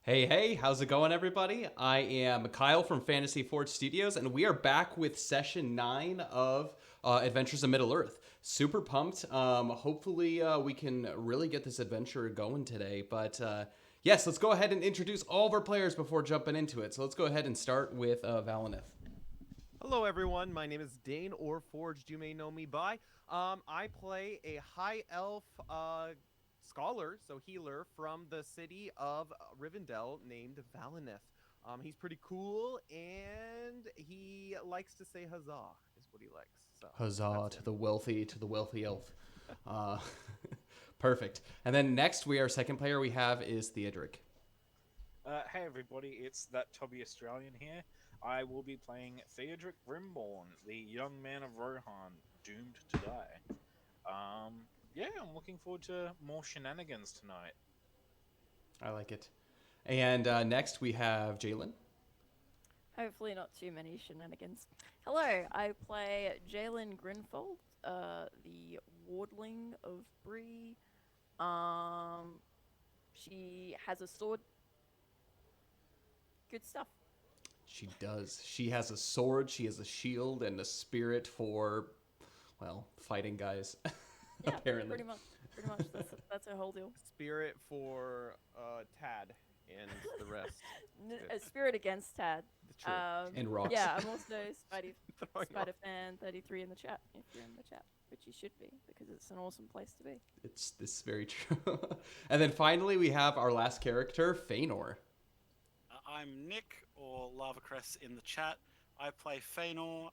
Hey, how's it going, everybody? I am Kyle from Fantasy Forge Studios, and we are back with session 9 of Adventures in Middle-earth. Super pumped. Hopefully, we can really get this adventure going today. But yes, let's go ahead and introduce all of our players before jumping into it. So let's go ahead and start with Valinith. Hello, everyone. My name is Dain, or Forged. You may know me by. I play a high elf scholar, so healer, from the city of Rivendell named Valinith. He's pretty cool, and he likes to say "huzzah" is what he likes. So Huzzah that's him. to the wealthy elf. Uh, Perfect. And then next, our second player we have is Theodric. Hey everybody, it's that Tubby Australian here. I will be playing Theodric Grimborn, the young man of Rohan, doomed to die. Yeah, I'm looking forward to more shenanigans tonight. I like it. And next, we have Jalen. Hopefully not too many shenanigans. Hello, I play Jalen Grinfold, the wardling of Bree. She has a sword. Good stuff. She does. She has a sword, she has a shield, and a spirit for, well, fighting guys, Yeah, apparently. pretty much. Pretty much. That's her whole deal. Spirit for Tad and the rest. A spirit against Tad. True. And rocks. Yeah, I'm also Throwing Spider Fan 33 in the chat if you're in the chat, which you should be because it's an awesome place to be. It's this is very true. And then finally, we have our last character, Feanor. I'm Nick, or Lavacress in the chat. I play Feanor,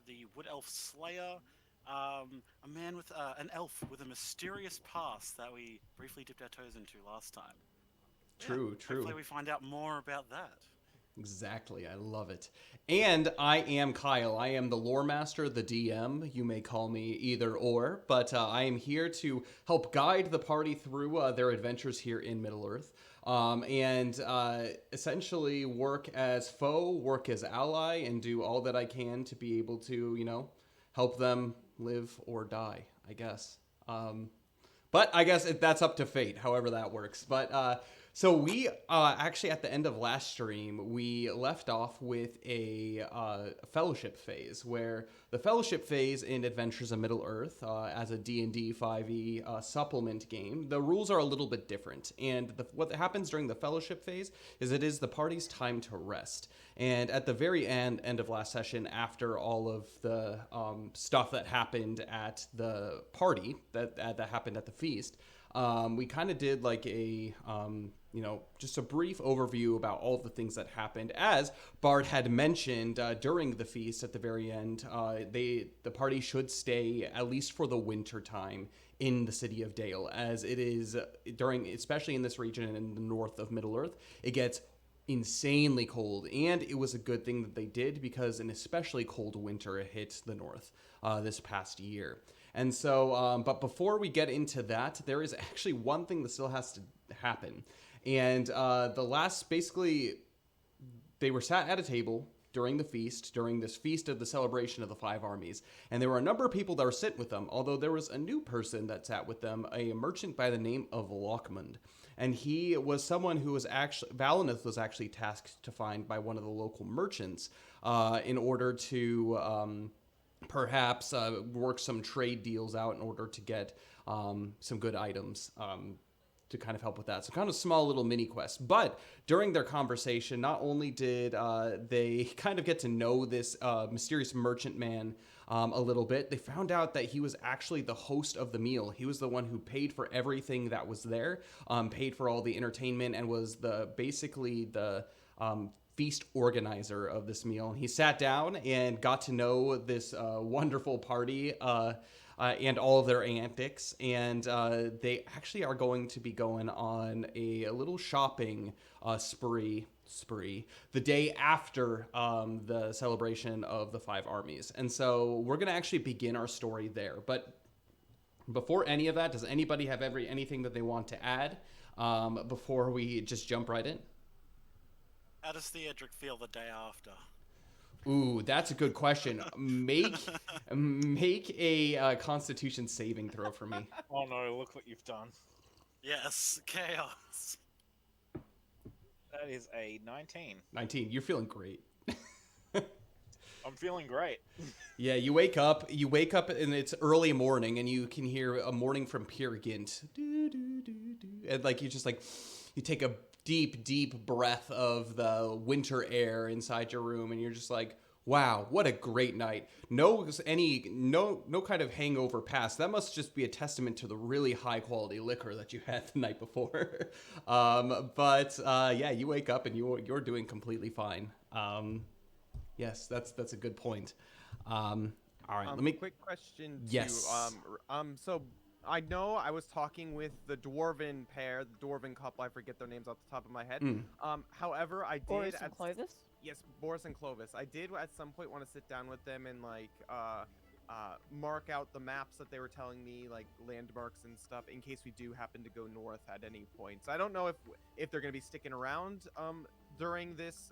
the Wood Elf Slayer, a man with an elf with a mysterious past that we briefly dipped our toes into last time. True. Hopefully we find out more about that. Exactly. I love it. And I am Kyle. I am the lore master, the DM. You may call me either or, but I am here to help guide the party through their adventures here in Middle-earth. And essentially work as foe, work as ally, and do all that I can to be able to, help them live or die, I guess. But I guess that's up to fate, however that works. But so we actually at the end of last stream we left off with a fellowship phase, where the fellowship phase in Adventures in Middle Earth, as a D&D 5e supplement game, the rules are a little bit different. And what happens during the fellowship phase is it is the party's time to rest. And at the very end of last session, after all of the stuff that happened at the party that happened at the feast, we kind of did like a just a brief overview about all of the things that happened. As Bard had mentioned during the feast at the very end, the party should stay at least for the winter time in the city of Dale, as it is especially in this region in the north of Middle Earth, it gets insanely cold, and it was a good thing that they did, because an especially cold winter hit the north this past year. And so, but before we get into that, there is actually one thing that still has to happen. And basically, they were sat at a table during this feast of the celebration of the five armies. And there were a number of people that were sitting with them, although there was a new person that sat with them, a merchant by the name of Lockmund. And he was someone who was Valinith was actually tasked to find by one of the local merchants in order to perhaps work some trade deals out in order to get some good items to kind of help with that. So kind of small little mini quest. But during their conversation, not only did they kind of get to know this mysterious merchant man a little bit, they found out that he was actually the host of the meal. He was the one who paid for everything that was there, paid for all the entertainment, and was basically the feast organizer of this meal. And he sat down and got to know this wonderful party and all of their antics. And they actually are going to be going on a little shopping spree the day after the celebration of the five armies. And so we're going to actually begin our story there. But before any of that, does anybody have anything that they want to add before we just jump right in? How does Theodric feel the day after? Ooh, that's a good question. Make a Constitution saving throw for me. Oh no, look what you've done. Yes, chaos. That is a 19. 19. You're feeling great. I'm feeling great. Yeah, you wake up and it's early morning and you can hear a morning from Peer Gynt. And like you just like you take a deep breath of the winter air inside your room and you're just like, wow, what a great night. No kind of hangover past. That must just be a testament to the really high quality liquor that you had the night before. Yeah, you wake up and you're doing completely fine. Yes, that's a good point. All right, let me. Quick question. Yes. So I know I was talking with the dwarven pair, the dwarven couple. I forget their names off the top of my head. However, I did. Boris and Clovis? Yes, Boris and Clovis. I did at some point want to sit down with them and like mark out the maps that they were telling me, like landmarks and stuff, in case we do happen to go north at any point. So I don't know if they're gonna be sticking around during this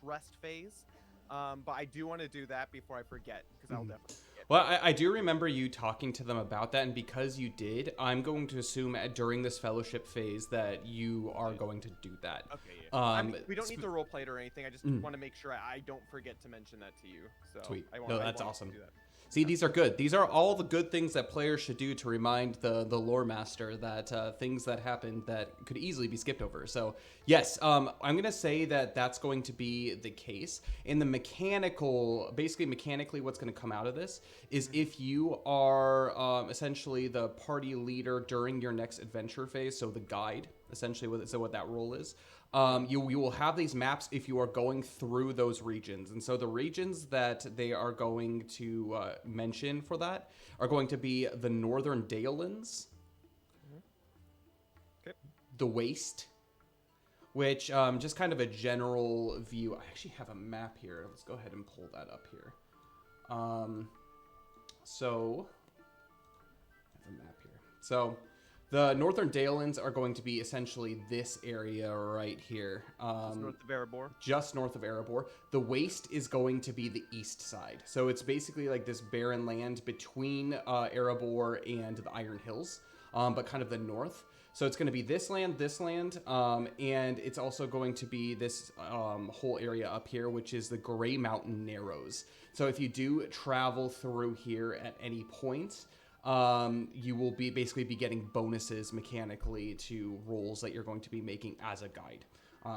rest phase. But I do want to do that before I forget, because I'll definitely forget. Well, I do remember you talking to them about that, and because you did, I'm going to assume during this fellowship phase that you are going to do that. Okay, yeah. I mean, we don't need to roleplay it or anything. I just want to make sure I don't forget to mention that to you. So Sweet. That's awesome. To do that. See, these are good. These are all the good things that players should do to remind the lore master that things that happened that could easily be skipped over. So, yes, I'm going to say that that's going to be the case. In the mechanically what's going to come out of this is if you are essentially the party leader during your next adventure phase, so the guide, essentially what that role is, you will have these maps if you are going through those regions. And so the regions that they are going to mention for that are going to be the Northern Dalelands, the Waste, which just kind of a general view. I actually have a map here. Let's go ahead and pull that up here. So I have a map here. So the Northern Dalelands are going to be essentially this area right here. Just north of Erabor. Just north of Erabor. The Waste is going to be the east side. So it's basically like this barren land between Erabor and the Iron Hills, but kind of the north. So it's going to be this land, and it's also going to be this whole area up here, which is the Grey Mountain Narrows. So if you do travel through here at any point, you will basically be getting bonuses mechanically to rolls that you're going to be making as a guide,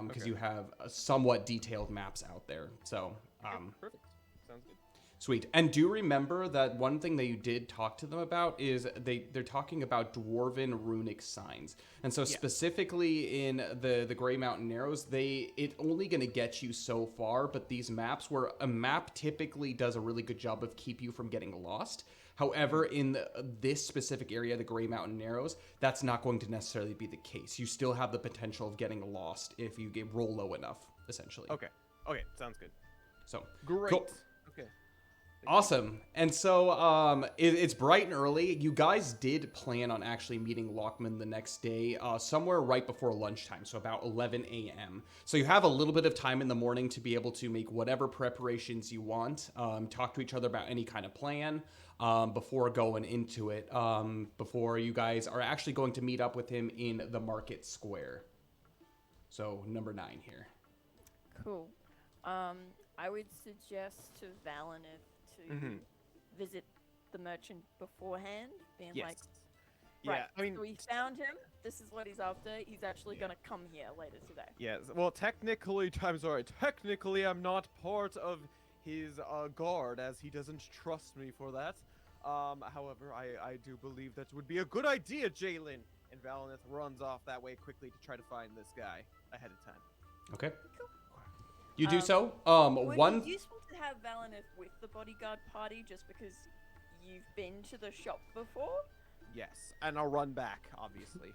because you have somewhat detailed maps out there. So Perfect. Sounds good. Sweet. And do remember that one thing that you did talk to them about is they're talking about dwarven runic signs. And so specifically in the Grey Mountain Narrows, it's only going to get you so far, but these maps, where a map typically does a really good job of keep you from getting lost. However, in this specific area, the Grey Mountain Narrows, that's not going to necessarily be the case. You still have the potential of getting lost if you roll low enough, essentially. Okay, sounds good. So Great. Cool. Okay. Awesome. And so it's bright and early. You guys did plan on actually meeting Lockman the next day, somewhere right before lunchtime, so about 11 a.m. So you have a little bit of time in the morning to be able to make whatever preparations you want, talk to each other about any kind of plan before going into it, before you guys are actually going to meet up with him in the market square. So number 9 here. Cool. I would suggest to Valinith to visit the merchant beforehand, being like, right, yeah, I mean, so we found him. This is what he's after. He's actually gonna come here later today. Yes. Well, technically, I'm not part of his guard, as he doesn't trust me for that. However, I do believe that would be a good idea, Jalen. And Valinith runs off that way quickly to try to find this guy ahead of time. Okay. You do so. Would it be useful to have Valinith with the bodyguard party just because you've been to the shop before? Yes, and I'll run back, obviously.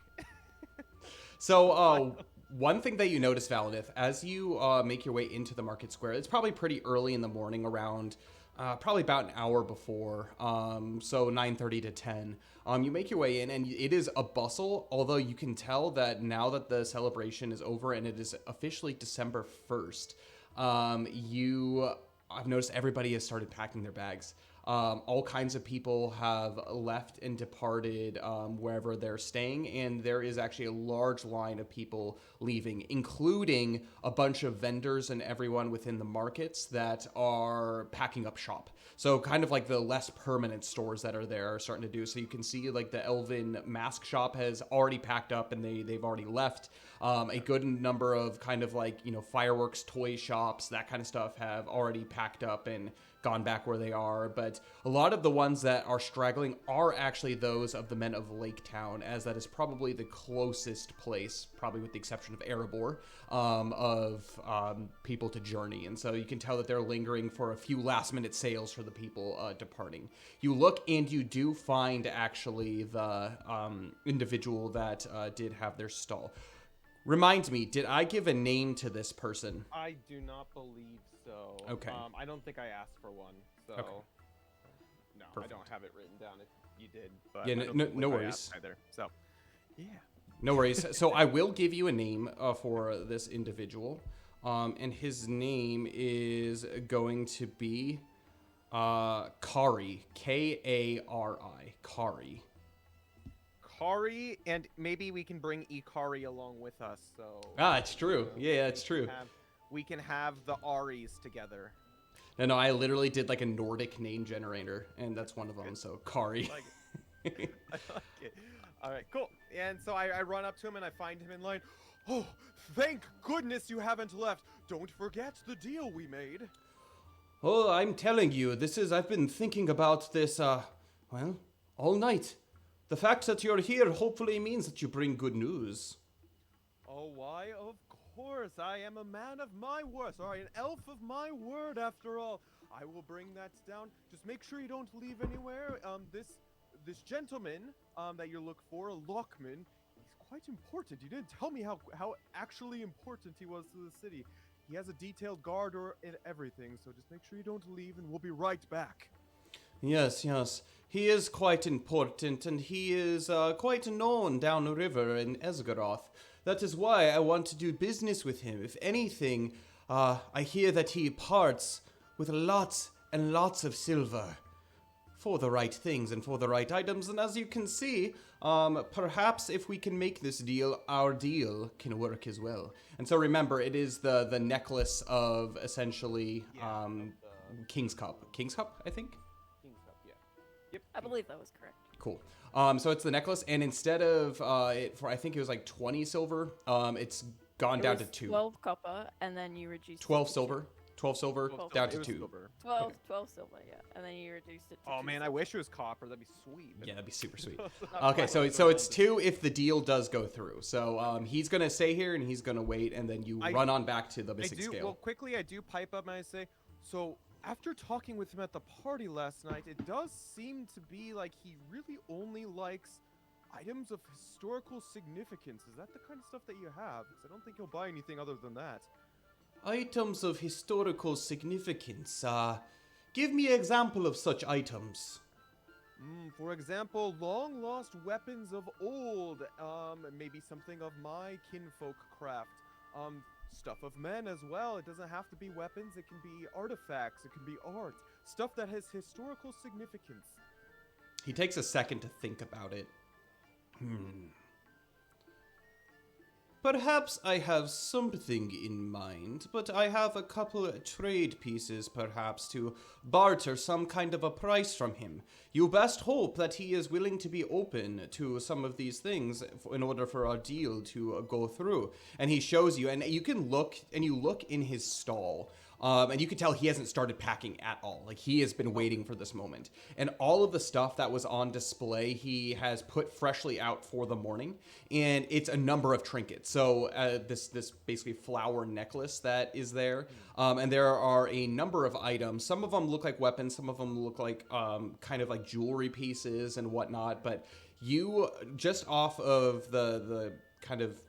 So, one thing that you notice, Valinith, as you make your way into the market square, it's probably pretty early in the morning, around probably about an hour before, so 9:30 to 10. You make your way in, and it is a bustle, although you can tell that now that the celebration is over and it is officially December 1st, I've noticed everybody has started packing their bags. All kinds of people have left and departed wherever they're staying, and there is actually a large line of people leaving, including a bunch of vendors and everyone within the markets that are packing up shop. So kind of like the less permanent stores that are there are starting to do. So you can see like the Elven mask shop has already packed up and they've already left. A good number of kind of like, fireworks, toy shops, that kind of stuff have already packed up and gone back where they are. But a lot of the ones that are straggling are actually those of the men of Lake Town, as that is probably the closest place, probably with the exception of Erabor, of people to journey. And so you can tell that they're lingering for a few last minute sales for the people departing. You look and you do find actually the individual that did have their stall. Reminds me, did I give a name to this person? I do not believe so. Okay. I don't think I asked for one, so Okay. no, Perfect. I don't have it written down. If you did, but Yeah, I don't no believe I worries. asked either. So, yeah. No worries. So I will give you a name for this individual, and his name is going to be Kari, Kari, Kari. Kari, and maybe we can bring Ikari along with us. So It's true. Yeah, it's true. We can have the Aries together. No, I literally did like a Nordic name generator, and that's one of them. So Kari. I like it. All right, cool. And so I run up to him and I find him in line. Oh, thank goodness you haven't left. Don't forget the deal we made. Oh, I'm telling you, I've been thinking about this, all night. The fact that you're here hopefully means that you bring good news. Oh, why? Of course. I am a man of my word. Sorry, an elf of my word, after all. I will bring that down. Just make sure you don't leave anywhere. This gentleman that you look for, a Lockman, he's quite important. You didn't tell me how actually important he was to the city. He has a detailed guard and everything, so just make sure you don't leave, and we'll be right back. Yes. He is quite important, and he is quite known down the river in Esgaroth. That is why I want to do business with him. If anything, I hear that he parts with lots and lots of silver for the right things and for the right items. And as you can see, perhaps if we can make this deal, our deal can work as well. And so remember, it is the necklace of essentially King's Cup. King's Cup, I think? King's Cup, yeah. Yep. I believe that was correct. Cool. So it's the necklace, and instead of I think it was like 20 silver, it's gone down to 2. 12 copper, and then you reduced 12 it to silver. 12 silver, 12 down It to was 2. silver. 12 silver, yeah. And then you reduced it to Oh 2 man, I silver. wish it was copper. That'd be sweet. Yeah, that'd be super sweet. Not Okay, quite. so it's 2 if the deal does go through. So he's gonna stay here and he's gonna wait, and then you run on back to the missing scale. Well, quickly, I do pipe up and I say, so after talking with him at the party last night, it does seem to be like he really only likes items of historical significance. Is that the kind of stuff that you have? Because I don't think he'll buy anything other than that. Items of historical significance. Give me an example of such items. For example, long lost weapons of old. Maybe something of my kinfolk craft. Stuff of men as well. It doesn't have to be weapons. It can be artifacts. It can be art. Stuff that has historical significance. He takes a second to think about it. Perhaps I have something in mind, but I have a couple trade pieces perhaps to barter some kind of a price from him. You best hope that he is willing to be open to some of these things in order for our deal to go through. And he shows you, and you can look, and you look in his stall. And you can tell he hasn't started packing at all. Like, he has been waiting for this moment. And all of the stuff that was on display, he has put freshly out for the morning. And it's a number of trinkets. So this basically flower necklace that is there. And there are a number of items. Some of them look like weapons. Some of them look like kind of like jewelry pieces and whatnot. But you, just off of the kind of...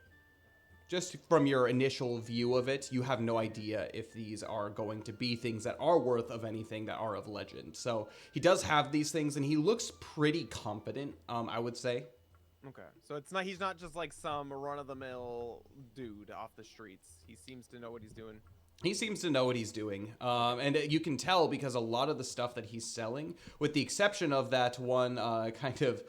just from your initial view of it, you have no idea if these are going to be things that are worth of anything, that are of legend. So he does have these things, and he looks pretty confident, I would say. Okay, so he's not just like some run-of-the-mill dude off the streets. He seems to know what he's doing. He seems to know what he's doing. And you can tell because a lot of the stuff that he's selling, with the exception of that one kind of,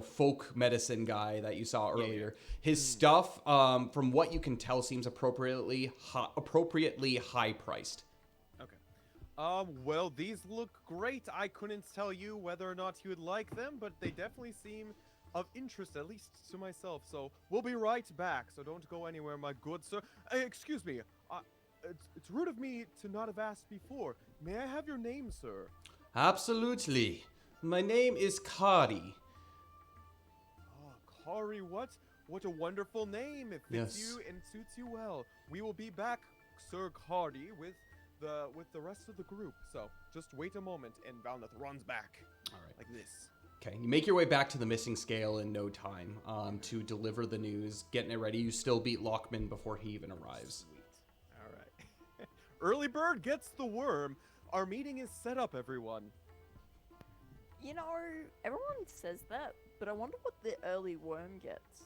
folk medicine guy that you saw earlier, his stuff, from what you can tell, seems appropriately high priced. Okay. Well, these look great. I couldn't tell you whether or not you would like them, but they definitely seem of interest, at least to myself. So we'll be right back. So don't go anywhere, my good sir. Excuse me. It's rude of me to not have asked before. May I have your name, sir? Absolutely. My name is Cardi. Oh, Kari, what? What a wonderful name. It fits Yes. you and suits you well. We will be back, Sir Cardi, with the rest of the group. So just wait a moment, and Valnath runs back. All right. Like this. Okay, you make your way back to the missing scale in no time to deliver the news, getting it ready. You still beat Lockman before he even arrives. Sweet. All right. Early bird gets the worm. Our meeting is set up, everyone. You know, everyone says that, but I wonder what the early worm gets.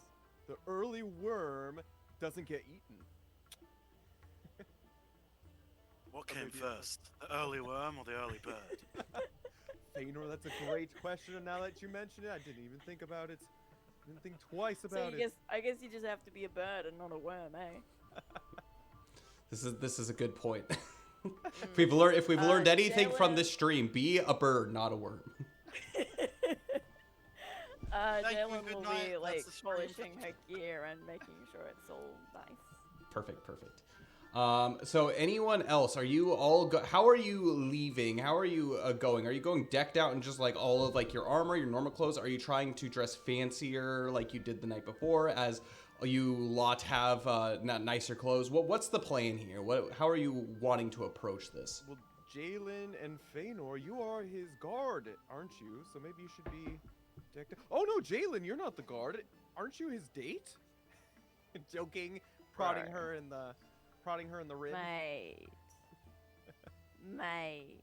The early worm doesn't get eaten. What came first, the early worm or the early bird? Feanor, that's a great question, and now that you mention it, I didn't even think about it. Didn't think twice about it. I guess you just have to be a bird and not a worm, eh? This is a good point. If we've learned anything from this stream, be a bird, not a worm. Thank you, Jalen good will night, be that's like the stream. polishing her gear and making sure it's all nice. Perfect. So anyone else, are you all how are you leaving? How are you going? Are you going decked out in just like all of like your armor, your normal clothes? Are you trying to dress fancier like you did the night before, as you lot have not nicer clothes? What's the plan here? How are you wanting to approach this? Well, Jalen and Feanor, you are his guard, aren't you? So maybe you should be decked out. Oh no, Jalen, you're not the guard. Aren't you his date? Joking, prodding Right. her in the rib. Mate.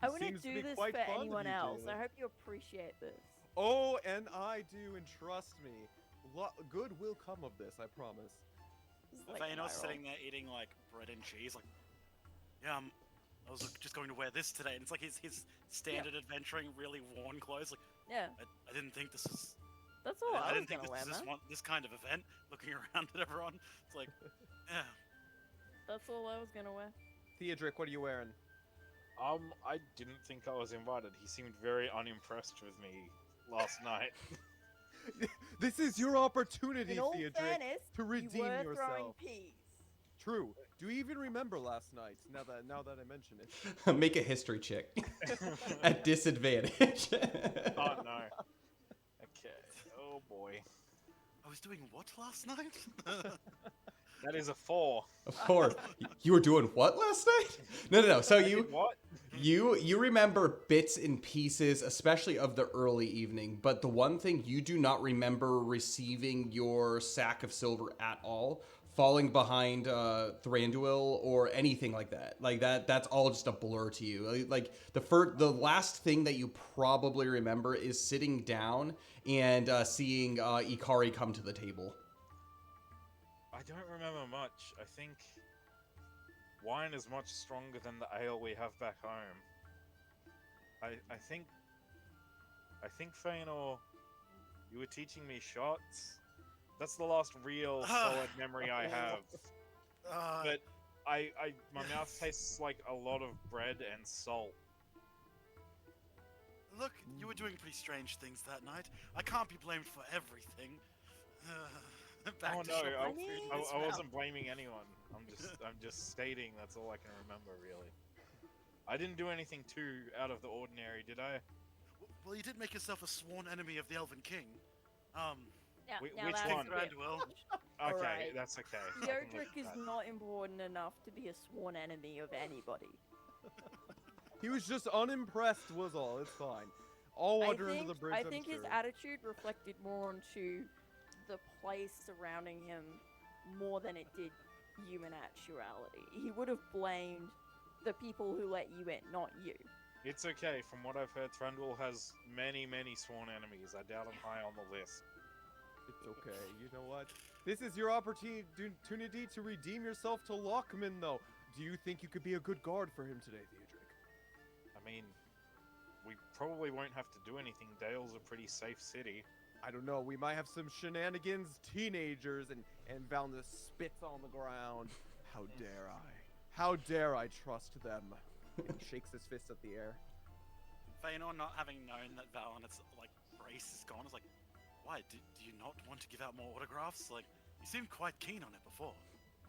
I wouldn't Seems to do be this quite for fond of anyone you, else. Jalen. I hope you appreciate this. Oh, and I do, and trust me, good will come of this, I promise. This is like Vanos viral. sitting there eating like bread and cheese, like, yeah, I was just going to wear this today, and it's like his standard adventuring, really worn clothes. Like, Yeah, I didn't think this is. that's all I was didn't think gonna wear, this man. this kind of event. Looking around at everyone, it's like, yeah. That's all I was gonna wear. Theodric, what are you wearing? I didn't think I was invited. He seemed very unimpressed with me last night. This is your opportunity, In all Theodric, fairness, to redeem you were throwing yourself. peas. True. Do you even remember last night? Now that I mention it. Make a history check at disadvantage. Oh no. Okay. Oh boy. I was doing what last night? That is a 4. Of course. You were doing what last night? No. So What? you remember bits and pieces, especially of the early evening, but the one thing you do not remember receiving your sack of silver at all, falling behind Thranduil or anything like that. Like that's all just a blur to you. Like the last thing that you probably remember is sitting down and seeing Ikari come to the table. I don't remember much. I think wine is much stronger than the ale we have back home. I think Feanor, you were teaching me shots. That's the last real solid memory I have. But my mouth tastes like a lot of bread and salt. Look, you were doing pretty strange things that night. I can't be blamed for everything. Back Oh to no, shopping I, food I, as I well. wasn't blaming anyone. I'm just stating that's all I can remember really. I didn't do anything too out of the ordinary, did I? Well, you did make yourself a sworn enemy of the Elven King. Now, Which now that's one? a bit Thranduil. Okay, Alright. that's okay. I can live Theodric with is that. not important enough to be a sworn enemy of anybody. He was just unimpressed, was all. It's fine. All water under the bridge. I I'm think his sure. attitude reflected more onto the place surrounding him more than it did human actuality. He would have blamed the people who let you in, not you. It's okay. From what I've heard, Thranduil has many, many sworn enemies. I doubt I'm high on the list. It's okay. You know what? This is your opportunity to redeem yourself to Lockman, though. Do you think you could be a good guard for him today, Theodric? I mean, we probably won't have to do anything. Dale's a pretty safe city. I don't know. We might have some shenanigans, teenagers, and Valnus spits on the ground. How dare I? How dare I trust them? And he shakes his fist at the air. Feanor, not having known that Valin's like race is gone, is like, why? Do you not want to give out more autographs? Like, you seemed quite keen on it before.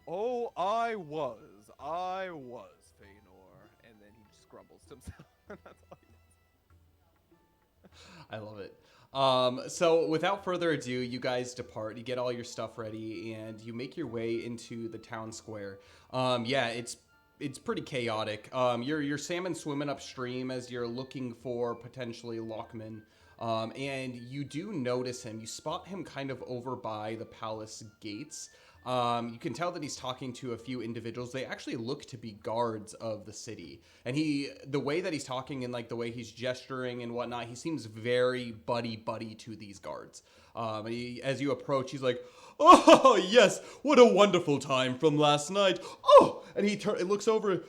Oh, I was, Feanor. And then he just grumbles to himself. That's all he does. I love it. So without further ado, you guys depart. You get all your stuff ready, and you make your way into the town square. Yeah, it's pretty chaotic. You're salmon swimming upstream as you're looking for potentially Lockman. And you do notice him. You spot him kind of over by the palace gates. You can tell that he's talking to a few individuals. They actually look to be guards of the city. And the way that he's talking and like the way he's gesturing and whatnot, he seems very buddy to these guards. As you approach, he's like, "Oh, yes, what a wonderful time from last night. Oh," and he looks over.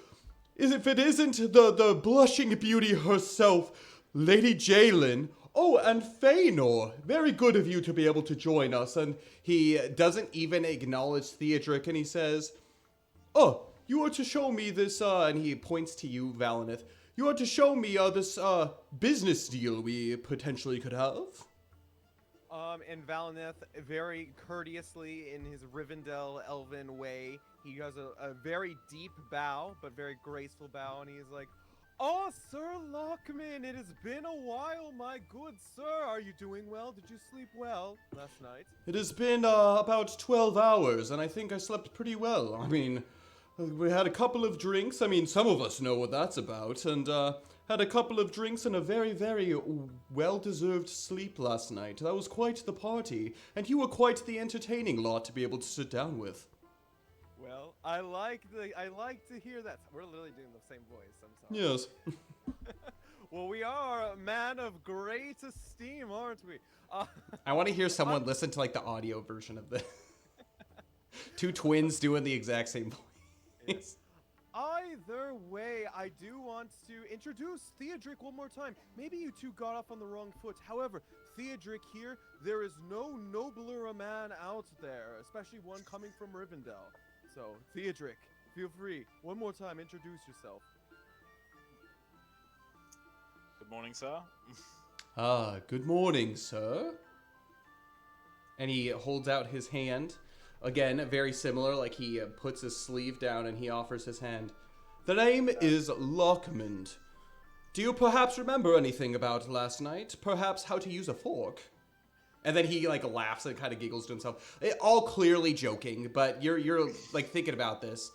If it isn't the blushing beauty herself, Lady Jalen. Oh, and Feanor, very good of you to be able to join us. And he doesn't even acknowledge Theodric, and he says, "Oh, you are to show me this," and he points to you, Valineth. "You are to show me this business deal we potentially could have." And Valineth, very courteously in his Rivendell elven way, he does a very deep bow, but very graceful bow, and he's like, "Oh, Sir Lockman, it has been a while, my good sir. Are you doing well? Did you sleep well last night?" It has been about 12 hours, and I think I slept pretty well. I mean, we had a couple of drinks. I mean, some of us know what that's about, and had a couple of drinks and a very, very well-deserved sleep last night. That was quite the party, and you were quite the entertaining lot to be able to sit down with. Well, I like to hear that. We're literally doing the same voice. I'm sorry. Yes. Well, we are a man of great esteem, aren't we? I want to hear someone listen to like the audio version of this. Two twins doing the exact same voice. Either way, I do want to introduce Theodric one more time. Maybe you two got off on the wrong foot. However, Theodric here, there is no nobler a man out there, especially one coming from Rivendell. So, Theodric, feel free. One more time, introduce yourself. Good morning, sir. Good morning, sir. And he holds out his hand. Again, very similar, like he puts his sleeve down and he offers his hand. "The name is Lockman. Do you perhaps remember anything about last night? Perhaps how to use a fork?" And then he like laughs and kind of giggles to himself. All clearly joking, but you're like thinking about this.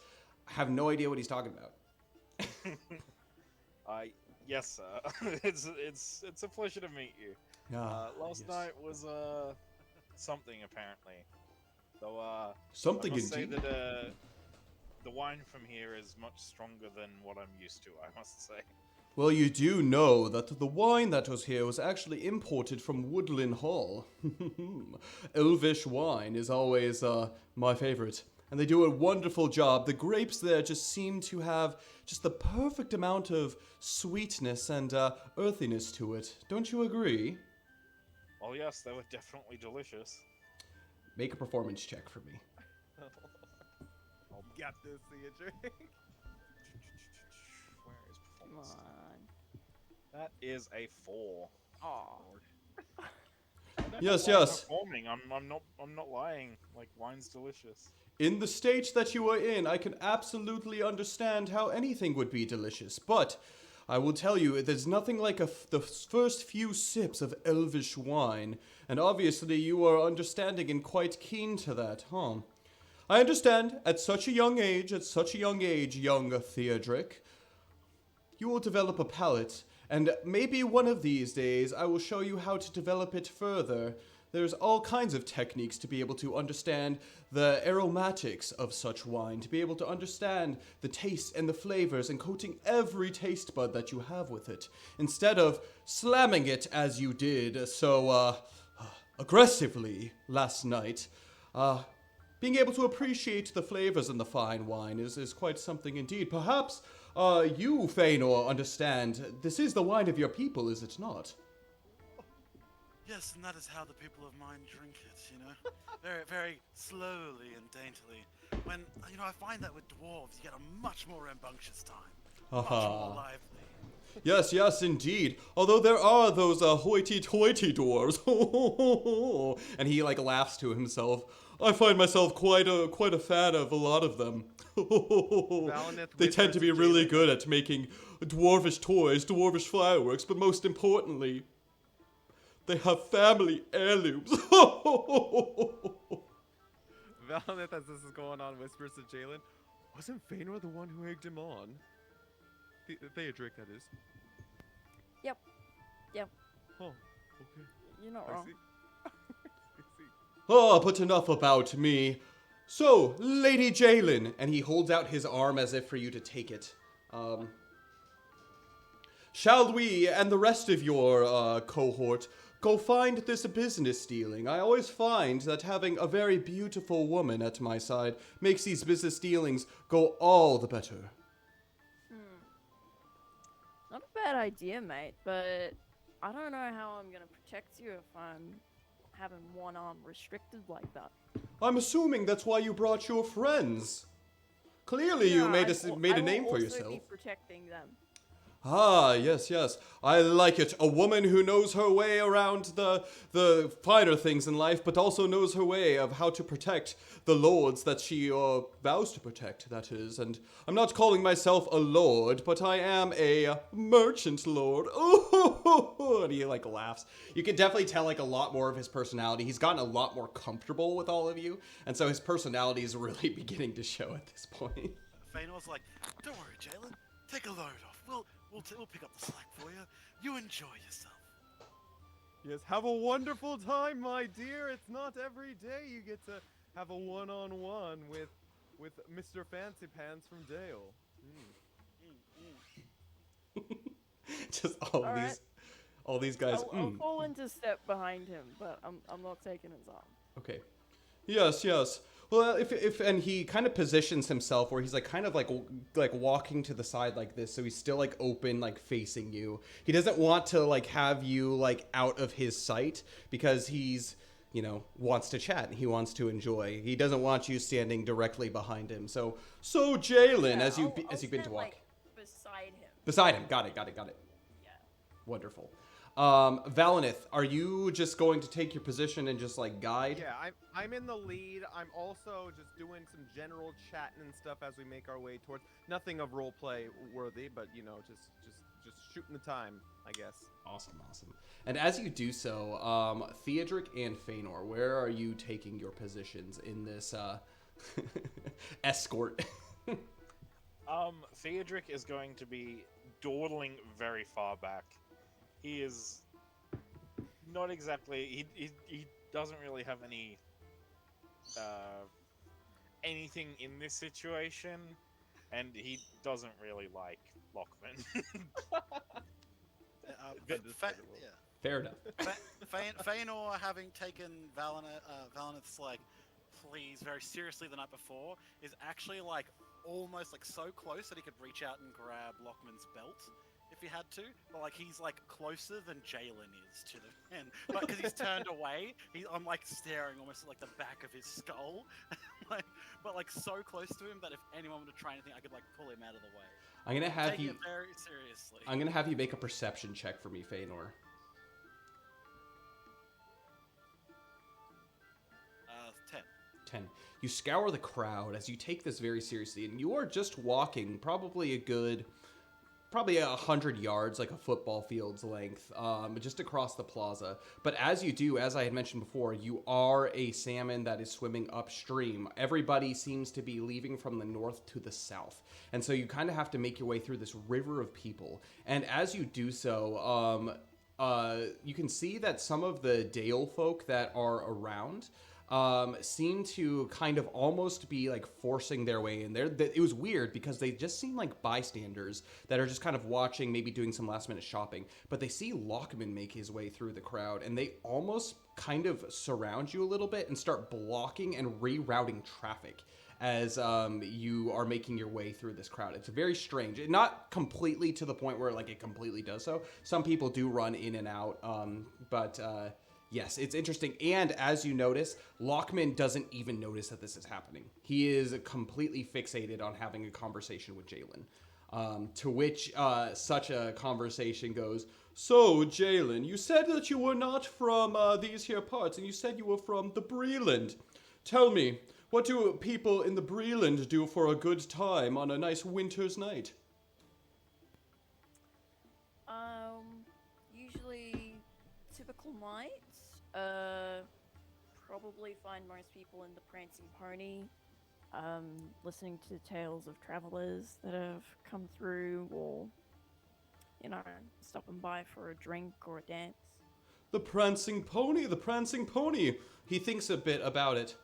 I have no idea what he's talking about. Yes, sir. it's a pleasure to meet you. Last night was something apparently. Though Something I must say indeed. that the wine from here is much stronger than what I'm used to, I must say. Well, you do know that the wine that was here was actually imported from Woodland Hall. Elvish wine is always my favorite. And they do a wonderful job. The grapes there just seem to have just the perfect amount of sweetness and earthiness to it. Don't you agree? Oh yes, they were definitely delicious. Make a performance check for me. I'll get this, Theodric. Where is Come performance? on. That is a 4. Aw. Yes, While I'm yes. performing, I'm not lying. Like, wine's delicious. In the state that you are in, I can absolutely understand how anything would be delicious. But I will tell you, there's nothing like the first few sips of elvish wine. And obviously you are understanding and quite keen to that, huh? I understand, at such a young age, young Theodric, you will develop a palate. And maybe one of these days I will show you how to develop it further. There's all kinds of techniques to be able to understand the aromatics of such wine, to be able to understand the taste and the flavors and coating every taste bud that you have with it, instead of slamming it as you did so aggressively last night. Being able to appreciate the flavors in the fine wine is quite something indeed. Perhaps you, Feanor, understand this is the wine of your people, is it not? Yes, and that is how the people of mine drink it, you know? Very, very slowly and daintily. When, you know, I find that with dwarves, you get a much more rambunctious time. Much more lively. Yes, yes, indeed. Although there are those hoity-toity dwarves. And he, like, laughs to himself. I find myself quite a fan of a lot of them. They tend to be really good at making dwarvish toys, dwarvish fireworks, but most importantly, they have family heirlooms. Valineth, as this is going on, whispers to Jalen, wasn't Feanor the one who egged him on? Theodric, that is. Yep. Yep. Oh, okay. You're not I wrong. see. I see. Oh, but enough about me. So, Lady Jalen, and he holds out his arm as if for you to take it. Shall we and the rest of your cohort go find this business dealing? I always find that having a very beautiful woman at my side makes these business dealings go all the better. Not a bad idea, mate, but I don't know how I'm gonna protect you if I'm having one arm restricted like that. I'm assuming that's why you brought your friends. Clearly you No, made I a name for will also yourself. be protecting them. Ah, yes, yes. I like it. A woman who knows her way around the finer things in life, but also knows her way of how to protect the lords that she vows to protect, that is. And I'm not calling myself a lord, but I am a merchant lord. Ooh, and he, like, laughs. You can definitely tell, like, a lot more of his personality. He's gotten a lot more comfortable with all of you, and so his personality is really beginning to show at this point. Feanor's like, don't worry, Jalen. Take a load off. We'll pick up the slack for you. You enjoy yourself. Yes, have a wonderful time, my dear. It's not every day you get to have a one-on-one with Mr. Fancy Pants from Dale. Just Alright. all these guys. I'll fall into step behind him, but I'm not taking his arm. Okay. Yes, yes. Well, if and he kind of positions himself where he's like kind of like walking to the side like this, so he's still like open, like facing you. He doesn't want to like have you like out of his sight because he's, you know, wants to chat. He wants to enjoy. He doesn't want you standing directly behind him. So Jalen, Yeah, as you I'll begin to stand, walk like, beside him. beside him. Got it. Yeah. Wonderful. Valineth, are you just going to take your position and just like guide? Yeah, I'm in the lead. I'm also just doing some general chatting and stuff as we make our way towards nothing of roleplay worthy, but you know, just shooting the time, I guess. Awesome. And as you do so, Theodric and Feanor, where are you taking your positions in this escort? Theodric is going to be dawdling very far back. He is not exactly. He doesn't really have any anything in this situation, and he doesn't really like Lockman. Fair enough. Feanor, having taken Valineth's like pleas very seriously the night before, is actually like almost like so close that he could reach out and grab Lockman's belt if he had to, but like he's like closer than Jalen is to the man. But because he's turned away, I'm like staring almost at like the back of his skull, but like so close to him that if anyone were to try anything, I could like pull him out of the way. I'm gonna have Taking you. it very seriously. I'm gonna have you make a perception check for me, Feanor. 10. 10. You scour the crowd as you take this very seriously, and you are just walking probably 100 yards, like a football field's length, just across the plaza. But as you do, as I had mentioned before, you are a salmon that is swimming upstream. Everybody seems to be leaving from the north to the south. And so you kind of have to make your way through this river of people. And as you do so, you can see that some of the Dale folk that are around, seem to kind of almost be like forcing their way in there. It was weird because they just seem like bystanders that are just kind of watching, maybe doing some last minute shopping. But they see Lockman make his way through the crowd, and they almost kind of surround you a little bit and start blocking and rerouting traffic as you are making your way through this crowd. It's very strange. Not completely to the point where like it completely does so. Some people do run in and out, but yes, it's interesting. And as you notice, Lockman doesn't even notice that this is happening. He is completely fixated on having a conversation with Jalen. To which such a conversation goes, "So, Jalen, you said that you were not from these here parts, and you said you were from the Breland. Tell me, what do people in the Breland do for a good time on a nice winter's night?" Usually typical nights. Probably find most people in the Prancing Pony, listening to tales of travelers that have come through, or, you know, stopping by for a drink or a dance. The Prancing Pony, the Prancing Pony. He thinks a bit about it.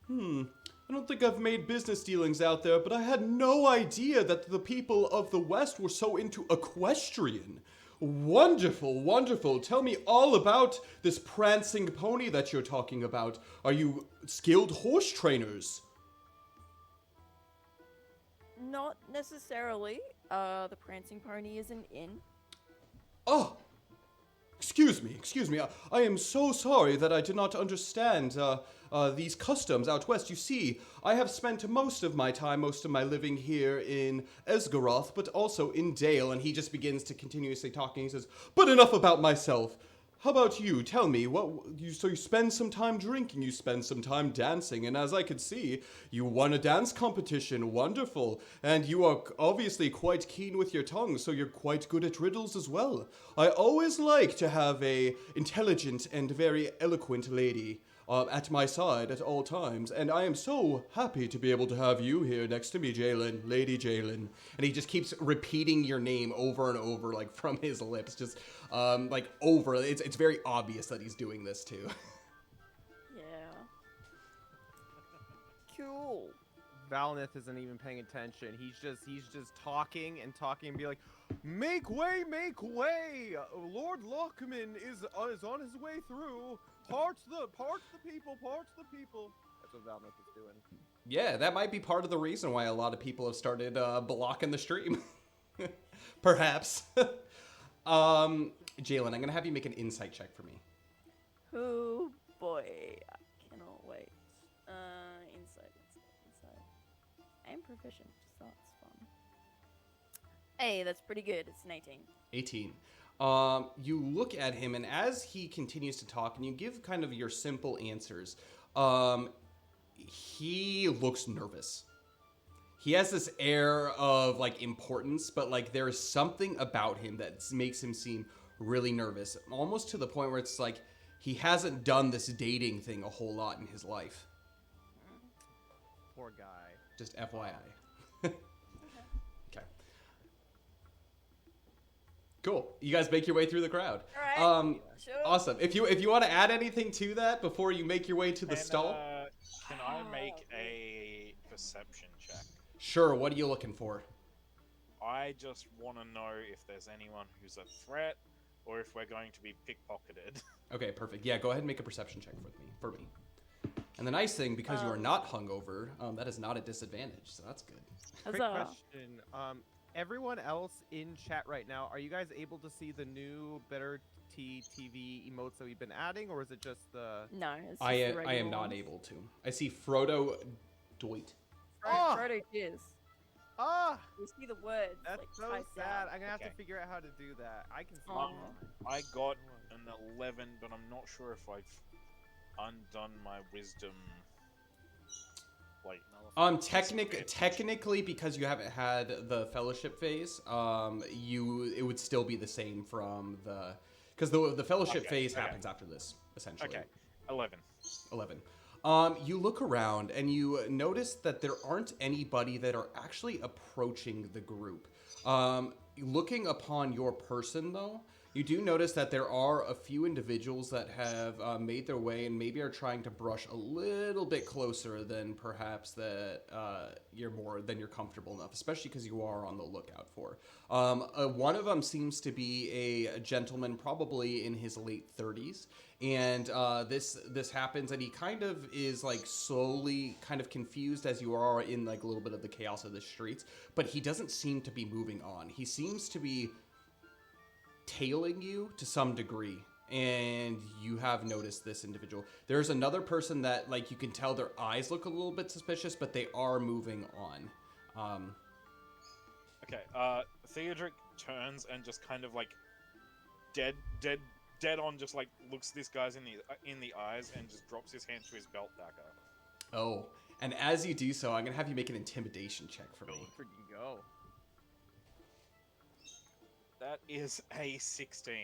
I don't think I've made business dealings out there, but I had no idea that the people of the West were so into equestrian. Wonderful, wonderful. Tell me all about this Prancing Pony that you're talking about. Are you skilled horse trainers? Not necessarily. The Prancing Pony is an inn. Oh, excuse me. I am so sorry that I did not understand these customs out west. You see, I have spent most of my living here in Esgaroth, but also in Dale, and he just begins to continuously talking. He says, "But enough about myself. How about you? Tell me, so you spend some time drinking, you spend some time dancing, and as I could see, you won a dance competition. Wonderful. And you are obviously quite keen with your tongue, so you're quite good at riddles as well. I always like to have a intelligent and very eloquent lady at my side at all times, and I am so happy to be able to have you here next to me, Jalen, Lady Jalen." And he just keeps repeating your name over and over, like from his lips, just like over. It's very obvious that he's doing this too. Yeah. Cool. Valnith isn't even paying attention. He's just talking and be like, "Make way, make way! Lord Lockman is on his way through. Parts the people. That's what Valnith is doing. Yeah, that might be part of the reason why a lot of people have started blocking the stream. Perhaps. Jalen, I'm gonna have you make an insight check for me. Oh boy, I cannot wait. Insight. I am proficient, so that's fun. Hey, that's pretty good. It's an 18. 18. You look at him, and as he continues to talk, and you give kind of your simple answers, he looks nervous. He has this air of, like, importance, but, like, there is something about him that makes him seem really nervous, almost to the point where it's like he hasn't done this dating thing a whole lot in his life. Poor guy. Just FYI. Okay. Cool. You guys make your way through the crowd. All right. Sure. Awesome. If you want to add anything to that before you make your way to the stall, can I make a perception check? sure. What are you looking for? I just want to know if there's anyone who's a threat, or if we're going to be pickpocketed. Okay, perfect. Yeah, go ahead and make a perception check for me. And the nice thing, because you are not hungover, that is not a disadvantage, so that's good. Quick Huzzah. question. Everyone else in chat right now, are you guys able to see the new Better TV emotes that we've been adding, or is it just the... No, it's just I the am regular not ones. able to. I see Frodo Doit. Oh! Frodo Jizz. Ah! You see the words. That's like, so typed sad. out. I'm gonna have Okay. to figure out how to do that. I can see Aw. it. I got an 11, but I'm not sure if I've undone my wisdom. Like, Technically, because you haven't had the fellowship phase, it would still be the same from the, because the fellowship phase happens after this, essentially. okay, 11. 11. You look around and you notice that there aren't anybody that are actually approaching the group. Looking upon your person, though, You do notice that there are a few individuals that have made their way and maybe are trying to brush a little bit closer than perhaps that you're comfortable enough, especially because you are on the lookout for. One of them seems to be a gentleman, probably in his late 30s, and this happens, and he kind of is like slowly kind of confused as you are in like a little bit of the chaos of the streets, but he doesn't seem to be moving on. He seems to be tailing you to some degree, and you have noticed this individual. There's another person that, like, you can tell their eyes look a little bit suspicious, but they are moving on. Okay, Theodric turns and just kind of like dead on, just like looks this guy's in the eyes and just drops his hand to his belt dagger. Oh, and as you do so, I'm gonna have you make an intimidation check for me. Go freaking go. That is a 16.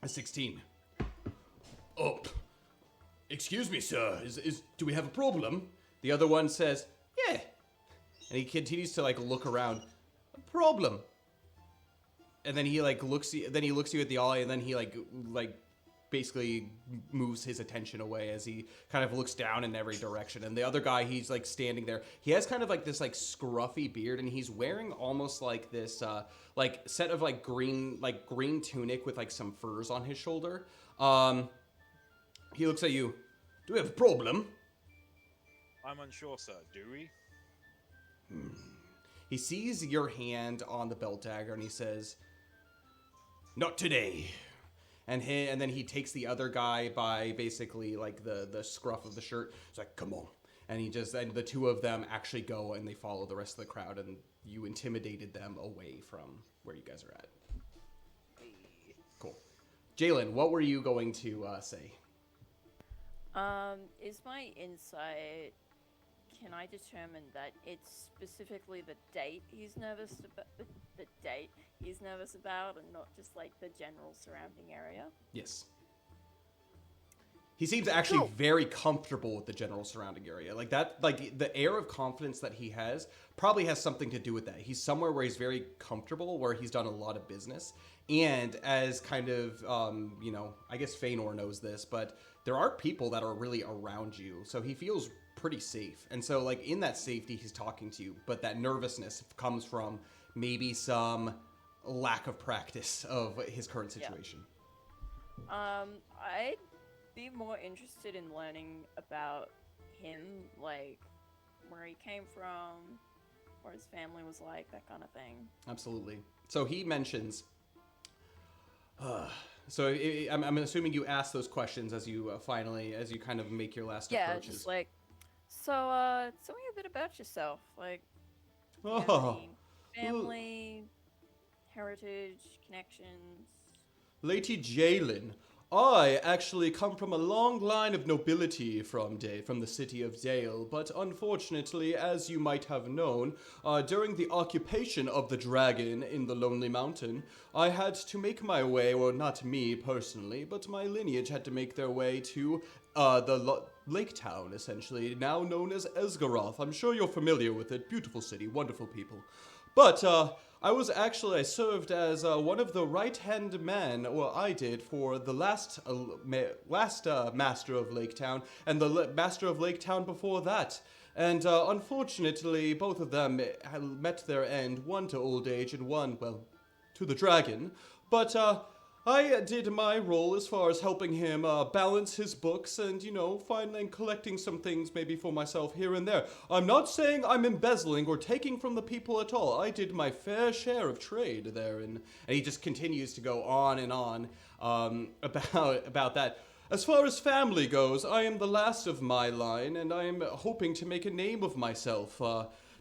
A 16. Oh, excuse me, sir. Do we have a problem? The other one says, yeah. And he continues to like look around. A problem. And then he like looks you at the eye, and then he like basically moves his attention away as he kind of looks down in every direction. And the other guy, he's like standing there. He has kind of like this like scruffy beard, and he's wearing almost like this like set of like green tunic with like some furs on his shoulder. He looks at you. Do we have a problem? I'm unsure, sir. Do we? He sees your hand on the belt dagger, and he says, "Not today." And then he takes the other guy by basically like the scruff of the shirt. He's like, "Come on." And and the two of them actually go and they follow the rest of the crowd, and you intimidated them away from where you guys are at. Cool. Jalen, what were you going to say? Is my insight, can I determine that it's specifically the date he's nervous about, the date he's nervous about, and not just like the general surrounding area? Yes. He seems actually very comfortable with the general surrounding area. Like that, like the air of confidence that he has probably has something to do with that. He's somewhere where he's very comfortable, where he's done a lot of business. And as kind of, I guess Feanor knows this, but there are people that are really around you. So he feels pretty safe. And so like in that safety, he's talking to you, but that nervousness comes from maybe some lack of practice of his current situation. Yeah. I'd be more interested in learning about him, like where he came from, what his family was like, that kind of thing. Absolutely. So he mentions, I'm assuming you ask those questions as you as you kind of make your last approaches. Yeah, just like, so tell me a bit about yourself, like, family, heritage, connections. Lady Jalen, I actually come from a long line of nobility from the city of Dale, but unfortunately, as you might have known, during the occupation of the dragon in the Lonely Mountain, I had to make my way, well, not me personally, but my lineage had to make their way to Lake Town, essentially, now known as Esgaroth. I'm sure you're familiar with it. Beautiful city, wonderful people. But I served as one of the right-hand men, well, I did, for the last master of Lake Town, and the master of Lake Town before that. And unfortunately, both of them met their end, one to old age and one, well, to the dragon. But I did my role as far as helping him balance his books and, finally collecting some things maybe for myself here and there. I'm not saying I'm embezzling or taking from the people at all. I did my fair share of trade there. And he just continues to go on and on about that. As far as family goes, I am the last of my line, and I am hoping to make a name of myself.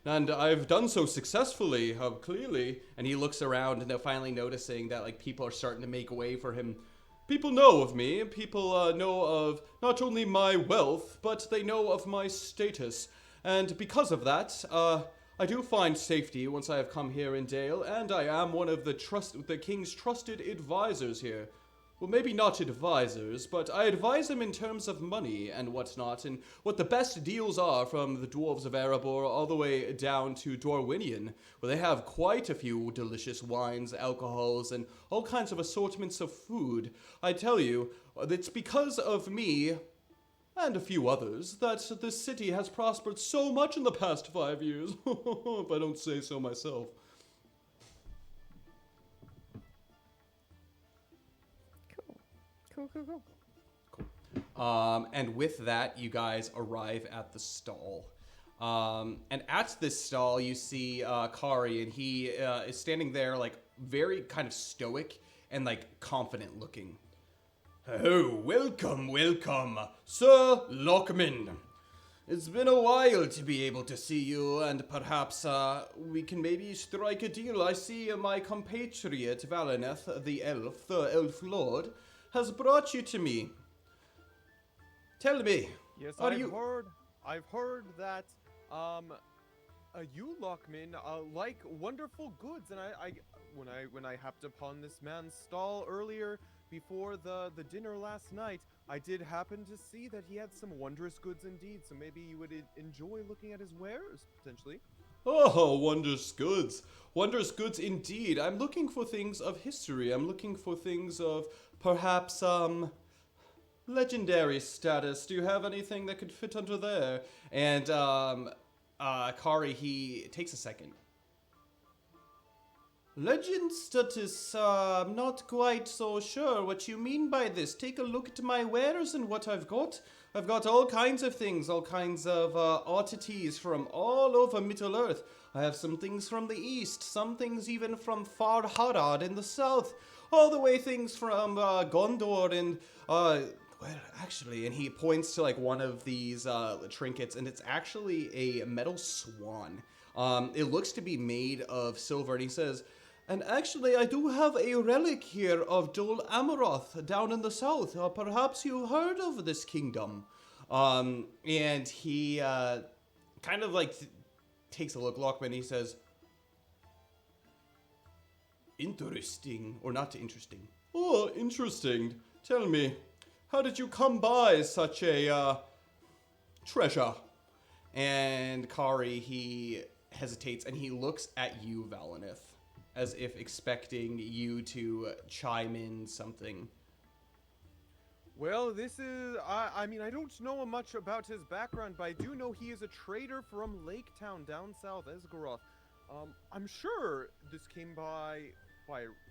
And I've done so successfully, clearly. And he looks around, and they're finally noticing that like people are starting to make way for him. People know of me. People know of not only my wealth, but they know of my status. And because of that, I do find safety once I have come here in Dale, and I am one of the king's trusted advisors here. well, maybe not advisors, but I advise them in terms of money and whatnot, and what the best deals are from the dwarves of Erabor all the way down to Dorwinion, where they have quite a few delicious wines, alcohols, and all kinds of assortments of food. I tell you, it's because of me and a few others that this city has prospered so much in the past 5 years, if I don't say so myself. Cool. And with that, you guys arrive at the stall. And at this stall, you see Kari, and he is standing there, like, very kind of stoic and, like, confident looking. Oh, welcome, Sir Lockman. It's been a while to be able to see you, and perhaps we can maybe strike a deal. I see my compatriot, Valineth, the elf lord, has brought you to me. Tell me. Yes, Are I've heard that you Lockman like wonderful goods, and when I hopped upon this man's stall earlier before the dinner last night, I did happen to see that he had some wondrous goods indeed. So maybe you would enjoy looking at his wares potentially. Oh, wondrous goods. Wondrous goods indeed. I'm looking for things of history. I'm looking for things of perhaps legendary status. Do you have anything that could fit under there? And Kari, he takes a second. Legend status, I'm not quite so sure what you mean by this. Take a look at my wares and what I've got. I've got all kinds of things, all kinds of oddities from all over Middle-earth. I have some things from the east, some things even from Far Harad in the south, all the way things from Gondor and, well, actually, and he points to, like, one of these trinkets, and it's actually a metal swan. It looks to be made of silver, and he says, and actually, I do have a relic here of Dol Amroth down in the south. Perhaps you heard of this kingdom. And he kind of like takes a look, Lockman, and he says, interesting, or not interesting. Oh, interesting. Tell me, how did you come by such a treasure? And Kari, he hesitates, and he looks at you, Valineth, as if expecting you to chime in something. Well, this is, I mean, I don't know much about his background, but I do know he is a trader from Lake Town down south, Esgaroth. I'm sure this came by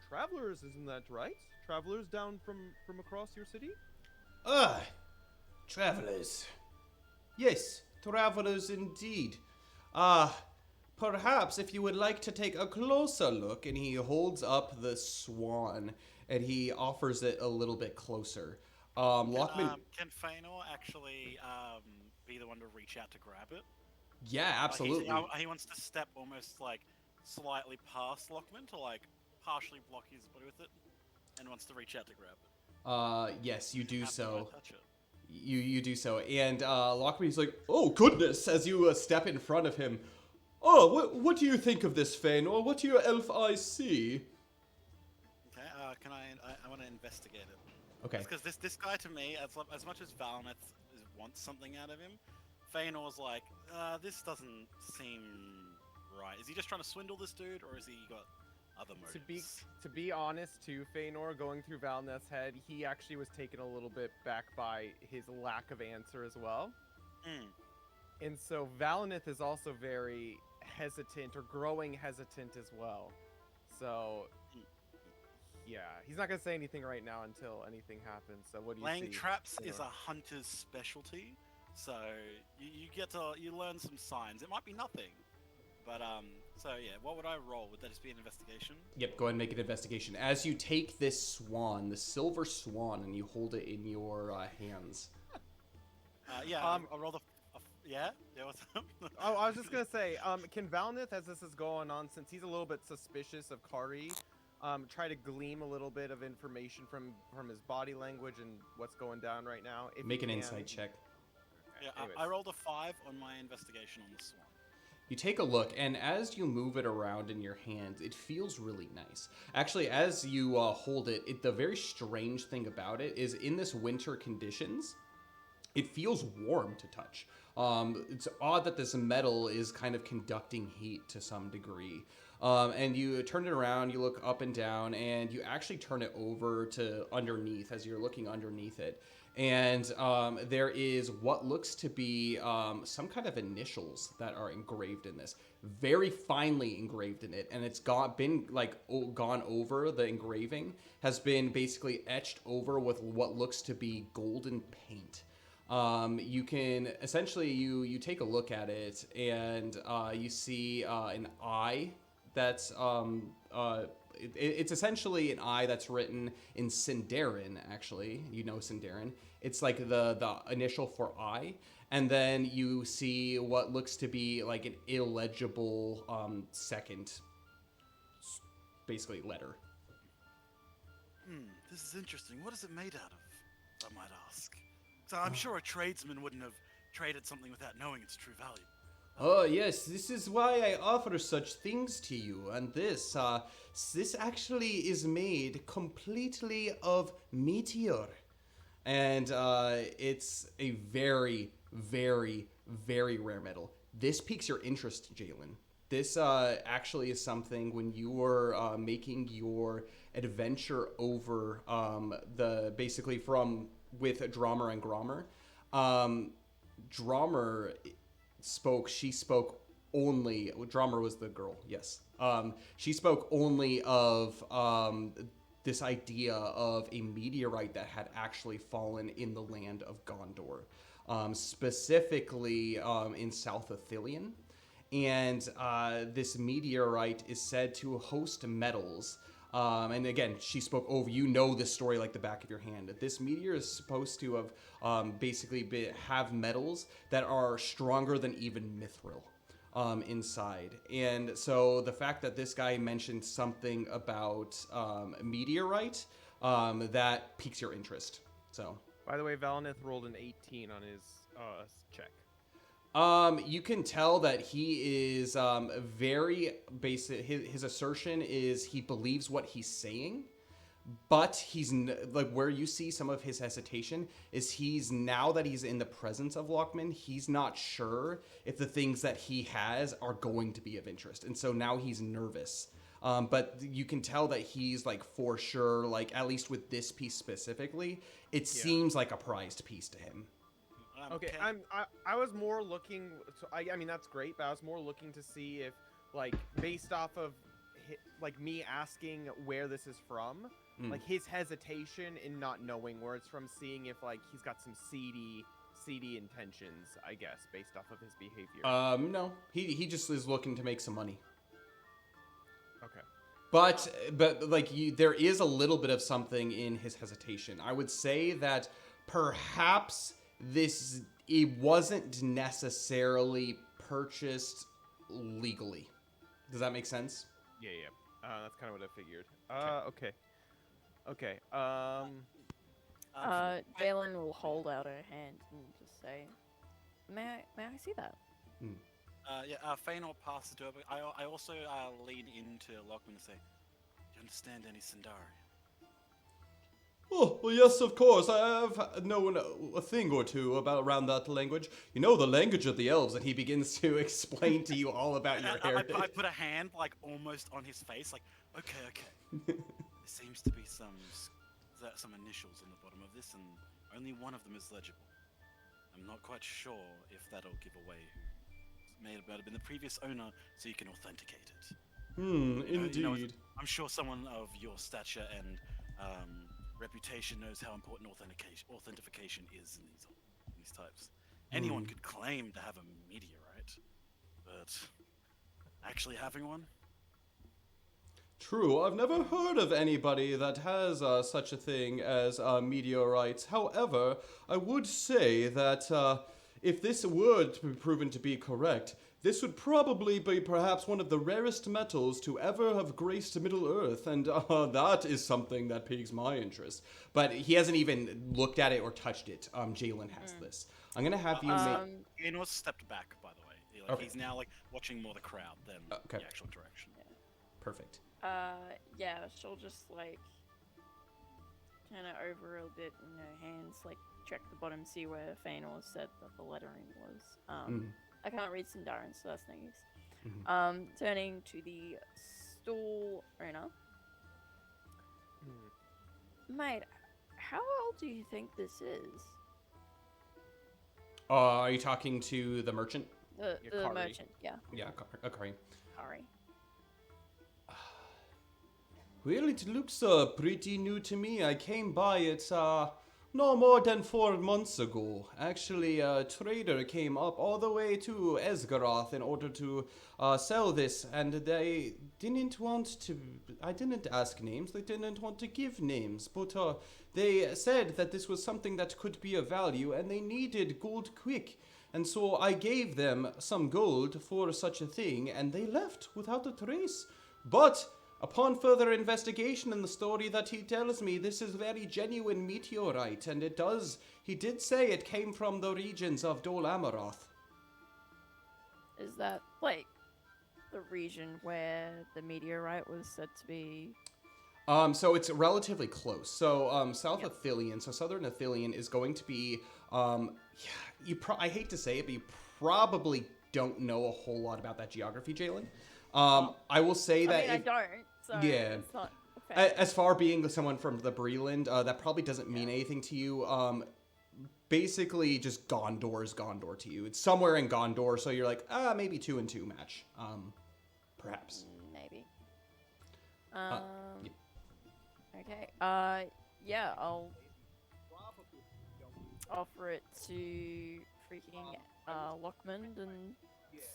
travelers, isn't that right? Travelers down from across your city? Travelers. Yes, travelers indeed. Perhaps if you would like to take a closer look, and he holds up the swan, and he offers it a little bit closer. Lockman... Can Feanor actually be the one to reach out to grab it? Yeah, absolutely. He wants to step almost, like, slightly past Lockman to, like, partially block his body with it, and wants to reach out to grab it. Yes, you do so. Touch it. You do so, and Lockman's like, oh goodness, as you step in front of him. Oh, what do you think of this, Feanor? What do your elf eyes see? Okay, I want to investigate it. Okay. Because this guy, to me, as much as Valineth wants something out of him, Feanor's like, this doesn't seem right. Is he just trying to swindle this dude, or has he got other motives? To be honest, too, Feanor, going through Valineth's head, he actually was taken a little bit back by his lack of answer as well. And so Valineth is also very hesitant, or growing hesitant as well. So, yeah, he's not going to say anything right now until anything happens. So what do you see? Laying traps is a hunter's specialty, so you learn some signs. It might be nothing, but so yeah, what would I roll? Would that just be an investigation? Yep, go ahead and make an investigation. As you take this swan, the silver swan, and you hold it in your hands. I'll roll the... Yeah, what's up? Oh, I was just gonna say, can Valineth, as this is going on, since he's a little bit suspicious of Kari, try to glean a little bit of information from his body language and what's going down right now? If Make an can. insight check. Yeah, I rolled a 5 on my investigation on the swan. You take a look, and as you move it around in your hand, it feels really nice. Actually, as you hold it, the very strange thing about it is in this winter conditions, it feels warm to touch. It's odd that this metal is kind of conducting heat to some degree. And you turn it around, you look up and down, and you actually turn it over to underneath as you're looking underneath it. And there is what looks to be some kind of initials that are engraved in this, very finely engraved in it. And it's been gone over, the engraving has been basically etched over with what looks to be golden paint. You can essentially you take a look at it and you see an eye that's it's essentially an eye that's written in Sindarin. Actually, you know Sindarin. It's like the initial for eye, and then you see what looks to be like an illegible second, basically letter. This is interesting. What is it made out of, I might ask? So I'm sure a tradesman wouldn't have traded something without knowing its true value. Oh yes, this is why I offer such things to you. And this actually is made completely of meteor, and it's a very, very, very rare metal. This piques your interest, Jalen. This actually is something when you were making your adventure over with Dromer and Gromer. Dromer spoke only, Dromer was the girl, yes. She spoke only of this idea of a meteorite that had actually fallen in the land of Gondor, specifically in South Athelion. And this meteorite is said to host metals. And again, she spoke over, you know this story like the back of your hand. This meteor is supposed to have have metals that are stronger than even mithril inside. And so the fact that this guy mentioned something about meteorite, that piques your interest. So, By the way, Valineth rolled an 18 on his check. You can tell that he is very basic. His assertion is he believes what he's saying, but he's like where you see some of his hesitation is now that he's in the presence of Lockman, he's not sure if the things that he has are going to be of interest, and so now he's nervous. But you can tell that he's like for sure, like at least with this piece specifically, it seems like a prized piece to him. Okay, I was more looking. So I mean that's great, but I was more looking to see if, like, based off of, like me asking where this is from, like his hesitation in not knowing where it's from, seeing if like he's got some seedy intentions, I guess, based off of his behavior. No, he just is looking to make some money. Okay. But like there is a little bit of something in his hesitation. I would say that perhaps it wasn't necessarily purchased legally. Does that make sense? Yeah. That's kind of what I figured. Okay. Jalen will hold out her hand and just say, "May I see that?" Feanor passes the door, but I also lean into Lockman and say, "Do you understand any Sindari?" Oh, well, yes, of course. I have known a thing or two around that language. You know the language of the elves, and he begins to explain to you all about your heritage. I put a hand, like, almost on his face, like, okay. There seems to be some initials on the bottom of this, and only one of them is legible. I'm not quite sure if that'll give away who may have been the previous owner, so you can authenticate it. Indeed. I'm sure someone of your stature and reputation knows how important authentication is in these types. Anyone could claim to have a meteorite, but actually having one? True, I've never heard of anybody that has such a thing as meteorites. However, I would say that if this were to be proven to be correct, this would probably be perhaps one of the rarest metals to ever have graced Middle-earth, and that is something that piques my interest. But he hasn't even looked at it or touched it. Jalen has this. I'm going to have you make... Enos stepped back, by the way. Like, Okay. he's now like watching more the crowd than Okay. the actual direction. Perfect. Yeah, she'll just like turn it over a bit in her hands, like check the bottom, see where Fëanor said that the lettering was. Mhm. I can't read Sindarin, so that's no use. Mhm. Turning to the stall owner. Mate, how old do you think this is? Are you talking to the merchant? The Kari. merchant, yeah. Yeah, okay. Kari. Well, it looks pretty new to me. I came by it no more than 4 months ago. Actually, a trader came up all the way to Esgaroth in order to sell this, and they didn't want to. I didn't ask names. They didn't want to give names, but they said that this was something that could be of value, and they needed gold quick. And so I gave them some gold for such a thing, and they left without a trace. But upon further investigation in the story that he tells me, this is very genuine meteorite, and he did say it came from the regions of Dol Amroth. Is that like the region where the meteorite was said to be? So it's relatively close. So South Yep. Athelion, so Southern Athelion is going to be, I hate to say it, but you probably don't know a whole lot about that geography, Jalen. I will say that I don't. So Yeah. it's not fair. as far being someone from the Breland, that probably doesn't mean anything to you. Basically, just Gondor is Gondor to you. It's somewhere in Gondor, so you're like, maybe 2 and 2 match, perhaps. Maybe. yeah. Okay. Yeah, I'll offer it to freaking Lockmond and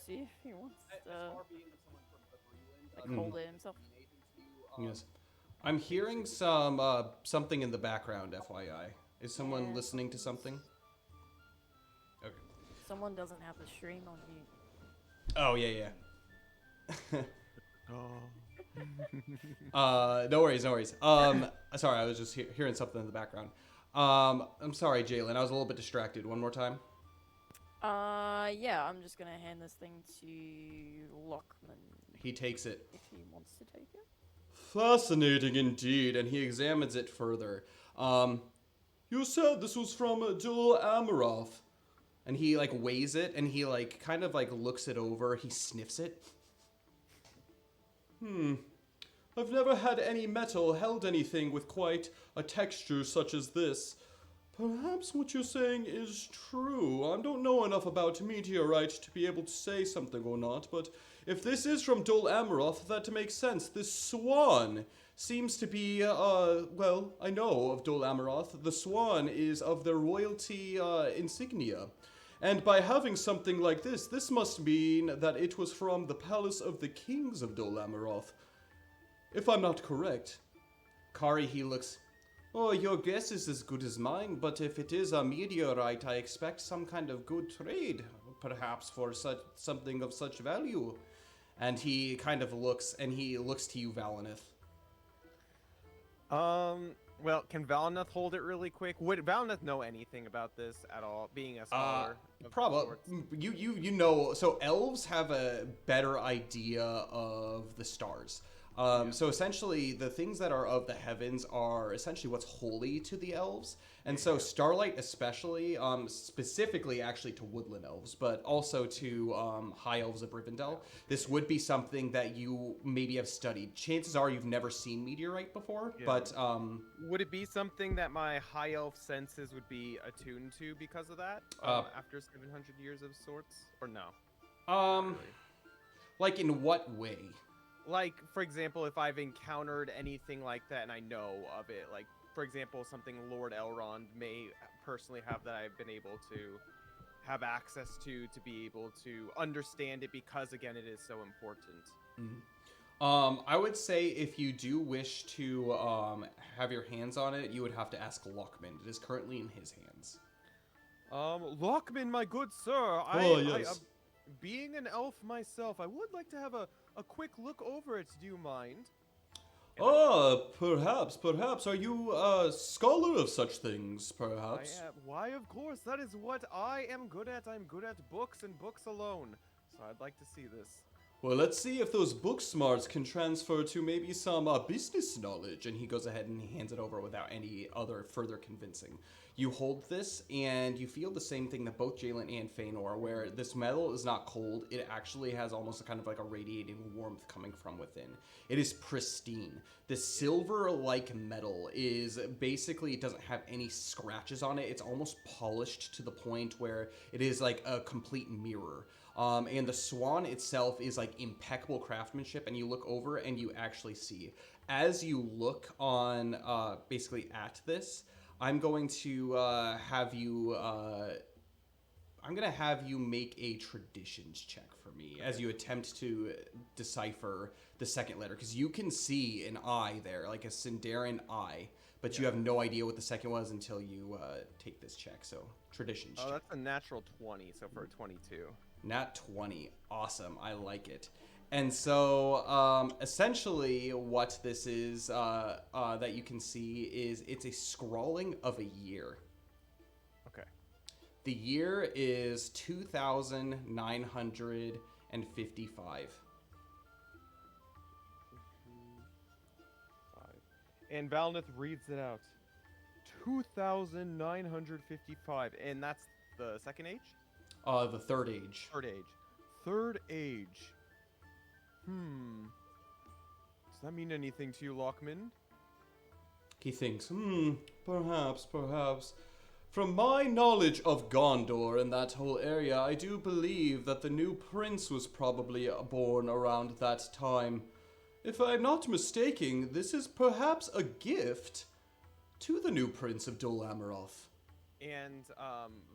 see if he wants to like hold it himself. Yes. I'm hearing something in the background, FYI. Is someone Yeah. listening to something? Okay. Someone doesn't have the stream on mute. Oh, yeah. No worries. Sorry, I was just hearing something in the background. I'm sorry, Jalen. I was a little bit distracted. One more time. Yeah, I'm just gonna hand this thing to Lockman He takes it. if he wants to take it. Fascinating indeed, and he examines it further. You said this was from Dol Amroth. And he, like, weighs it, and he, like, kind of, like, looks it over. He sniffs it. I've never had any metal held anything with quite a texture such as this. Perhaps what you're saying is true. I don't know enough about meteorite to be able to say something or not, but if this is from Dol Amroth, that makes sense. This swan seems to be, well, I know of Dol Amroth. The swan is of their royalty insignia. And by having something like this must mean that it was from the palace of the kings of Dol Amroth. If I'm not correct. Kari, he looks, oh, your guess is as good as mine, but if it is a meteorite, I expect some kind of good trade, perhaps for something of such value. And he kind of looks, and he looks to you, Valineth. Well, can Valineth hold it really quick? Would Valineth know anything about this at all, being a scholar? of Probably. sorts? You know, so elves have a better idea of the stars. So essentially, the things that are of the heavens are essentially what's holy to the elves. And so starlight especially, specifically actually to woodland elves, but also to high elves of Brindal, this would be something that you maybe have studied. Chances are you've never seen meteorite before, Yeah. but Would it be something that my high elf senses would be attuned to because of that? After 700 years of sorts, or no? Really? like in what way? Like, for example, if I've encountered anything like that and I know of it, like, for example, something Lord Elrond may personally have that I've been able to have access to be able to understand it because, again, it is so important. I would say if you do wish to have your hands on it, you would have to ask Lockman. It is currently in his hands. Lockman, my good sir, Yes. being an elf myself, I would like to have a quick look over it. Do you mind? Perhaps. Are you a scholar of such things, perhaps? Why, of course. That is what I am good at. I'm good at books and books alone. I'd like to see this. Well, let's see if those book smarts can transfer to maybe some business knowledge. And he goes ahead and he hands it over without any other further convincing. You hold this, and you feel the same thing that both Jalen and Feanor, where this metal is not cold. It actually has almost a kind of like a radiating warmth coming from within. It is pristine. This silver-like metal is basically, it doesn't have any scratches on it. It's almost polished to the point where it is like a complete mirror. And the swan itself is like impeccable craftsmanship, and you look over and you actually see. As you look on basically at this, I'm going to have you make a traditions check for me as you attempt to decipher the second letter, because you can see an I there, like a Sindarin I, but you have no idea what the second was until you take this check. So traditions check. That's a natural 20, so for a 22. Nat 20. Awesome. I like it. And so, essentially, what this is that you can see is it's a scrawling of a year. Okay. The year is 2,955. And Valnith reads it out. 2,955. And that's the second age? The third age. Third age. Third age. Does that mean anything to you, Lockman? He thinks, perhaps. From my knowledge of Gondor and that whole area, I do believe that the new prince was probably born around that time. If I'm not mistaken, this is perhaps a gift to the new prince of Dol Amroth. And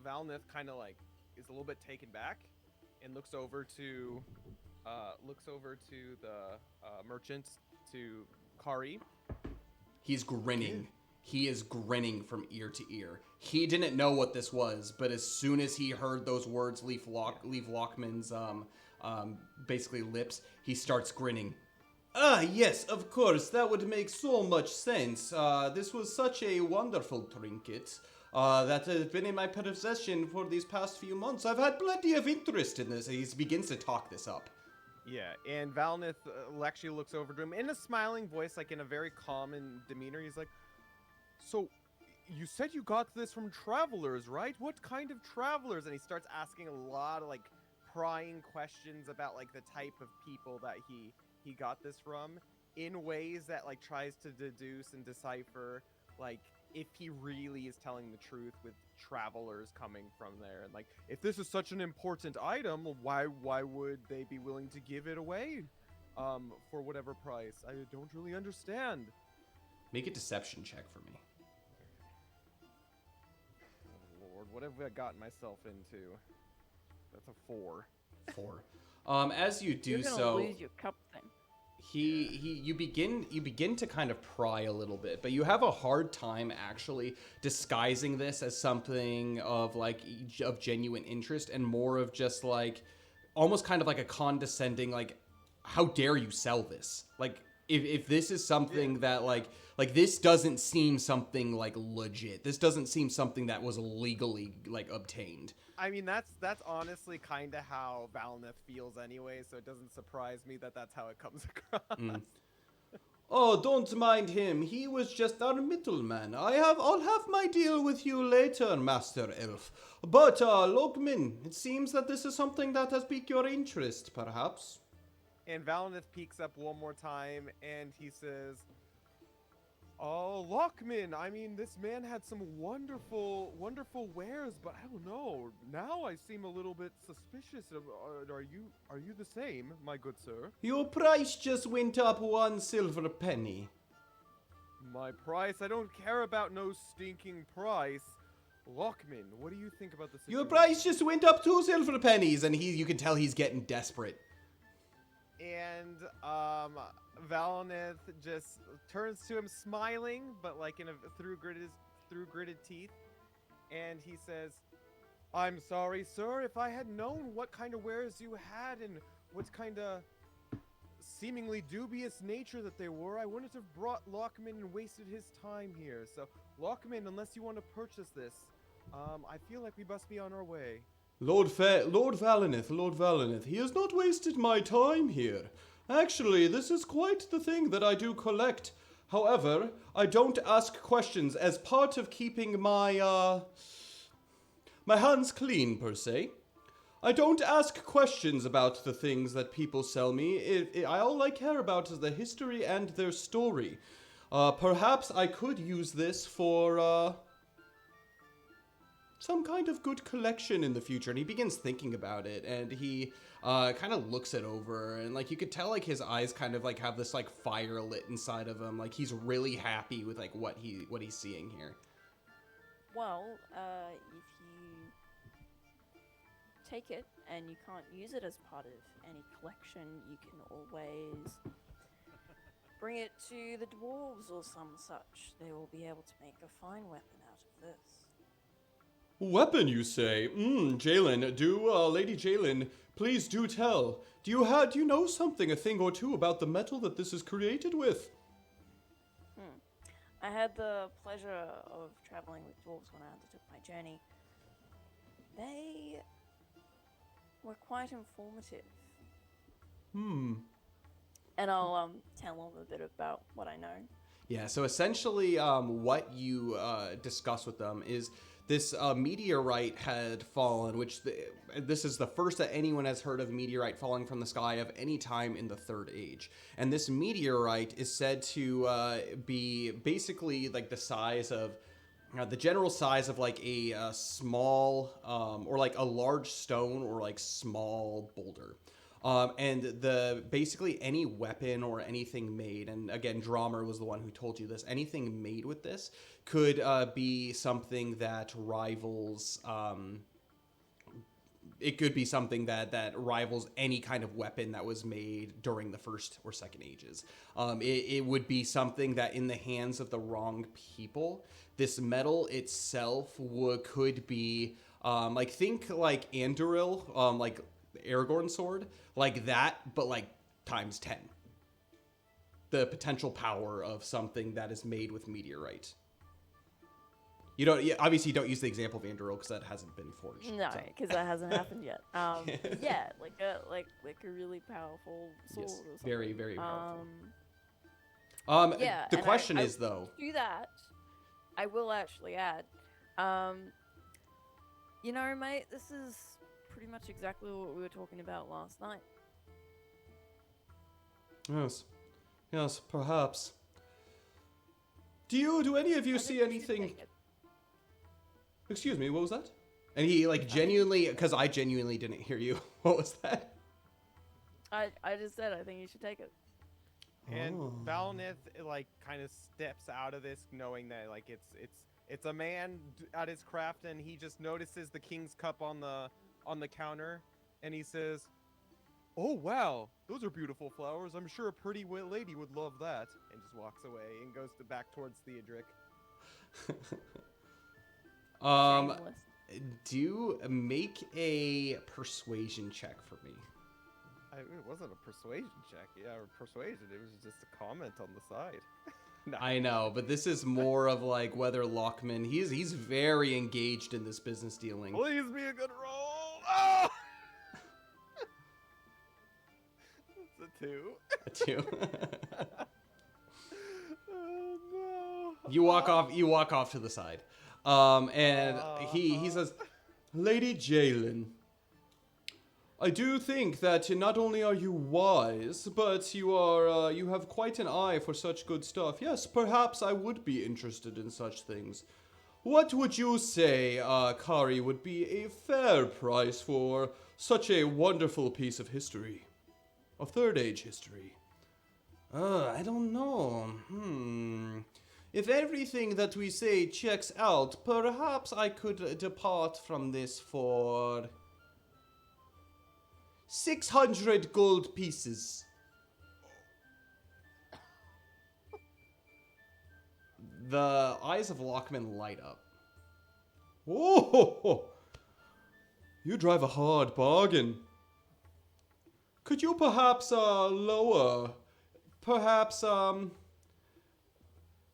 Valnith kind of like is a little bit taken back and looks over to the merchant, to Kari. He's grinning. He is grinning from ear to ear. He didn't know what this was, but as soon as he heard those words leave Lockman's basically lips, he starts grinning. Ah, yes, of course, that would make so much sense. This was such a wonderful trinket that has been in my possession for these past few months. I've had plenty of interest in this. He begins to talk this up. Yeah, and Valnith actually looks over to him in a smiling voice, like in a very calm and demeanor. He's like, so, you said you got this from travelers, right? What kind of travelers? And he starts asking a lot of, like, prying questions about, like, the type of people that he got this from, in ways that, like, tries to deduce and decipher, like, if he really is telling the truth with travelers coming from there. And, like, if this is such an important item, why would they be willing to give it away for whatever price? I don't really understand. Make a deception check for me. Oh, Lord, what have I gotten myself into? That's a 4. 4. As you do You're gonna so, lose your cup then. you begin to kind of pry a little bit, but you have a hard time actually disguising this as something of of genuine interest, and more of just like almost kind of like a condescending, like, how dare you sell this? Like, if this is something that like this doesn't seem something like legit. This doesn't seem something that was legally like obtained. I mean, that's honestly kind of how Valnith feels anyway, so it doesn't surprise me that that's how it comes across. Oh, don't mind him. He was just our middleman. I'll have my deal with you later, Master Elf. But, Logmin, it seems that this is something that has piqued your interest, perhaps. And Valnith peeks up one more time, and he says, "Oh, Lockman, I mean, this man had some wonderful wares, but I don't know. Now I seem a little bit suspicious. Are you the same, my good sir?" Your price just went up 1 silver penny. "My price? I don't care about no stinking price. Lockman, what do you think about the situation?" Your price just went up 2 silver pennies, and you can tell he's getting desperate. And Valnith just turns to him smiling, but like through gritted teeth, and he says, "I'm sorry, sir. If I had known what kind of wares you had and what kind of seemingly dubious nature that they were, I wouldn't have brought Lockman and wasted his time here. So, Lockman, unless you want to purchase this, I feel like we must be on our way." Lord Valineth, he has not wasted my time here. Actually, this is quite the thing that I do collect. However, I don't ask questions as part of keeping my hands clean, per se. I don't ask questions about the things that people sell me. All I care about is the history and their story. Perhaps I could use this for, some kind of good collection in the future. And he begins thinking about it, and he kind of looks it over, and like you could tell like his eyes kind of like have this like fire lit inside of him. Like he's really happy with like what he's seeing here. Well, if you take it and you can't use it as part of any collection, you can always bring it to the dwarves or some such. They will be able to make a fine weapon out of this. Weapon, you say? Jalen, Lady Jalen, please do tell. Do you know a thing or two about the metal that this is created with? I had the pleasure of traveling with dwarves when I undertook my journey. They were quite informative. And I'll tell them a bit about what I know. Yeah, so essentially what you discuss with them is this meteorite had fallen, which this is the first that anyone has heard of meteorite falling from the sky of any time in the Third Age. And this meteorite is said to be basically like the size of, the general size of like a small or like a large stone or like small boulder. And basically any weapon or anything made, and again, Dromer was the one who told you this, anything made with this could be something that rivals, it could be something that rivals any kind of weapon that was made during the First or Second Ages. It would be something that in the hands of the wrong people, this metal itself could be, like think like Anduril, like Aragorn sword, like that, but like times 10. The potential power of something that is made with meteorite. Obviously you don't use the example of Anduril because that hasn't been forged. No, because that hasn't happened yet. Yeah, like a really powerful sword. Yes, or something. very, very powerful. Yeah, the question is though. To that, I will actually add, mate, this is pretty much exactly what we were talking about last night. Yes, perhaps. Do any of you see anything? Excuse me, what was that? And he like genuinely, because I genuinely didn't hear you. What was that? I just said I think you should take it. And Valineth like kind of steps out of this, knowing that like it's a man at his craft, and he just notices the king's cup on the counter, and he says, "Oh wow, those are beautiful flowers. I'm sure a pretty lady would love that." And just walks away and goes back towards Theodric. Shameless. Do make a persuasion check for me. It wasn't a persuasion check, or persuasion. It was just a comment on the side. No. I know, but this is more of like whether Lockman, he's very engaged in this business dealing. Please be a good roll. Oh! It's a 2. A 2. Oh no. You walk off to the side. And he says, "Lady Jalen, I do think that not only are you wise, but you have quite an eye for such good stuff. Yes, perhaps I would be interested in such things. What would you say, Kari, would be a fair price for such a wonderful piece of history? Of Third Age history? I don't know. If everything that we say checks out, perhaps I could depart from this for 600 gold pieces." The eyes of Lockman light up. "Oh, you drive a hard bargain. Could you perhaps lower? Perhaps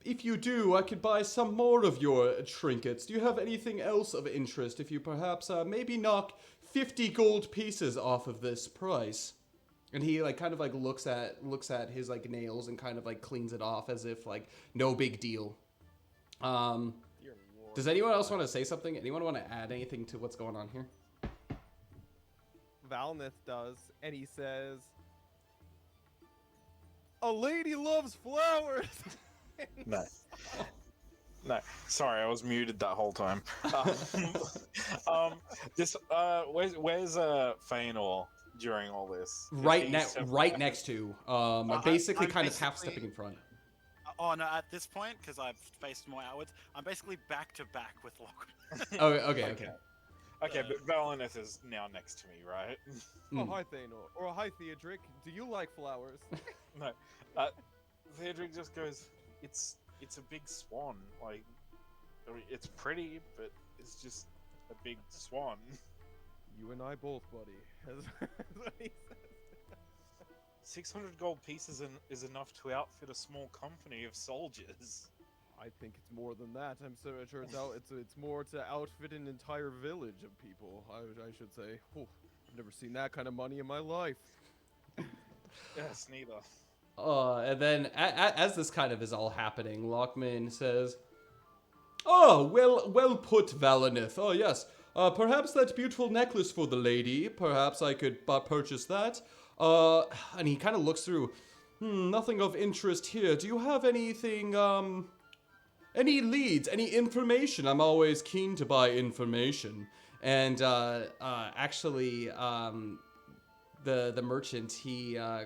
if you do, I could buy some more of your trinkets. Do you have anything else of interest? If you perhaps maybe knock 50 gold pieces off of this price. And he like kind of like looks at his like nails and kind of like cleans it off as if like no big deal. Does anyone else want to say something? Anyone want to add anything to what's going on here? Valnith does, and he says, "A lady loves flowers." No. No, sorry, I was muted that whole time. Where's Feanor during all this? Right next to, basically kind of half stepping in front. Oh no! At this point, because I've faced more outwards, I'm basically back to back with Lachlan. Oh, okay. Okay, but Valineth is now next to me, right? Oh, hi, Thanor. Or hi, Theodric. Do you like flowers? No. Theodric just goes, it's a big swan. Like, I mean, it's pretty, but it's just a big swan. You and I both, buddy. That's what he says. 600 gold pieces is enough to outfit a small company of soldiers. I think it's more than that. I'm so sure it's more to outfit an entire village of people. I should say. Whew, I've never seen that kind of money in my life. Yes, neither. And then as this kind of is all happening, Lockman says, "Oh, well put, Valinith. Oh yes, perhaps that beautiful necklace for the lady. Perhaps I could purchase that. And he kind of looks through. Nothing of interest here. Do you have anything? Any leads? Any information? I'm always keen to buy information." And actually, the merchant,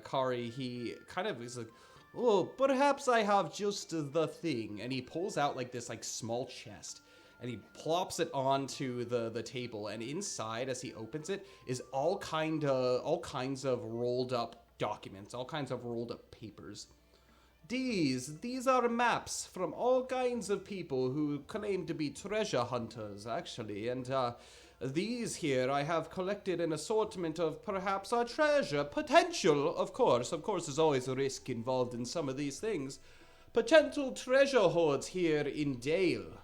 Kari, he kind of is like, "Oh, perhaps I have just the thing." And he pulls out like this like small chest, and he plops it onto the table. And inside, as he opens it, is all kinds of rolled up documents, all kinds of rolled up papers. These are maps from all kinds of people who claim to be treasure hunters, actually, and these here I have collected an assortment of perhaps a treasure potential. Of course, there's always a risk involved in some of these things. Potential treasure hoards here in Dale,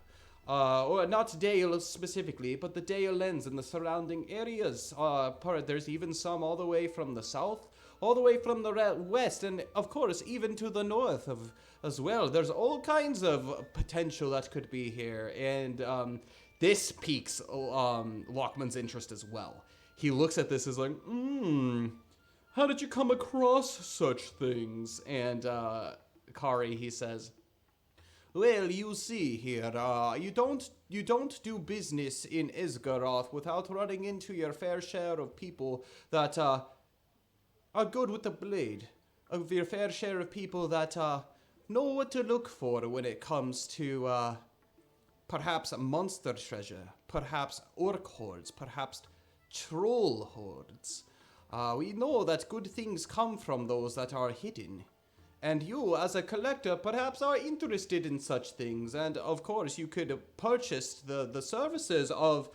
or not Dale specifically, but the Dale Lens and the surrounding areas. There's even some all the way from the south, all the way from the west, and of course even to the north as well. There's all kinds of potential that could be here, and this piques Lockman's interest as well. He looks at this as like, how did you come across such things? And Kari, he says, "Well, you see here, you don't do business in Isgaroth without running into your fair share of people that are good with the blade, of your fair share of people that know what to look for when it comes to perhaps monster treasure, perhaps orc hordes, perhaps troll hordes. We know that good things come from those that are hidden. And you, as a collector, perhaps are interested in such things. And of course, you could purchase the services of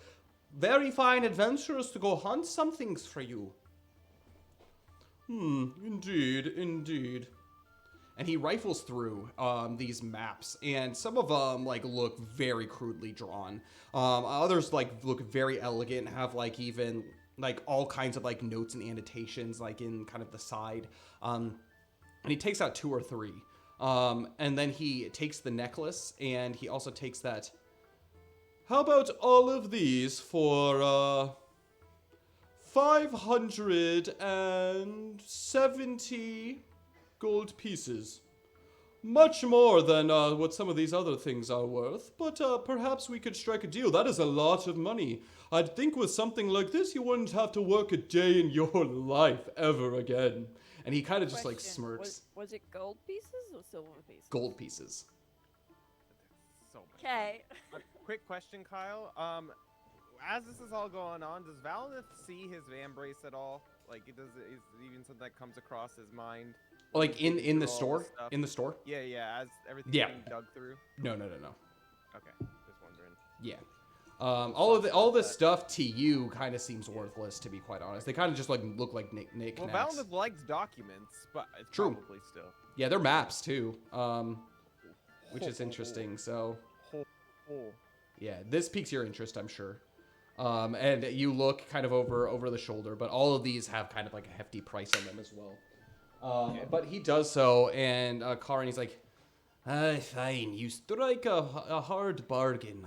very fine adventurers to go hunt some things for you." Indeed. And he rifles through these maps, and some of them like look very crudely drawn. Others like look very elegant, have like even like all kinds of like notes and annotations like in kind of the side. And he takes out 2 or 3. And then he takes the necklace, and he also takes that. "How about all of these for 570 gold pieces. Much more than what some of these other things are worth, but perhaps we could strike a deal. That is a lot of money. I'd think with something like this, you wouldn't have to work a day in your life ever again." And he kind of just like smirks. Was it gold pieces or silver pieces? Gold pieces. So much. Okay. Quick question, Kyle. As this is all going on, does Valinith see his Vambrace at all? Like, is it even something that comes across his mind? Like in the Through all store? this stuff? In the store? Yeah, as everything's Yeah. being dug through. No. Okay, just wondering. Yeah. All this stuff to you kind of seems worthless, to be quite honest. They kind of just like look like knickknacks. Well, Valinith likes documents, but it's True. probably still. Yeah, they're maps too. which is interesting. So, Ho, ho. yeah, this piques your interest, I'm sure. And you look kind of over the shoulder, but all of these have kind of like a hefty price on them as well. But he does so, and Karin, he's like, fine, you strike a hard bargain.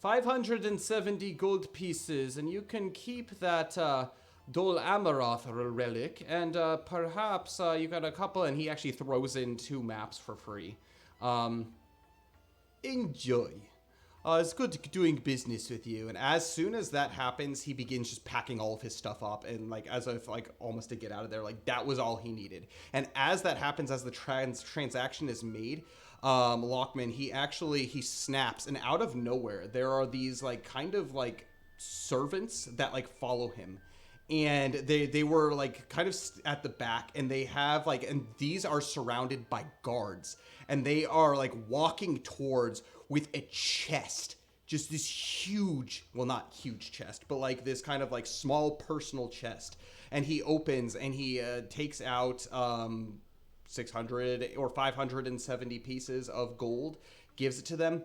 570 gold pieces, and you can keep that Dol Amaroth relic, and perhaps you got a couple, and he actually throws in 2 maps for free. Enjoy. It's good doing business with you. And as soon as that happens, he begins just packing all of his stuff up and like as if like almost to get out of there. Like that was all he needed. And as that happens, as the transaction is made, Lockman, he snaps, and out of nowhere there are these like kind of like servants that like follow him. And they were like kind of at the back, and they have like, and these are surrounded by guards, and they are like walking towards with a chest, just this huge, well, not huge chest, but like this kind of like small personal chest. And he opens and he takes out 600 or 570 pieces of gold, gives it to them.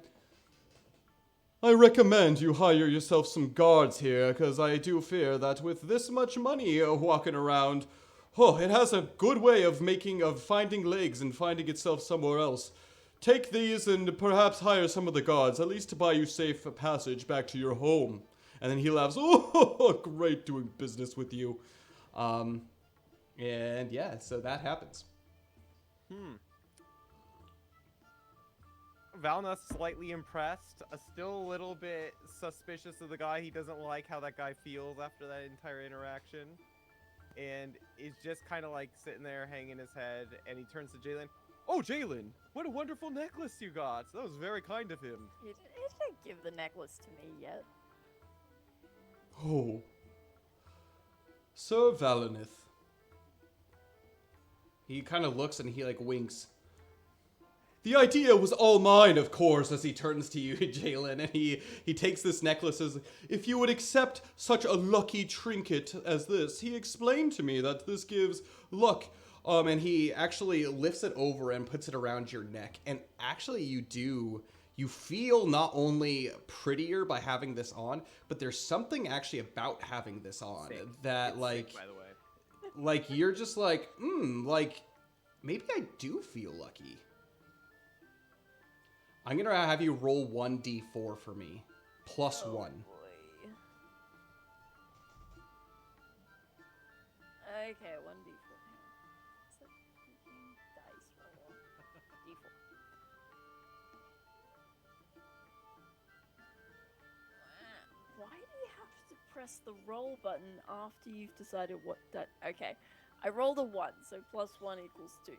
I recommend you hire yourself some guards here, because I do fear that with this much money walking around, it has a good way of finding legs and finding itself somewhere else. Take these and perhaps hire some of the guards, at least to buy you safe passage back to your home. And then he laughs, oh, great doing business with you. And yeah, so that happens. Valna's slightly impressed, still a little bit suspicious of the guy. He doesn't like how that guy feels after that entire interaction. And is just kind of like sitting there hanging his head, and he turns to Jalen. Oh, Jalen, what a wonderful necklace you got. That was very kind of him. He didn't give the necklace to me yet. Oh. Sir Valinith. He kind of looks and he like winks. The idea was all mine, of course, as he turns to you, Jalen, and he takes this necklace as, if you would accept such a lucky trinket as this. He explained to me that this gives luck. And he actually lifts it over and puts it around your neck. And actually you feel not only prettier by having this on, but there's something actually about having this on Sick. that It's like, sick, by the way. like you're just like, like maybe I do feel lucky. I'm going to have you roll 1d4 for me. +1. Boy. Okay, 1d4. What's that freaking dice roll? D4. Why do you have to press the roll button after you've decided what that... Okay, I rolled a 1, so +1 equals 2.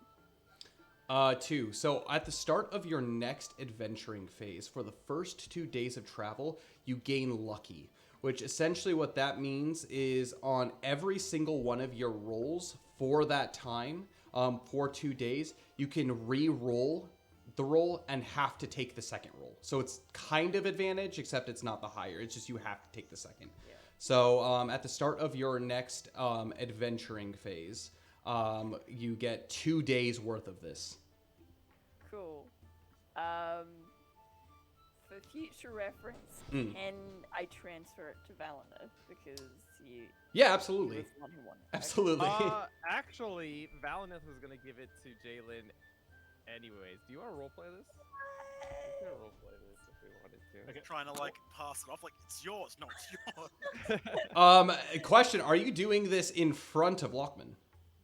2. So at the start of your next adventuring phase, for the first 2 days of travel, you gain lucky, which essentially what that means is on every single one of your rolls for that time, for 2 days, you can re-roll the roll and have to take the second roll. So it's kind of advantage, except it's not the higher. It's just you have to take the second. Yeah. So at the start of your next adventuring phase, you get 2 days worth of this. Cool. For future reference, can I transfer it to Valina? Because you... Yeah, you absolutely. was the one who wanted it. Absolutely. Actually, Valineth was gonna give it to Jalen anyways. Do you want to roleplay this? We can roleplay this if we wanted to. Okay. Trying to like pass it off like it's yours. No, it's yours. Question, are you doing this in front of Lockman?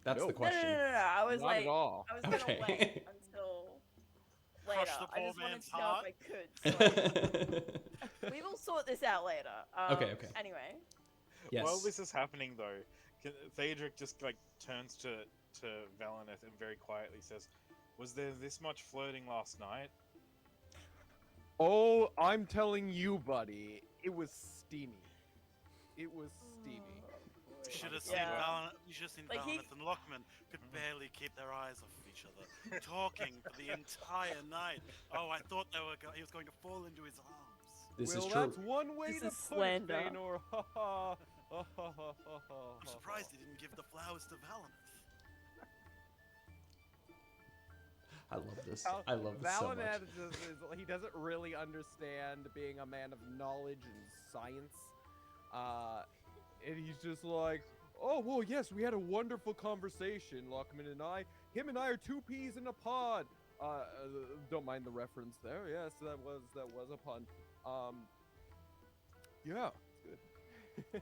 That's No. the No, question. I was Not like, at all. I was gonna Okay. wait until later. Crush the I poor just wanted man's to know heart. if I could. So we will sort this out later. Okay. Anyway, Yes. While this is happening, though, Theodric just like turns to Valineth and very quietly says, "Was there this much flirting last night?" Oh, I'm telling you, buddy, it was steamy. It was steamy. You should have seen Yeah. You should have seen Like, he- Valineth and Lockman could barely keep their eyes off of each other, talking for the entire night. Oh, I thought he was going to fall into his arms. This well, is true. that's one way This to is put slander. it, Feanor. I'm surprised he didn't give the flowers to Valineth. I love this. I love this so much. He doesn't really understand being a man of knowledge and science. And he's just like, oh, well, yes, we had a wonderful conversation, Lockman and I. Him and I are two peas in a pod. Don't mind the reference there. Yes, that was a pun. Yeah, it's good.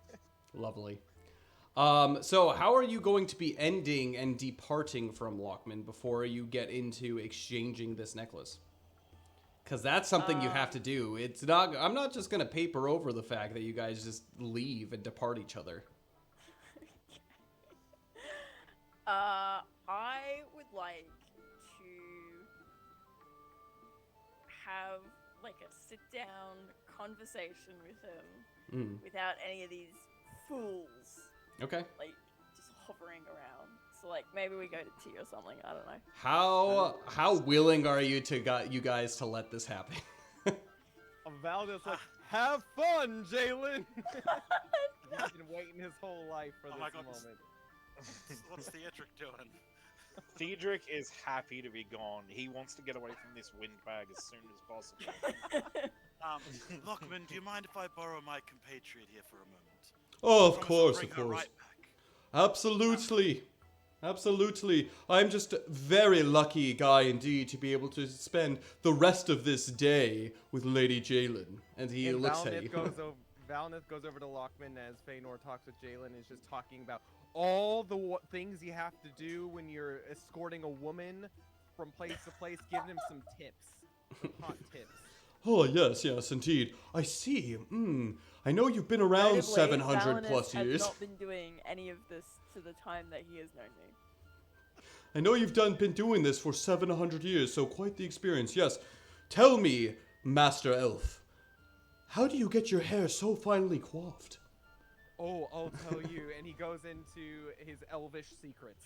Lovely. So how are you going to be ending and departing from Lockman before you get into exchanging this necklace? Because that's something you have to do. It's not. I'm not just gonna paper over the fact that you guys just leave and depart each other. I would like to have like a sit-down conversation with him without any of these fools. Okay. Like just hovering around. So like maybe we go to tea or something. I don't know. How willing are you you guys to let this happen? Valdez like, have fun, Jalen. He's been waiting his whole life for this moment. What's Theodric doing? Theodric is happy to be gone. He wants to get away from this windbag as soon as possible. Lockman, do you mind if I borrow my compatriot here for a moment? Oh, of Promise I'll course, bring of her course. right back. Absolutely. Absolutely. I'm just a very lucky guy indeed to be able to spend the rest of this day with Lady Jalen. And he looks at you. Valnith goes over to Lockman as Feanor talks with Jalen and is just talking about all the things you have to do when you're escorting a woman from place to place, giving him some tips. Some hot tips. Oh, yes, yes, indeed. I see. I know you've been around Notably, 700 plus Valinus years. has not been doing any of this to the time that he has known me. I know you've been doing this for 700 years, so quite the experience. Yes. Tell me, Master Elf, how do you get your hair so finely coiffed? Oh, I'll tell you. And he goes into his elvish secrets.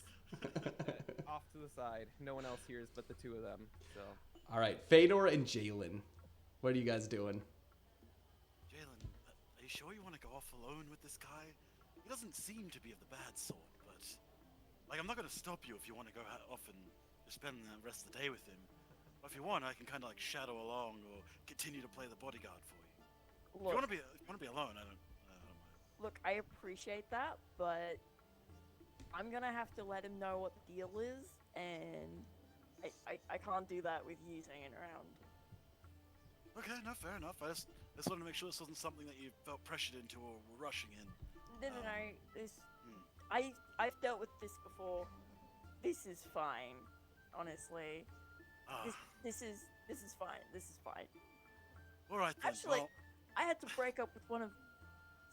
Off to the side. No one else hears but the two of them. So. All right, Fedor and Jalen. What are you guys doing? Jalen, are you sure you want to go off alone with this guy? He doesn't seem to be of the bad sort, but... Like, I'm not going to stop you if you want to go off and spend the rest of the day with him. But if you want, I can kind of like shadow along or continue to play the bodyguard for you. Look, If you want to be alone, I don't mind. look, I appreciate that, but I'm gonna have to let him know what the deal is, and I can't do that with you hanging around. Okay, no, fair enough. I just wanted to make sure this wasn't something that you felt pressured into or were rushing in. No. This, I've dealt with this before. This is fine, honestly. This is fine. This is fine. All right then. Actually, well, I had to break up with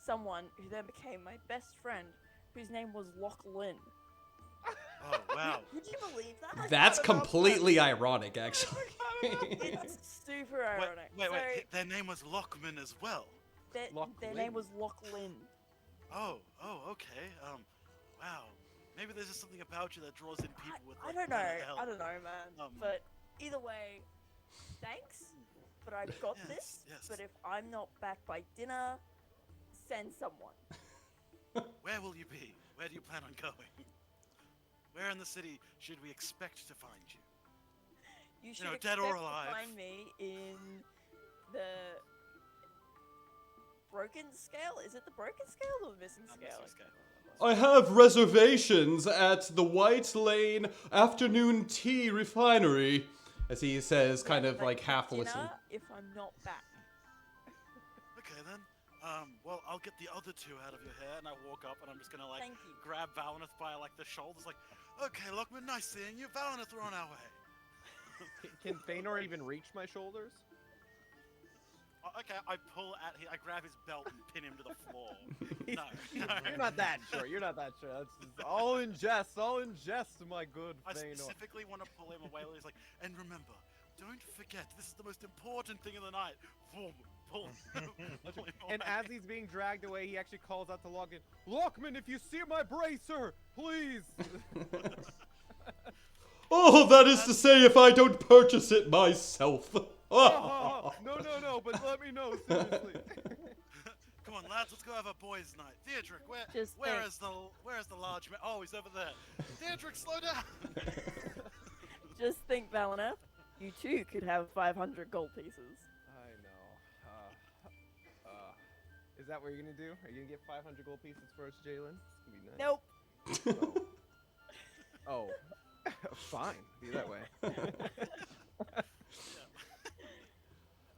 someone who then became my best friend, whose name was Lachlan. oh wow. Would you believe that? That's completely ironic, actually. It's super ironic. Wait. Their name was Lockman as well. Their name was Lachlan. Oh, okay. Wow. Maybe there's just something about you that draws in people with. I Like, don't know. better health. I don't know, man. But either way, thanks. But I've got this. Yes. But if I'm not back by dinner, send someone. Where will you be? Where do you plan on going? Where in the city should we expect to find you? You should dead expect or to alive. find me in the broken scale. Is it the broken scale or the missing scale? I have reservations at the White Lane Afternoon Tea Refinery, as he says, kind of like half dinner listening. if I'm not back. Okay then. Well, I'll get the other two out of your hair, and I walk up, and I'm just gonna like Thank you. grab Valinith by like the shoulders, like, okay, Lockman, nice seeing you. Valinith, we're on our way. Can Feanor even reach my shoulders? Okay, I grab his belt and pin him to the floor. No. You're not that sure. You're not that sure. That's just all in jest. All in jest, my good I Feanor. specifically want to pull him away. He's like, and remember, don't forget, this is the most important thing of the night. Pull him And away. as he's being dragged away, he actually calls out to Lockman, Lockman, if you see my bracer, please. Oh, that is to say, if I don't purchase it myself. No, but let me know, seriously. Come on, lads, let's go have a boys' night. Theodric, Just where think. is the large man? Oh, he's over there. Theodric, slow down. Just think, Valina, you too could have 500 gold pieces. I know. Is that what you're gonna do? Are you gonna get 500 gold pieces for us, Jalen? It's gonna be nice. Nope. Oh. Fine. Be that way.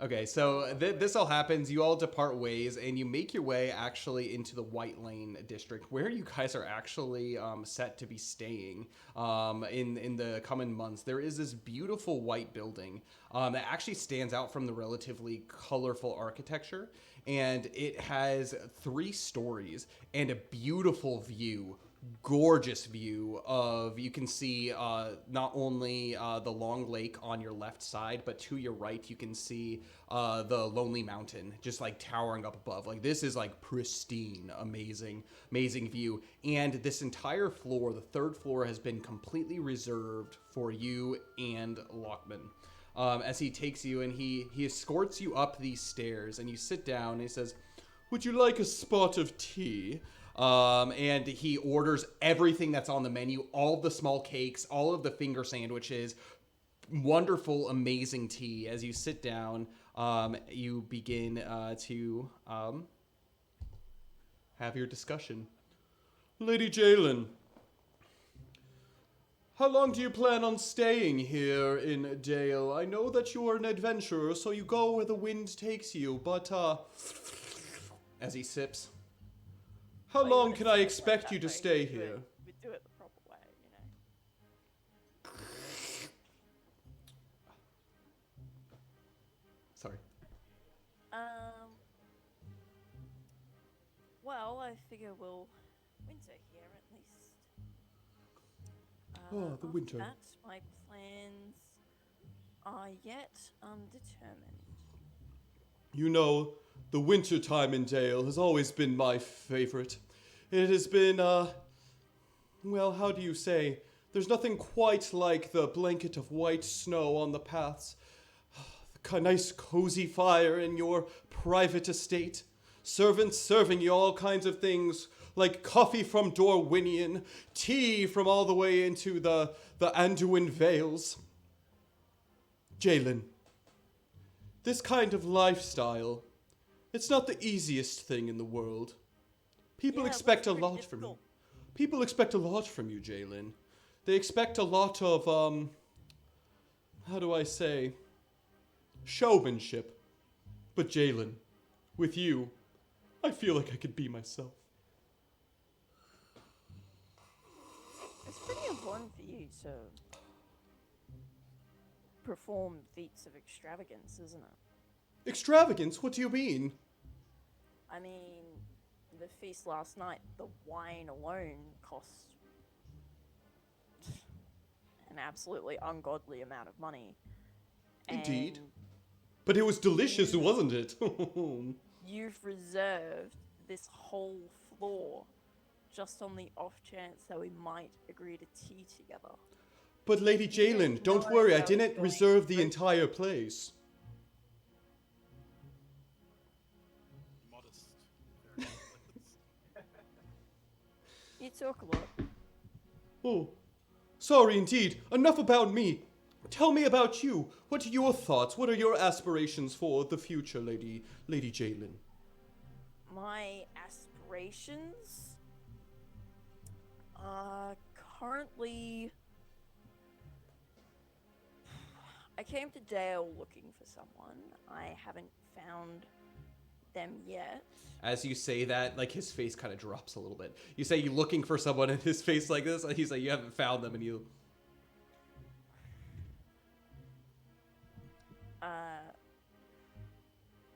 Okay, so this all happens. You all depart ways, and you make your way actually into the White Lane district, where you guys are actually set to be staying in the coming months. There is this beautiful white building that actually stands out from the relatively colorful architecture, and it has 3 stories and a beautiful view. Gorgeous view of, you can see not only the long lake on your left side, but to your right you can see the Lonely Mountain just like towering up above. Like, this is like pristine, amazing view. And this entire floor, the 3rd floor, has been completely reserved for you and Lockman. As he takes you and he escorts you up these stairs, and you sit down and he says, "Would you like a spot of tea?" And he orders everything that's on the menu, all of the small cakes, all of the finger sandwiches, wonderful, amazing tea. As you sit down, you begin to have your discussion. Lady Jalen, how long do you plan on staying here in Dale? I know that you are an adventurer, so you go where the wind takes you, but, as he sips, how long can I expect you to stay here? We do it the proper way, Sorry. Well, I figure we'll winter here at least. The After winter. That, my plans are yet undetermined. You know, the winter time in Dale has always been my favorite. It has been, well, how do you say? There's nothing quite like the blanket of white snow on the paths. The nice cozy fire in your private estate. Servants serving you all kinds of things, like coffee from Dorwinian, tea from all the way into the Anduin Vales. Jalen, this kind of lifestyle, it's not the easiest thing in the world. People expect a lot from you. People expect a lot from you, Jalen. They expect a lot of, how do I say, showmanship. But Jalen, with you, I feel like I could be myself. It's pretty important for you to perform feats of extravagance, isn't it? Extravagance? What do you mean? I mean, the feast last night, the wine alone cost an absolutely ungodly amount of money. Indeed. And But it was delicious, wasn't it? you've reserved this whole floor just on the off chance that we might agree to tea together. But Lady Jalen, don't worry, I didn't reserve the entire place. Modest. Very modest. You talk a lot. Oh, sorry indeed. Enough about me. Tell me about you. What are your thoughts? What are your aspirations for the future, Lady Jalen? My aspirations are currently... I came to Dale looking for someone. I haven't found them yet. As you say that, like, his face kind of drops a little bit. You say you're looking for someone, and his face like this, and he's like, you haven't found them, and you...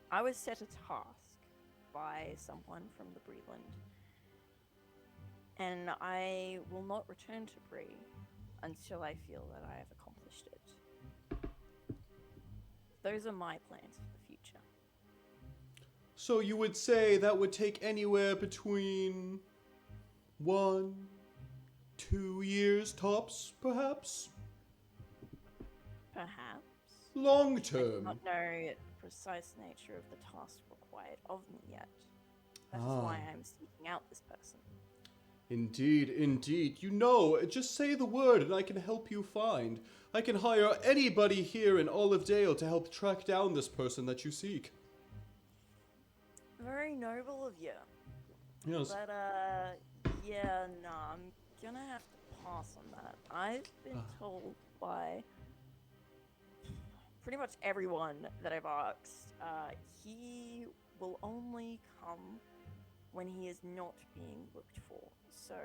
I was set a task by someone from the Breland, and I will not return to Bree until I feel that I have accomplished it. Those are my plans for the future. So you would say that would take anywhere between 1, 2 years tops, perhaps? Perhaps. Long I do term. not know the precise nature of the task required of me yet. That is why I'm seeking out this person. Indeed, indeed. You know, just say the word and I can help you find. I can hire anybody here in Olivedale to help track down this person that you seek. Very noble of you. Yes. But, yeah, no, I'm gonna have to pass on that. I've been told by pretty much everyone that I've asked, he will only come when he is not being looked for, so...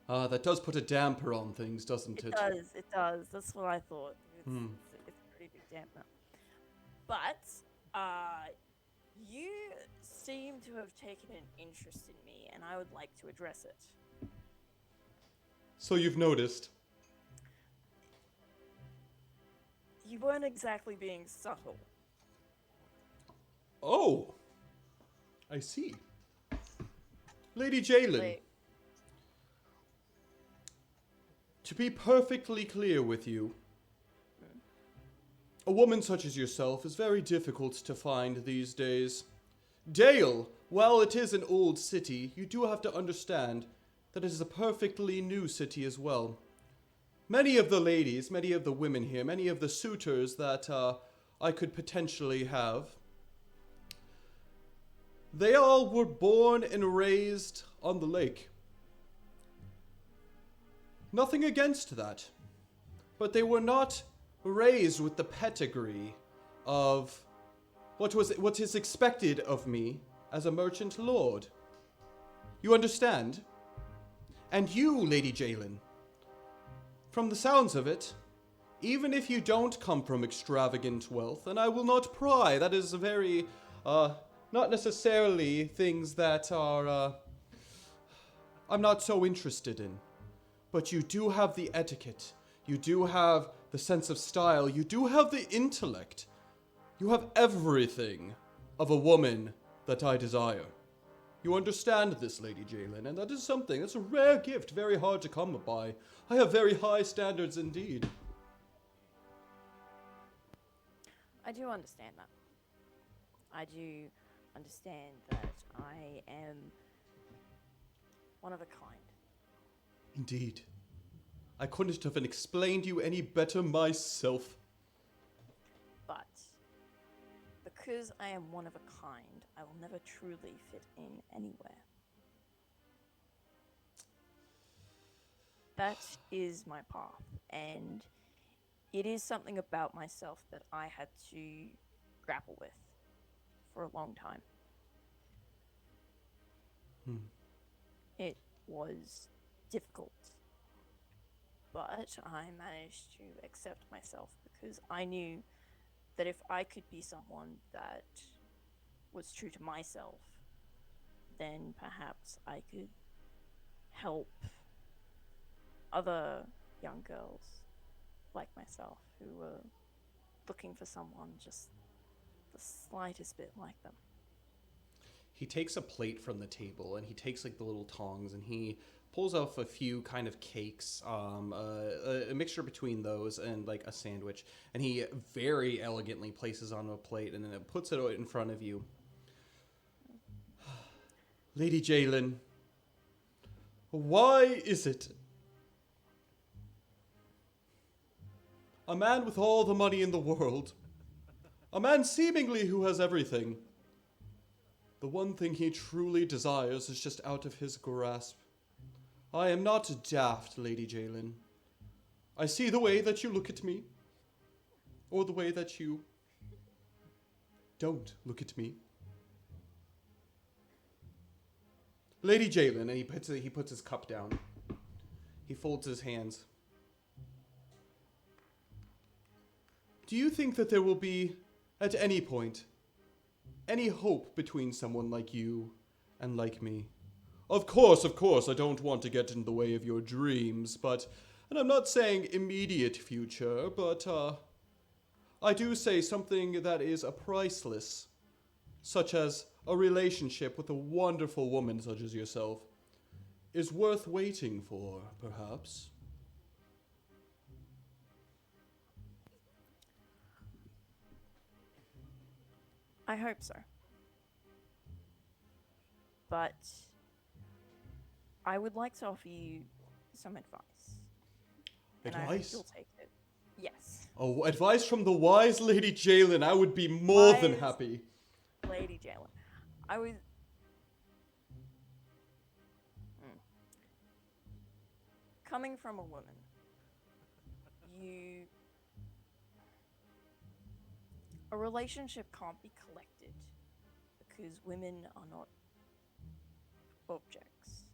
That does put a damper on things, doesn't it? It does. That's what I thought. It's a pretty big damper. But, you seem to have taken an interest in me, and I would like to address it. So you've noticed. You weren't exactly being subtle. Oh! I see. Lady Jalen. Like, To be perfectly clear with you, a woman such as yourself is very difficult to find these days. Dale, while it is an old city, you do have to understand that it is a perfectly new city as well. Many of the ladies, many of the women here, many of the suitors that I could potentially have, they all were born and raised on the lake. Nothing against that. But they were not raised with the pedigree of what is expected of me as a merchant lord. You understand? And you, Lady Jalen, from the sounds of it, even if you don't come from extravagant wealth, and I will not pry, that is a very, not necessarily things that are, I'm not so interested in. But you do have the etiquette. You do have the sense of style. You do have the intellect. You have everything of a woman that I desire. You understand this, Lady Jalen, and that is something. That's a rare gift, very hard to come by. I have very high standards indeed. I do understand that. I do understand that I am one of a kind. Indeed. I couldn't have explained you any better myself. But because I am one of a kind, I will never truly fit in anywhere. That is my path, and it is something about myself that I had to grapple with for a long time. It was difficult, but I managed to accept myself because I knew that if I could be someone that was true to myself, then perhaps I could help other young girls like myself who were looking for someone just the slightest bit like them. He takes a plate from the table and he takes like the little tongs and he pulls off a few kind of cakes, a mixture between those and like a sandwich, and he very elegantly places on a plate and then puts it in front of you. Lady Jalen, why is it a man with all the money in the world, a man seemingly who has everything, the one thing he truly desires is just out of his grasp? I am not daft, Lady Jalen. I see the way that you look at me, or the way that you don't look at me. Lady Jalen, and he puts his cup down. He folds his hands. Do you think that there will be, at any point, any hope between someone like you and like me? Of course, I don't want to get in the way of your dreams, but, and I'm not saying immediate future, but, I do say something that is priceless, such as a relationship with a wonderful woman such as yourself, is worth waiting for, perhaps. I hope so. But I would like to offer you some advice. And I hope Advice? you'll take it. Yes. Oh, advice from the wise Lady Jalen. I would be more than Wise happy. Lady Jalen. I was... Coming from a woman, a relationship can't be collected because women are not objects.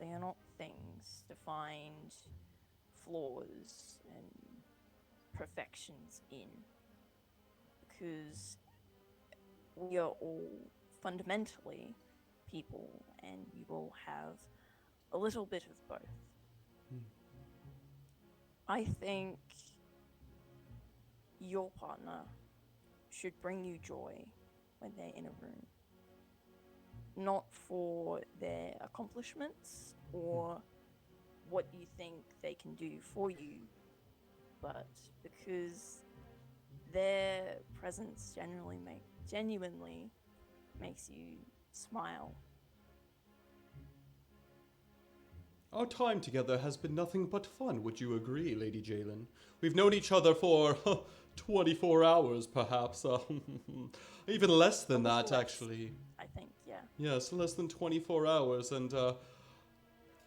They are not things to find flaws and perfections in. Because we are all fundamentally people, and we will have a little bit of both. I think your partner should bring you joy when they're in a room. Not for their accomplishments or what you think they can do for you, but because their presence genuinely makes you smile. Our time together has been nothing but fun, would you agree, Lady Jalen? We've known each other for 24 hours, perhaps. Even less than that, actually. I think, yeah. Yes, less than 24 hours, and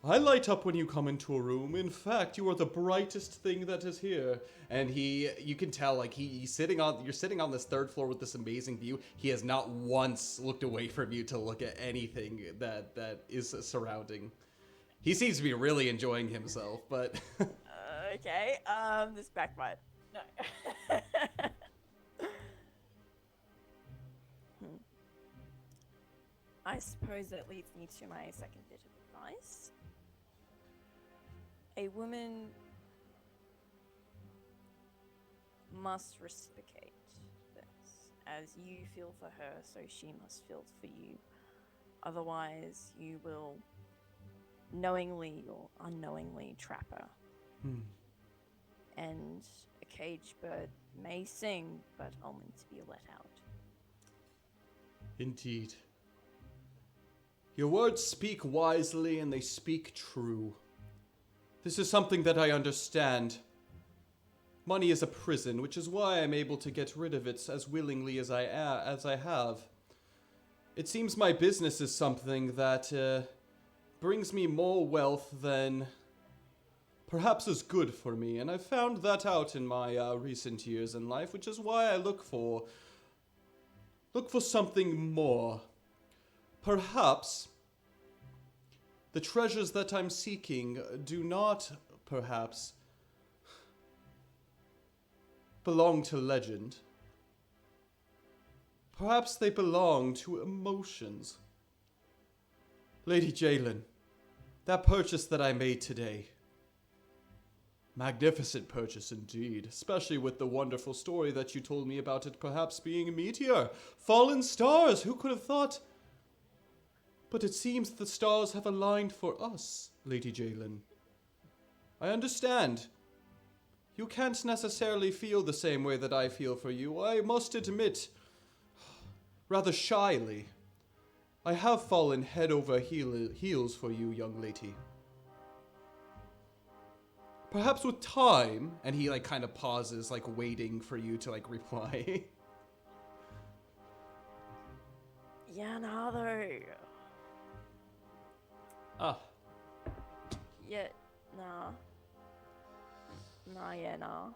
I light up when you come into a room. In fact, you are the brightest thing that is here. And you can tell, like, you're sitting on this third floor with this amazing view. He has not once looked away from you to look at anything that is surrounding. He seems to be really enjoying himself, but... Okay, this backfired. No. I suppose that leads me to my second bit of advice. A woman must reciprocate this. As you feel for her, so she must feel for you. Otherwise, you will knowingly or unknowingly trap her. And a caged bird may sing, but only to be let out. Indeed. Your words speak wisely and they speak true. This is something that I understand. Money is a prison, which is why I'm able to get rid of it as willingly as I have. It seems my business is something that brings me more wealth than perhaps is good for me, and I've found that out in my recent years in life, which is why I look for something more. Perhaps the treasures that I'm seeking do not, perhaps, belong to legend. Perhaps they belong to emotions. Lady Jalen, that purchase that I made today, magnificent purchase indeed, especially with the wonderful story that you told me about it perhaps being a meteor. Fallen stars, who could have thought? But it seems the stars have aligned for us, Lady Jalen. I understand. You can't necessarily feel the same way that I feel for you. I must admit, rather shyly, I have fallen head over heels for you, young lady. Perhaps with time, and he like kind of pauses, like waiting for you to like reply. Yeah, nah, though. Ah. Yeah, nah. Nah, yeah, nah.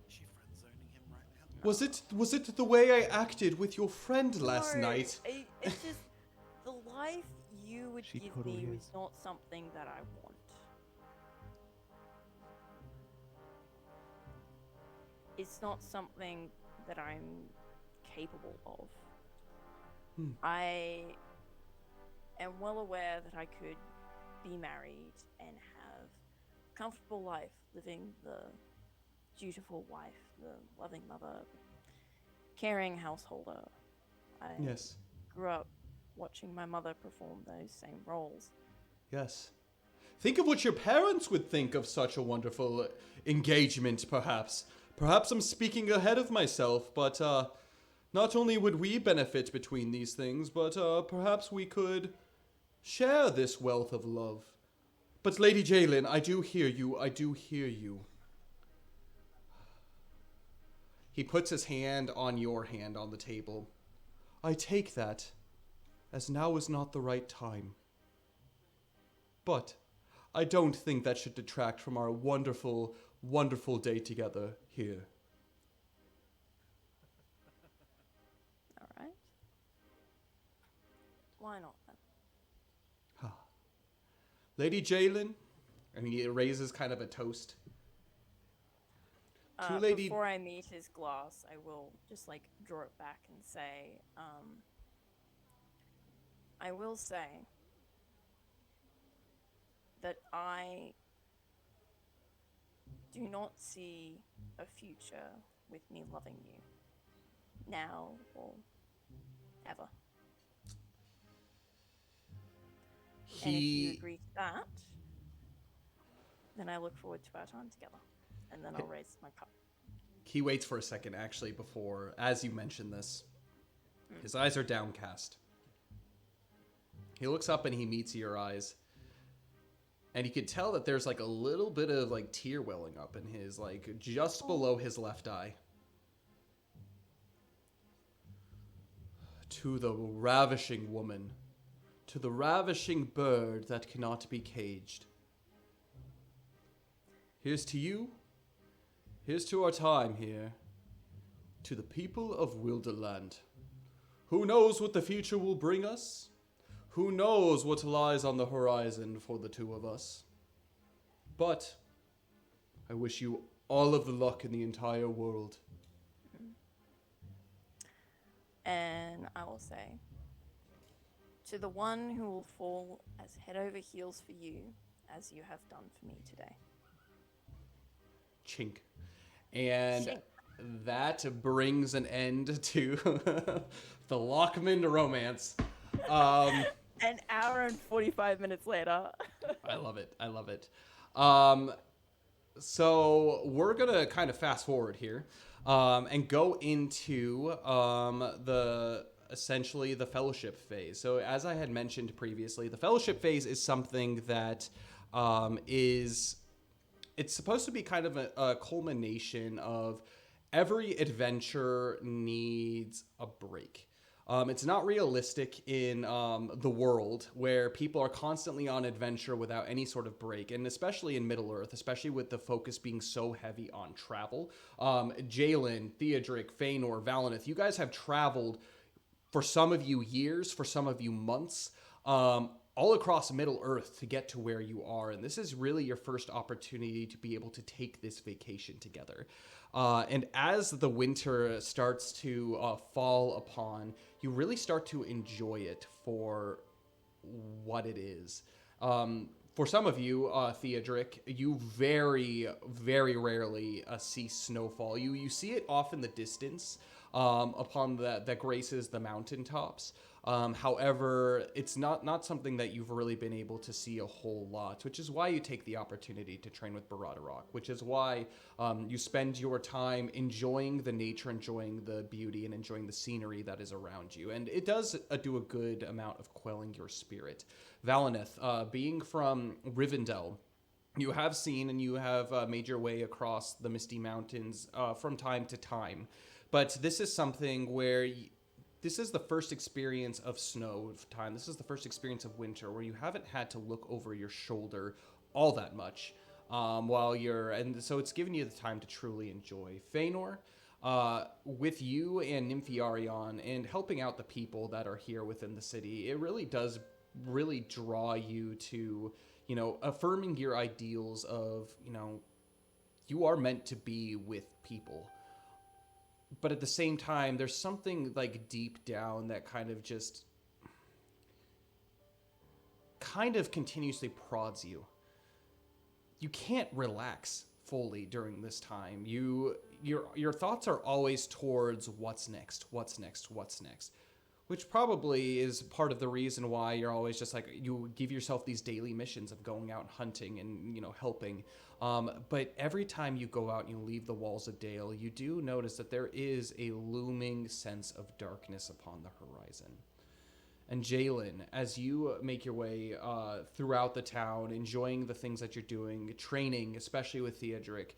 Is she friend zoning him right now? Was it the way I acted with your friend last No, night? It's just the life you would give me was not something that I want. It's not something that I'm capable of. I am well aware that I could be married and have a comfortable life, living the dutiful wife, the loving mother, caring householder. I Yes. grew up watching my mother perform those same roles. Yes. Think of what your parents would think of such a wonderful engagement, perhaps. Perhaps I'm speaking ahead of myself, but not only would we benefit between these things, but perhaps we could share this wealth of love. But Lady Jalen, I do hear you. I do hear you. He puts his hand on your hand on the table. I take that, as now is not the right time. But I don't think that should detract from our wonderful, wonderful day together here. All right. Why not then? Lady Jalen, and he raises kind of a toast. To Lady... Before I meet his glass, I will just like draw it back and say, I will say that I do not see a future with me loving you now or ever. And if you agree to that, then I look forward to our time together. And then I'll raise my cup. He waits for a second, actually, before, as you mention this. His eyes are downcast. He looks up and he meets your eyes. And you can tell that there's like a little bit of like tear welling up in his, like just below his left eye. To the ravishing woman. To the ravishing bird that cannot be caged. Here's to you. Here's to our time here. To the people of Wilderland. Who knows what the future will bring us? Who knows what lies on the horizon for the two of us? But I wish you all of the luck in the entire world. And I will say, to the one who will fall as head over heels for you, as you have done for me today. Chink. And Chink. that brings an end to the Lockman romance. An hour and 45 minutes later. I love it. I love it. So we're going to kind of fast forward here and go into essentially the fellowship phase. So as I had mentioned previously, the fellowship phase is something that it's supposed to be kind of a culmination of every adventure needs a break. It's not realistic in the world where people are constantly on adventure without any sort of break, and especially in Middle-earth, especially with the focus being so heavy on travel. Jalen, Theodric, Feanor, Valineth, you guys have traveled for some of you years, for some of you months, all across Middle-earth to get to where you are, and this is really your first opportunity to be able to take this vacation together. And as the winter starts to fall upon, you really start to enjoy it for what it is. For some of you, Theodric, you very, very rarely see snowfall. You see it off in the distance upon that graces the mountaintops. However, it's not something that you've really been able to see a whole lot, which is why you take the opportunity to train with Baradarok, which is why you spend your time enjoying the nature, enjoying the beauty, and enjoying the scenery that is around you. And it does do a good amount of quelling your spirit. Valineth, being from Rivendell, you have seen and you have made your way across the Misty Mountains from time to time. But this is something where... This is the first experience of snow time. This is the first experience of winter where you haven't had to look over your shoulder all that much and so it's given you the time to truly enjoy. Feanor, with you and Nymphiarion and helping out the people that are here within the city, it really does draw you to, affirming your ideals of, you are meant to be with people. But at the same time, there's something like deep down that kind of continuously prods you. You can't relax fully during this time. Your thoughts are always towards what's next, which probably is part of the reason why you're always just like, you give yourself these daily missions of going out and hunting and, helping. But every time you go out and you leave the walls of Dale, you do notice that there is a looming sense of darkness upon the horizon. And Jalen, as you make your way throughout the town, enjoying the things that you're doing, training, especially with Theodric,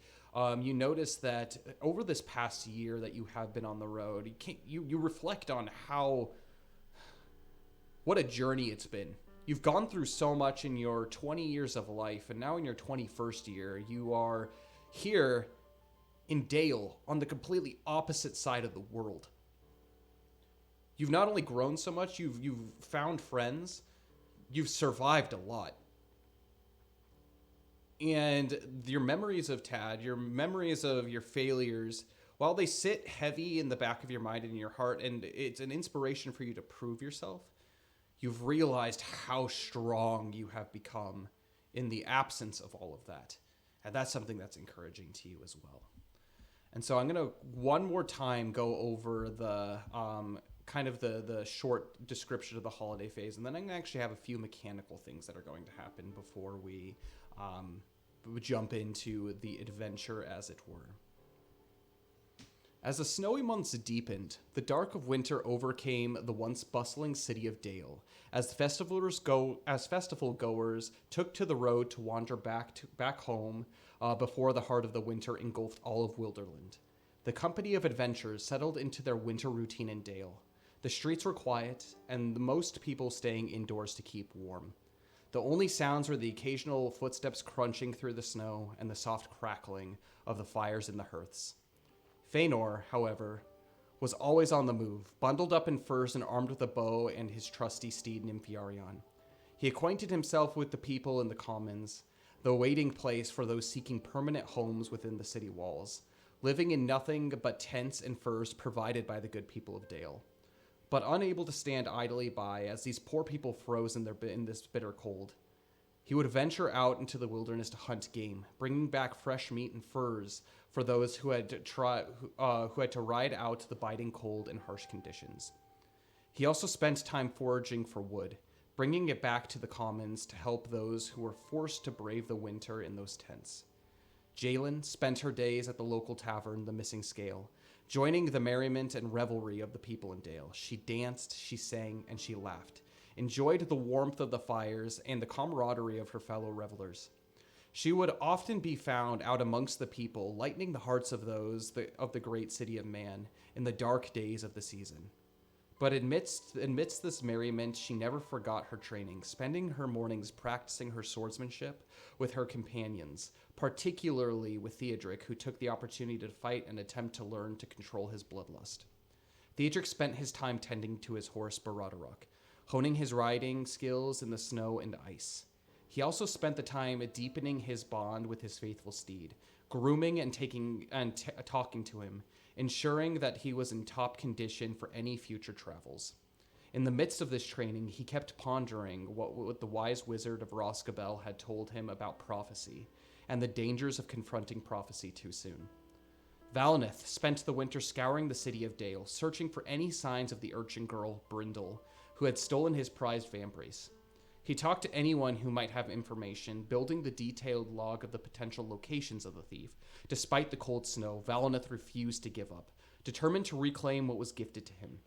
you notice that over this past year that you have been on the road, you reflect on what a journey it's been. You've gone through so much in your 20 years of life, and now in your 21st year, you are here in Dale on the completely opposite side of the world. You've not only grown so much, you've found friends, you've survived a lot. And your memories of Tad, your memories of your failures, while they sit heavy in the back of your mind and in your heart, and it's an inspiration for you to prove yourself, you've realized how strong you have become in the absence of all of that. And that's something that's encouraging to you as well. And so I'm going to one more time go over the kind of the short description of the holiday phase, and then I'm going to actually have a few mechanical things that are going to happen before we jump into the adventure, as it were. As the snowy months deepened, the dark of winter overcame the once bustling city of Dale, as festival goers took to the road to wander back home before the heart of the winter engulfed all of Wilderland. The company of adventurers settled into their winter routine in Dale. The streets were quiet, and most people staying indoors to keep warm. The only sounds were the occasional footsteps crunching through the snow and the soft crackling of the fires in the hearths. Fëanor, however, was always on the move, bundled up in furs and armed with a bow and his trusty steed Nympharion. He acquainted himself with the people in the commons, the waiting place for those seeking permanent homes within the city walls, living in nothing but tents and furs provided by the good people of Dale. But unable to stand idly by as these poor people froze in this bitter cold, he would venture out into the wilderness to hunt game, bringing back fresh meat and furs for those who had to ride out the biting cold and harsh conditions. He also spent time foraging for wood, bringing it back to the commons to help those who were forced to brave the winter in those tents. Jalen spent her days at the local tavern, the Missing Scale, joining the merriment and revelry of the people in Dale. She danced, she sang, and she laughed, enjoyed the warmth of the fires and the camaraderie of her fellow revelers. She would often be found out amongst the people, lightening the hearts of those of the great city of man in the dark days of the season. But amidst this merriment, she never forgot her training, spending her mornings practicing her swordsmanship with her companions, particularly with Theodric, who took the opportunity to fight and attempt to learn to control his bloodlust. Theodric spent his time tending to his horse Baradarok, honing his riding skills in the snow and ice. He also spent the time deepening his bond with his faithful steed, grooming and talking to him, ensuring that he was in top condition for any future travels. In the midst of this training, he kept pondering what the wise wizard of Roscabel had told him about prophecy, and the dangers of confronting prophecy too soon. Valineth spent the winter scouring the city of Dale, searching for any signs of the urchin girl, Brindal, who had stolen his prized vambrace. He talked to anyone who might have information, building the detailed log of the potential locations of the thief. Despite the cold snow, Valineth refused to give up, determined to reclaim what was gifted to him.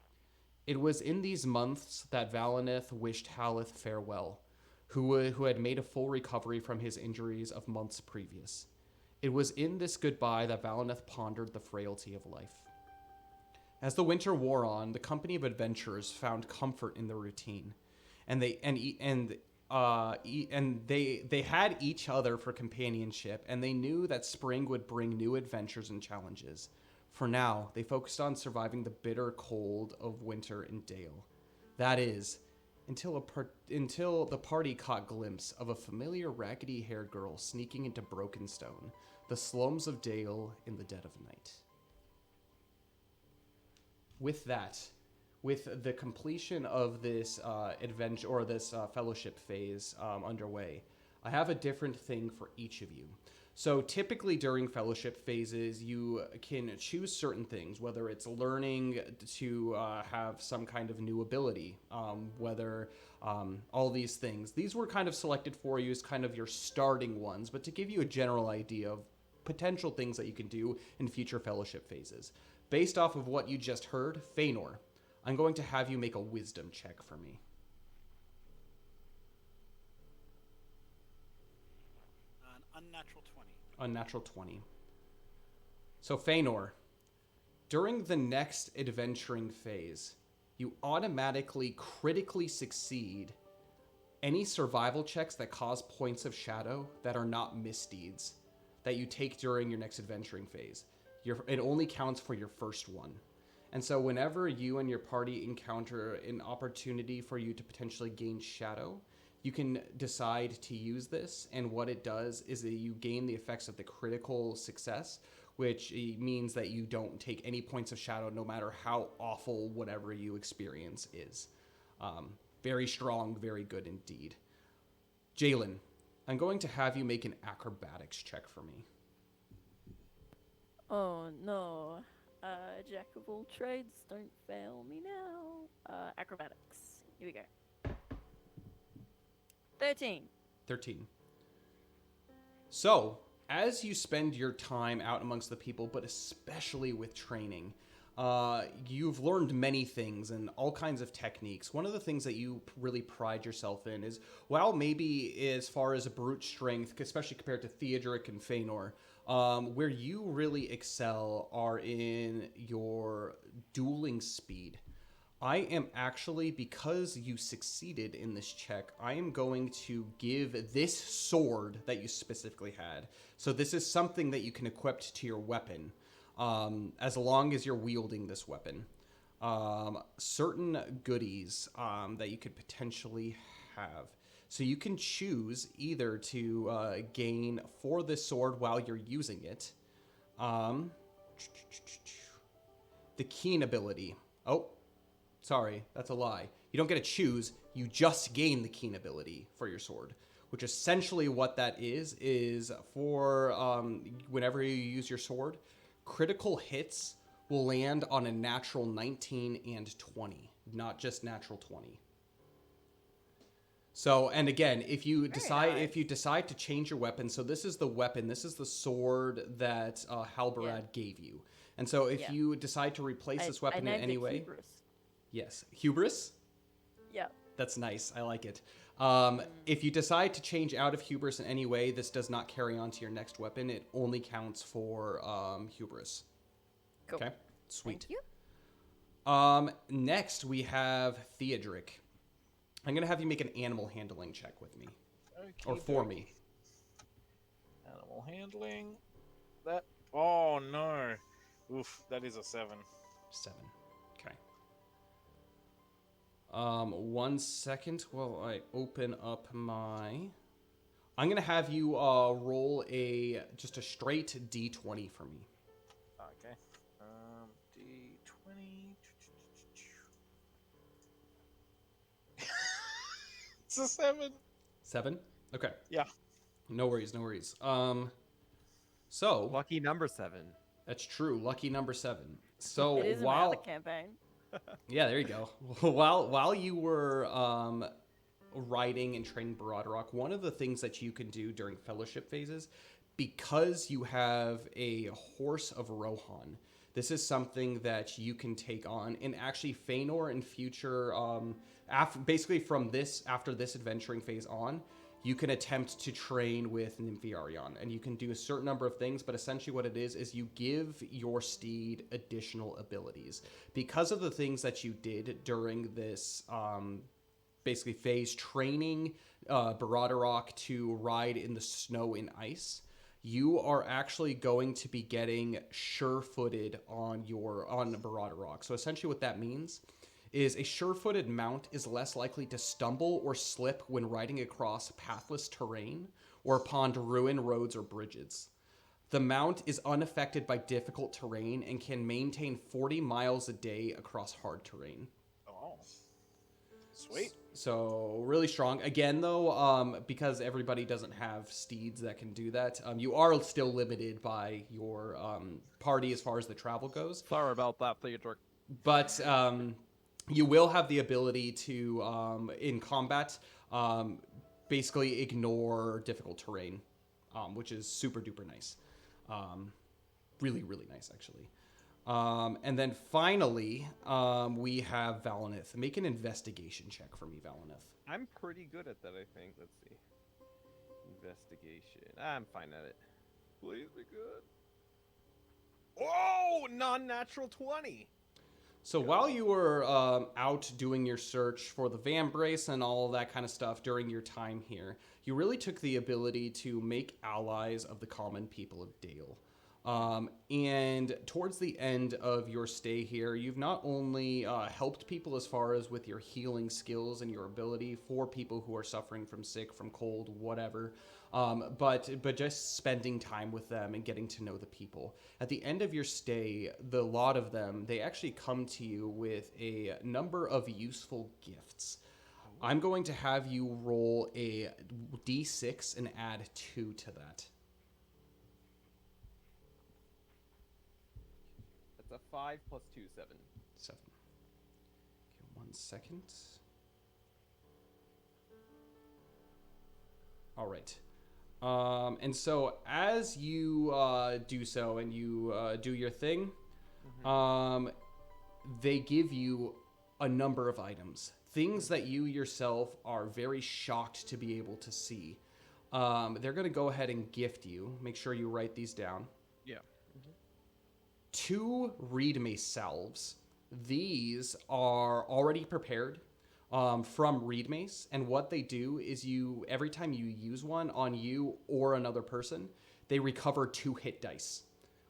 It was in these months that Valineth wished Haleth farewell, who had made a full recovery from his injuries of months previous. It was in this goodbye that Valineth pondered the frailty of life. As the winter wore on, the company of adventurers found comfort in their routine, and they had each other for companionship, and they knew that spring would bring new adventures and challenges. For now, they focused on surviving the bitter cold of winter in Dale. That is, until the party caught glimpse of a familiar raggedy-haired girl sneaking into Brokenstone, the slums of Dale in the dead of night. With that, with the completion of this adventure or this fellowship phase underway, I have a different thing for each of you. So typically during fellowship phases, you can choose certain things, whether it's learning to have some kind of new ability, whether all these things. These were kind of selected for you as kind of your starting ones, but to give you a general idea of potential things that you can do in future fellowship phases. Based off of what you just heard, Fëanor, I'm going to have you make a wisdom check for me. Unnatural 20. Unnatural 20. So, Feanor, during the next adventuring phase, you automatically critically succeed any survival checks that cause points of shadow that are not misdeeds that you take during your next adventuring phase. It only counts for your first one. And so whenever you and your party encounter an opportunity for you to potentially gain shadow, you can decide to use this, and what it does is that you gain the effects of the critical success, which means that you don't take any points of shadow no matter how awful whatever you experience is. Very strong, very good indeed. Jalen, I'm going to have you make an acrobatics check for me. Oh no. Jack of all trades, don't fail me now. Acrobatics. Here we go. 13. 13. So, as you spend your time out amongst the people, but especially with training, you've learned many things and all kinds of techniques. One of the things that you really pride yourself in is, well, maybe as far as brute strength, especially compared to Theodoric and Feanor, where you really excel are in your dueling speed. I am actually, because you succeeded in this check, I am going to give this sword that you specifically had. So this is something that you can equip to your weapon, as long as you're wielding this weapon. Certain goodies that you could potentially have. So you can choose either to gain for this sword while you're using it, the keen ability. Oh. Sorry, that's a lie. You don't get to choose, you just gain the keen ability for your sword, which essentially what that is for whenever you use your sword, critical hits will land on a natural 19 and 20, not just natural 20. So, and again, if you decide to change your weapon, so this is the weapon, this is the sword that Halbarad gave you. And so if you decide to replace this weapon in any way... Yes. Hubris? Yeah. That's nice. I like it. If you decide to change out of hubris in any way, this does not carry on to your next weapon. It only counts for hubris. Cool. Okay? Sweet. Thank you. Next, we have Theodoric. I'm going to have you make an animal handling check with me. Okay, Or for me. Animal handling. That. Oh, no. Oof, that is a 7. 7. Okay. 1 second while I open up my... I'm going to have you roll just a straight D20 for me. Okay. D20. It's a 7. 7? Okay. Yeah. No worries, no worries. So... Lucky number 7. That's true. Lucky number 7. So It is while... the campaign. Yeah, there you go. While you were riding and training Baradrock, one of the things that you can do during fellowship phases, because you have a horse of Rohan, this is something that you can take on. And actually, Feanor in future, basically after this adventuring phase on, you can attempt to train with Nympharion, and you can do a certain number of things, but essentially what it is you give your steed additional abilities. Because of the things that you did during this basically phase, training Baradrock to ride in the snow and ice, you are actually going to be getting sure-footed on Baradrock. So essentially what that means is a sure-footed mount is less likely to stumble or slip when riding across pathless terrain or upon ruined roads or bridges. The mount is unaffected by difficult terrain and can maintain 40 miles a day across hard terrain. Oh. Sweet. So really strong. Again, though, because everybody doesn't have steeds that can do that, you are still limited by your party as far as the travel goes. Sorry about that, Theodoric. But you will have the ability to, in combat, basically ignore difficult terrain, which is super duper nice. Really, really nice, actually. And then finally, we have Valinith. Make an investigation check for me, Valinith. I'm pretty good at that, I think. Let's see. Investigation. I'm fine at it. Please be good. Oh, non-natural 20. So while you were out doing your search for the Vambrace and all that kind of stuff during your time here, you really took the ability to make allies of the common people of Dale. And towards the end of your stay here, you've not only helped people as far as with your healing skills and your ability for people who are suffering from sick, from cold, whatever, but just spending time with them and getting to know the people. At the end of your stay, the lot of them, they actually come to you with a number of useful gifts. I'm going to have you roll a d6 and add 2 to that. That's a 5 plus 2, 7. 7. Okay, 1 second. All right. And so as you do so and you do your thing, they give you a number of items. Things that you yourself are very shocked to be able to see. They're going to go ahead and gift you. Make sure you write these down. Yeah. 2 reed mace salves. These are already prepared from reed mace, and what they do is you every time you use one on you or another person, they recover 2 hit dice,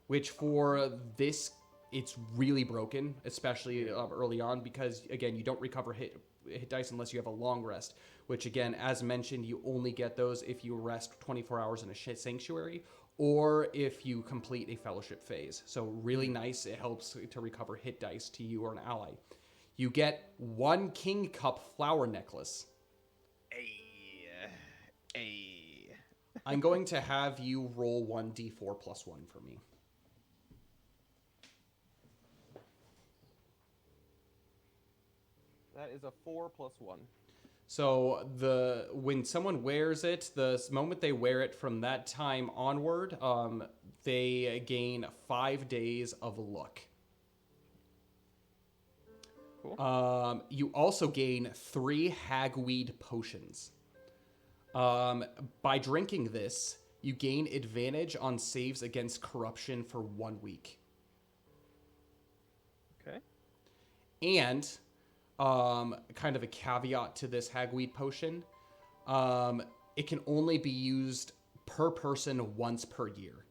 which for this it's really broken, especially early on, because again you don't recover hit dice unless you have a long rest, which again, as mentioned, you only get those if you rest 24 hours in a sanctuary or if you complete a fellowship phase. So really nice. It helps to recover hit dice to you or an ally. You get 1 king cup flower necklace. I'm going to have you roll 1d4 plus 1 for me. That is a 4 plus 1. So when someone wears it, the moment they wear it from that time onward, they gain 5 days of luck. Cool. You also gain 3 hagweed potions. By drinking this, you gain advantage on saves against corruption for 1 week. Okay. And kind of a caveat to this hagweed potion, it can only be used per person once per year.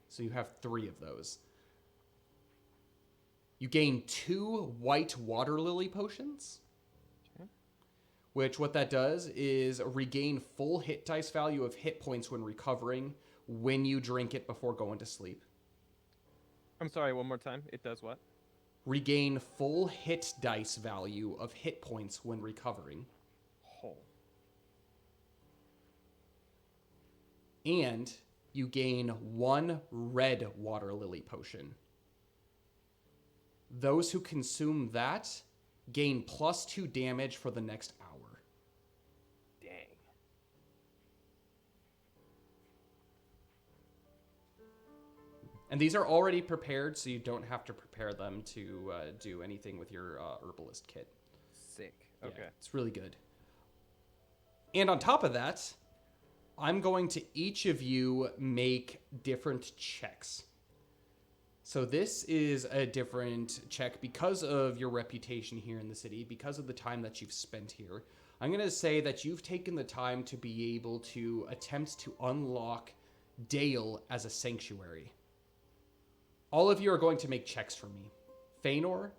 So you have 3 of those. You gain 2 white water lily potions, which what that does is regain full hit dice value of hit points when recovering when you drink it before going to sleep. I'm sorry, one more time. It does what? Regain full hit dice value of hit points when recovering. Oh. And you gain 1 red water lily potion. Those who consume that gain +2 damage for the next hour. Dang. And these are already prepared, so you don't have to prepare them to do anything with your herbalist kit. Sick. Okay. Yeah, it's really good. And on top of that, I'm going to each of you make different checks. So this is a different check because of your reputation here in the city, because of the time that you've spent here. I'm going to say that you've taken the time to be able to attempt to unlock Dale as a sanctuary. All of you are going to make checks for me. Feanor,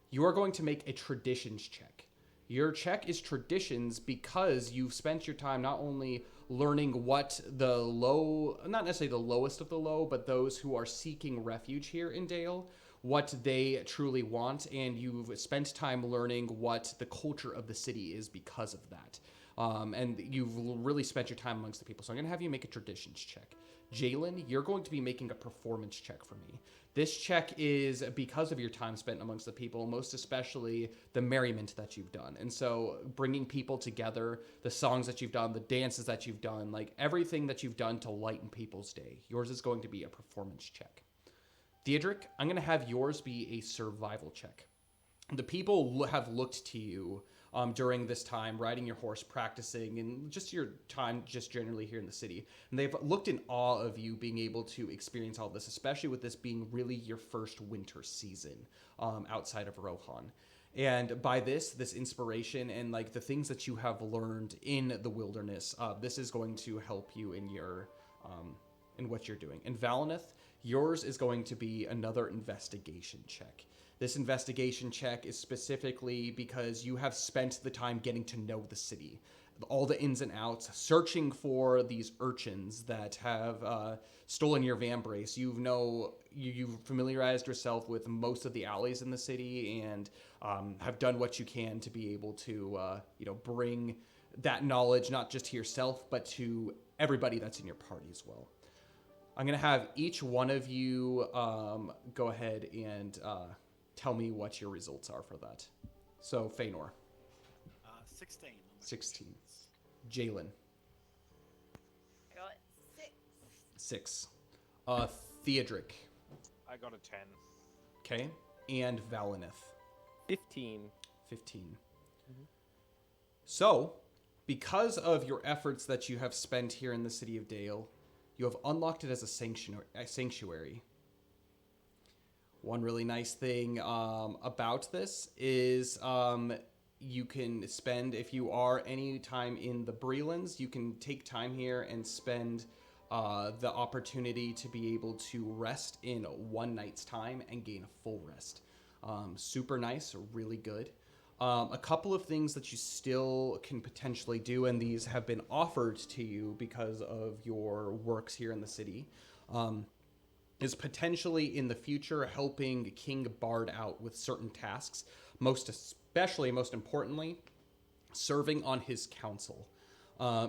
you are going to make a traditions check. Your check is traditions because you've spent your time not only learning what the low, not necessarily the lowest of the low, but those who are seeking refuge here in Dale, what they truly want, and you've spent time learning what the culture of the city is because of that. And you've really spent your time amongst the people. So I'm going to have you make a traditions check. Jalen, you're going to be making a performance check for me. This check is because of your time spent amongst the people, most especially the merriment that you've done. And so bringing people together, the songs that you've done, the dances that you've done, like everything that you've done to lighten people's day. Yours is going to be a performance check. Theodric, I'm going to have yours be a survival check. The people have looked to you during this time, riding your horse, practicing, and just your time just generally here in the city. And they've looked in awe of you being able to experience all this, especially with this being really your first winter season outside of Rohan. And by this inspiration and like the things that you have learned in the wilderness, this is going to help you in your in what you're doing. And Valineth, yours is going to be another investigation check. This investigation check is specifically because you have spent the time getting to know the city, all the ins and outs, searching for these urchins that have stolen your vambrace. You've familiarized yourself with most of the alleys in the city and have done what you can to be able to bring that knowledge not just to yourself but to everybody that's in your party as well. I'm gonna have each one of you go ahead and tell me what your results are for that. So Feanor. 16. 16. Jalen. I got 6. 6. Theodric. I got a 10. Okay. And Valineth. 15. 15. So, because of your efforts that you have spent here in the city of Dale, you have unlocked it as a sanctuary. One really nice thing about this is you can spend, if you are any time in the Brelands, you can take time here and spend the opportunity to be able to rest in one night's time and gain a full rest. Super nice, really good. A couple of things that you still can potentially do, and these have been offered to you because of your works here in the city, is potentially in the future helping King Bard out with certain tasks, most importantly, serving on his council.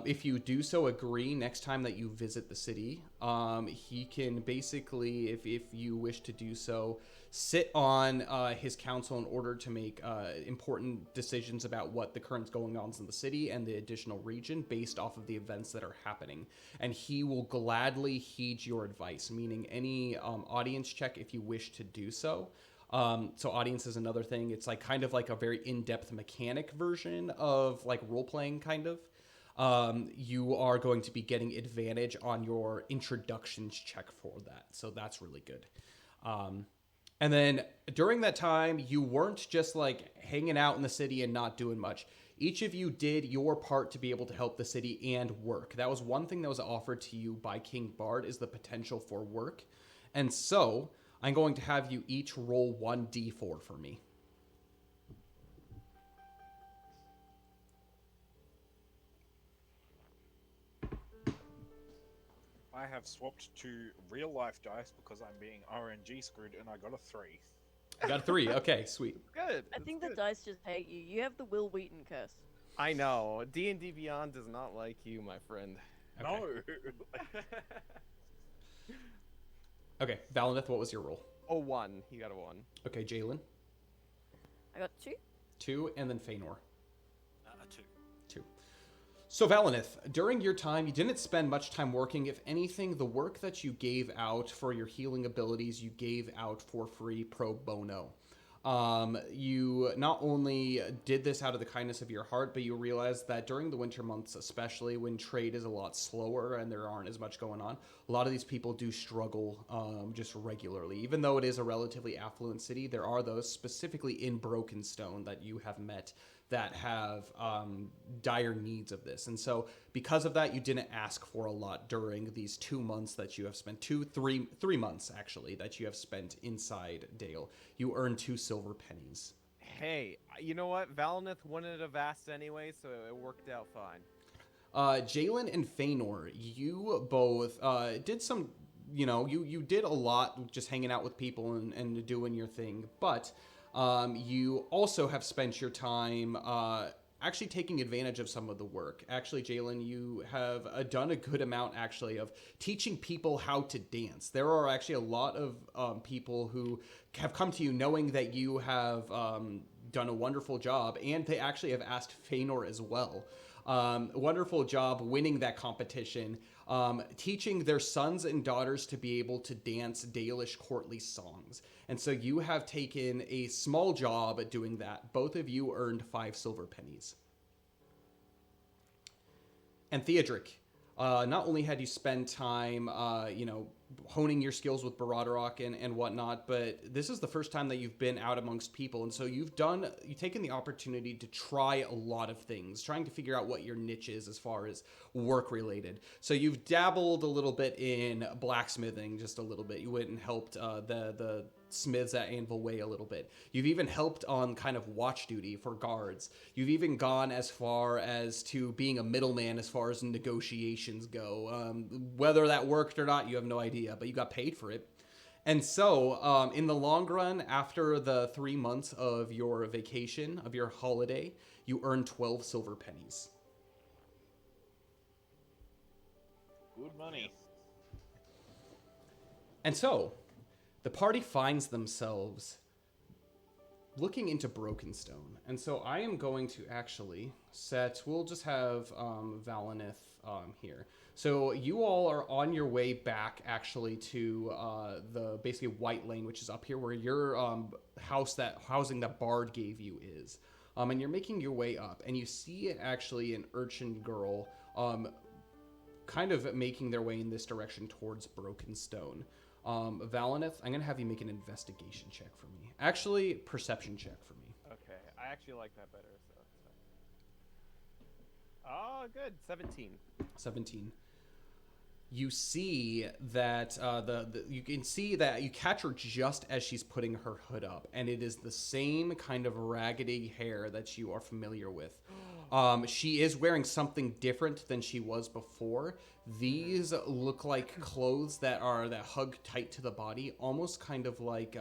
If you do so agree next time that you visit the city, he can basically, if you wish to do so, sit on his council in order to make important decisions about what the current going on in the city and the additional region based off of the events that are happening. And he will gladly heed your advice, meaning any audience check if you wish to do so. So audience is another thing. It's like kind of like a very in-depth mechanic version of like role-playing kind of. You are going to be getting advantage on your introductions check for that. So that's really good. And then during that time, you weren't just like hanging out in the city and not doing much. Each of you did your part to be able to help the city and work. That was one thing that was offered to you by King Bard, is the potential for work. And so I'm going to have you each roll 1d4 for me. I have swapped to real life dice because I'm being RNG screwed, and I got a 3. I got a 3. Okay, sweet. Good. I that's think good. the dice just hate you. You have the Will Wheaton curse. I know. D&D Beyond does not like you, my friend. Okay. No. Okay, Valineth, what was your roll? Oh, 1. He got a 1. Okay, Jalen. I got 2. 2, and then Feanor. A 2. 2. So Valineth, during your time, you didn't spend much time working. If anything, the work that you gave out for your healing abilities, you gave out for free pro bono. You not only did this out of the kindness of your heart, but you realized that during the winter months, especially when trade is a lot slower and there aren't as much going on, a lot of these people do struggle just regularly. Even though it is a relatively affluent city, there are those specifically in Brokenstone that you have met that have dire needs of this. And so because of that, you didn't ask for a lot during these 2 months that you have spent, 3 months actually, that you have spent inside Dale. You earned 2 silver pennies. Hey, you know what? Valineth wouldn't have asked anyway, so it worked out fine. Jalen and Feanor, you both did some, you did a lot just hanging out with people and doing your thing, but you also have spent your time actually taking advantage of some of the work. Actually, Jalen, you have done a good amount actually of teaching people how to dance. There are actually a lot of people who have come to you knowing that you have done a wonderful job, and they actually have asked Feanor as well. Wonderful job winning that competition, teaching their sons and daughters to be able to dance Dalish courtly songs. And so you have taken a small job at doing that. Both of you earned 5 silver pennies. And Theodric, not only had you spent time, honing your skills with Baradorok and whatnot, but this is the first time that you've been out amongst people. And so you've taken the opportunity to try a lot of things, trying to figure out what your niche is as far as work related. So you've dabbled a little bit in blacksmithing, just a little bit. You went and helped the smiths at Anvil Way a little bit. You've even helped on kind of watch duty for guards. You've even gone as far as to being a middleman as far as negotiations go. Whether that worked or not, you have no idea, but you got paid for it. And so, in the long run, after the 3 months of your vacation, of your holiday, you earn 12 silver pennies. Good money. And so, the party finds themselves looking into Brokenstone. And so I am going to actually we'll just have Valinith here. So you all are on your way back actually to the basically White Lane, which is up here where your housing that Bard gave you is. And you're making your way up, and you see actually an urchin girl kind of making their way in this direction towards Brokenstone. Valinith, I'm going to have you make an investigation check for me. Actually, perception check for me. Okay, I actually like that better. So it's fine. Oh, good. 17. 17. You see that you can see that you catch her just as she's putting her hood up, and it is the same kind of raggedy hair that you are familiar with. She is wearing something different than she was before. These look like clothes that hug tight to the body, almost kind of like,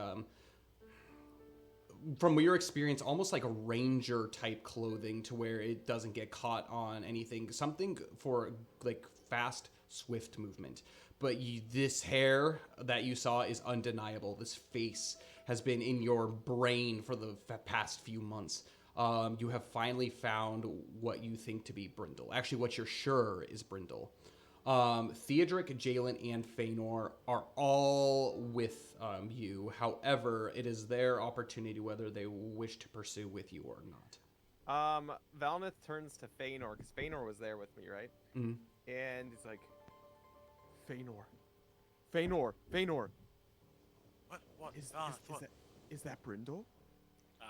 from your experience, almost like a ranger type clothing to where it doesn't get caught on anything. Something for like fast, swift movement. But this hair that you saw is undeniable. This face has been in your brain for the past few months. You have finally found what you think to be Brindal. Actually, what you're sure is Brindal. Theodric, Jalen, and Feanor are all with you. However, it is their opportunity whether they wish to pursue with you or not. Valinith turns to Feanor, because Feanor was there with me, right? Mm-hmm. And he's like, Feanor. What? Is that Brindal?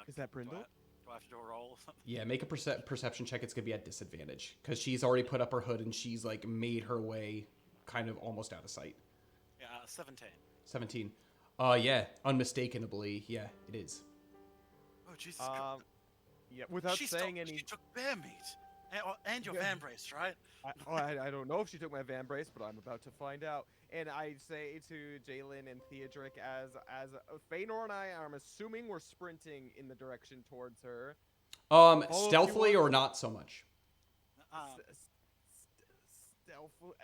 Is that Brindal? Do I have to do a roll or something? Yeah, make a perception check. It's going to be at disadvantage because she's already put up her hood and she's like made her way kind of almost out of sight. Yeah, 17. 17. Yeah, unmistakably, yeah, it is. Oh, Jesus. Yeah, without saying any... She took bear meat. And your van brace, right? I don't know if she took my van brace, but I'm about to find out. And I say to Jalen and Theodric, as Feanor and I, I'm assuming we're sprinting in the direction towards her. Stealthily or not so much? Stealthily.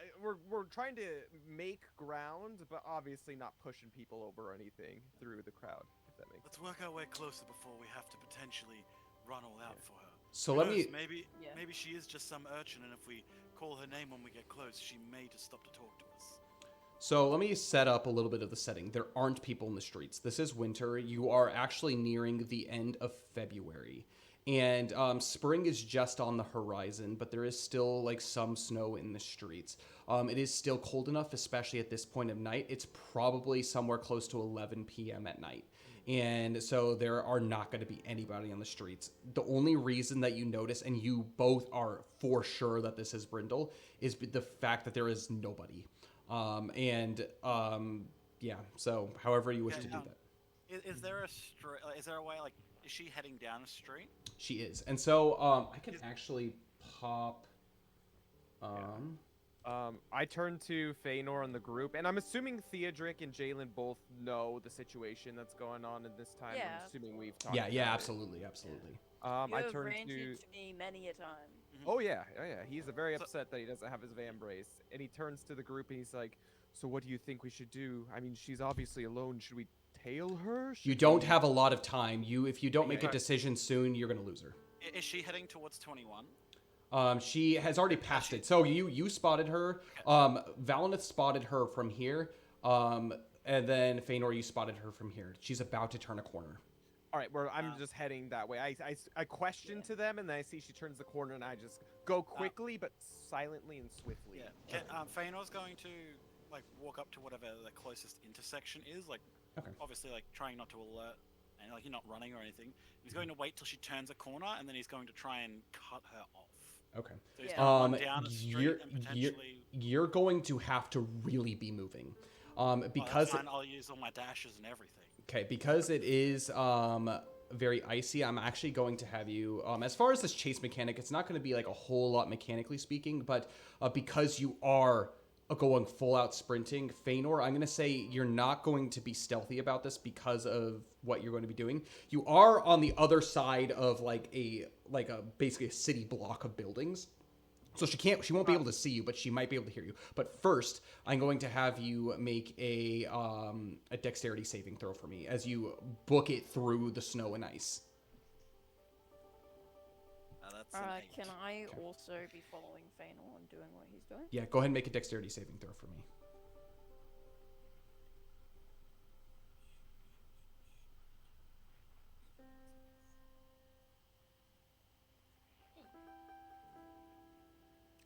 We're trying to make ground, but obviously not pushing people over or anything through the crowd, if that makes Let's work our way closer before we have to potentially run all out for her. So Who let knows, me... Maybe she is just some urchin, and if we call her name when we get close, she may just stop to talk to us. So let me set up a little bit of the setting. There aren't people in the streets. This is winter. You are actually nearing the end of February. And spring is just on the horizon, but there is still like some snow in the streets. It is still cold enough, especially at this point of night. It's probably somewhere close to 11 p.m. at night. And so there are not going to be anybody on the streets. The only reason that you notice, and you both are for sure that this is Brindal, is the fact that there is nobody. Yeah, so however you wish to do that. Is there a way, like, is she heading down a street? She is. And so I can actually pop... I turn to Feanor and the group, and I'm assuming Theodric and Jalen both know the situation that's going on at this time. Yeah. I'm assuming we've talked Yeah, about absolutely. You I have turn ranted to me many a time. Oh yeah. He's very upset that he doesn't have his van brace, and he turns to the group and he's like, "So what do you think we should do? I mean, she's obviously alone. Should we tail her? You don't have a lot of time. If you don't make a decision soon, you're going to lose her. Is she heading towards 21? She has already passed it. So you spotted her. Valineth spotted her from here. And then Feanor, you spotted her from here. She's about to turn a corner. All right, where I'm just heading that way. I question to them, and then I see she turns the corner, and I just go quickly but silently and swiftly. Yeah. Feanor's going to like walk up to whatever the closest intersection is, like obviously like trying not to alert, and like you're not running or anything. He's going to wait till she turns a corner, and then he's going to try and cut her off. Okay. So he's going to run down a street and potentially. You're going to have to really be moving, because I'll use all my dashes and everything. Okay, because it is very icy, I'm actually going to have you, as far as this chase mechanic, it's not going to be like a whole lot mechanically speaking, but because you are going full out sprinting, Feanor, I'm going to say you're not going to be stealthy about this because of what you're going to be doing. You are on the other side of like a basically a city block of buildings. So she won't be able to see you, but she might be able to hear you. But first, I'm going to have you make a dexterity saving throw for me as you book it through the snow and ice. Can I also be following Feanor and doing what he's doing? Yeah, go ahead and make a dexterity saving throw for me.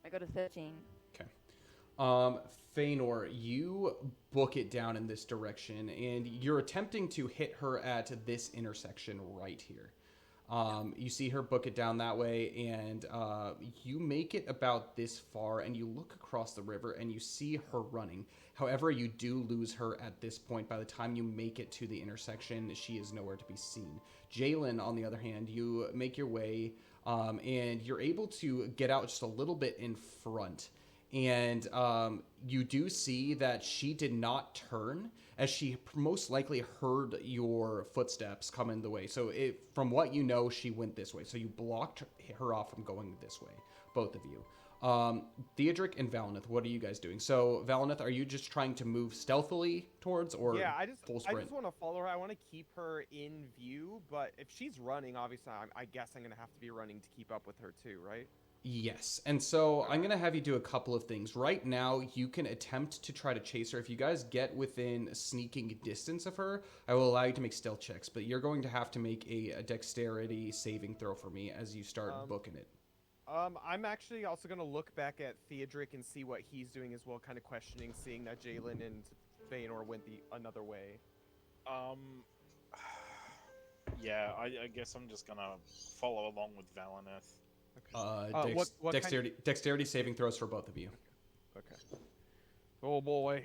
I got a 13. Okay. Feanor, you book it down in this direction, and you're attempting to hit her at this intersection right here. You see her book it down that way, and you make it about this far, and you look across the river, and you see her running. However, you do lose her at this point. By the time you make it to the intersection, she is nowhere to be seen. Jalen, on the other hand, you make your way, and you're able to get out just a little bit in front. And you do see that she did not turn, as she most likely heard your footsteps come in the way. So from what you know, she went this way. So you blocked her off from going this way, both of you. Theodric and Valineth, what are you guys doing? So Valineth, are you just trying to move stealthily towards, or full sprint? I just want to follow her. I want to keep her in view, but if she's running, obviously, I guess I'm going to have to be running to keep up with her too, right? Yes, and so I'm going to have you do a couple of things. Right now, you can attempt to try to chase her. If you guys get within sneaking distance of her, I will allow you to make stealth checks, but you're going to have to make a dexterity saving throw for me as you start booking it. I'm actually also going to look back at Theodric and see what he's doing as well, kind of questioning, seeing that Jalen and Feanor went another way. Yeah, I guess I'm just going to follow along with Valineth. Dexterity saving throws for both of you. Okay. Oh boy,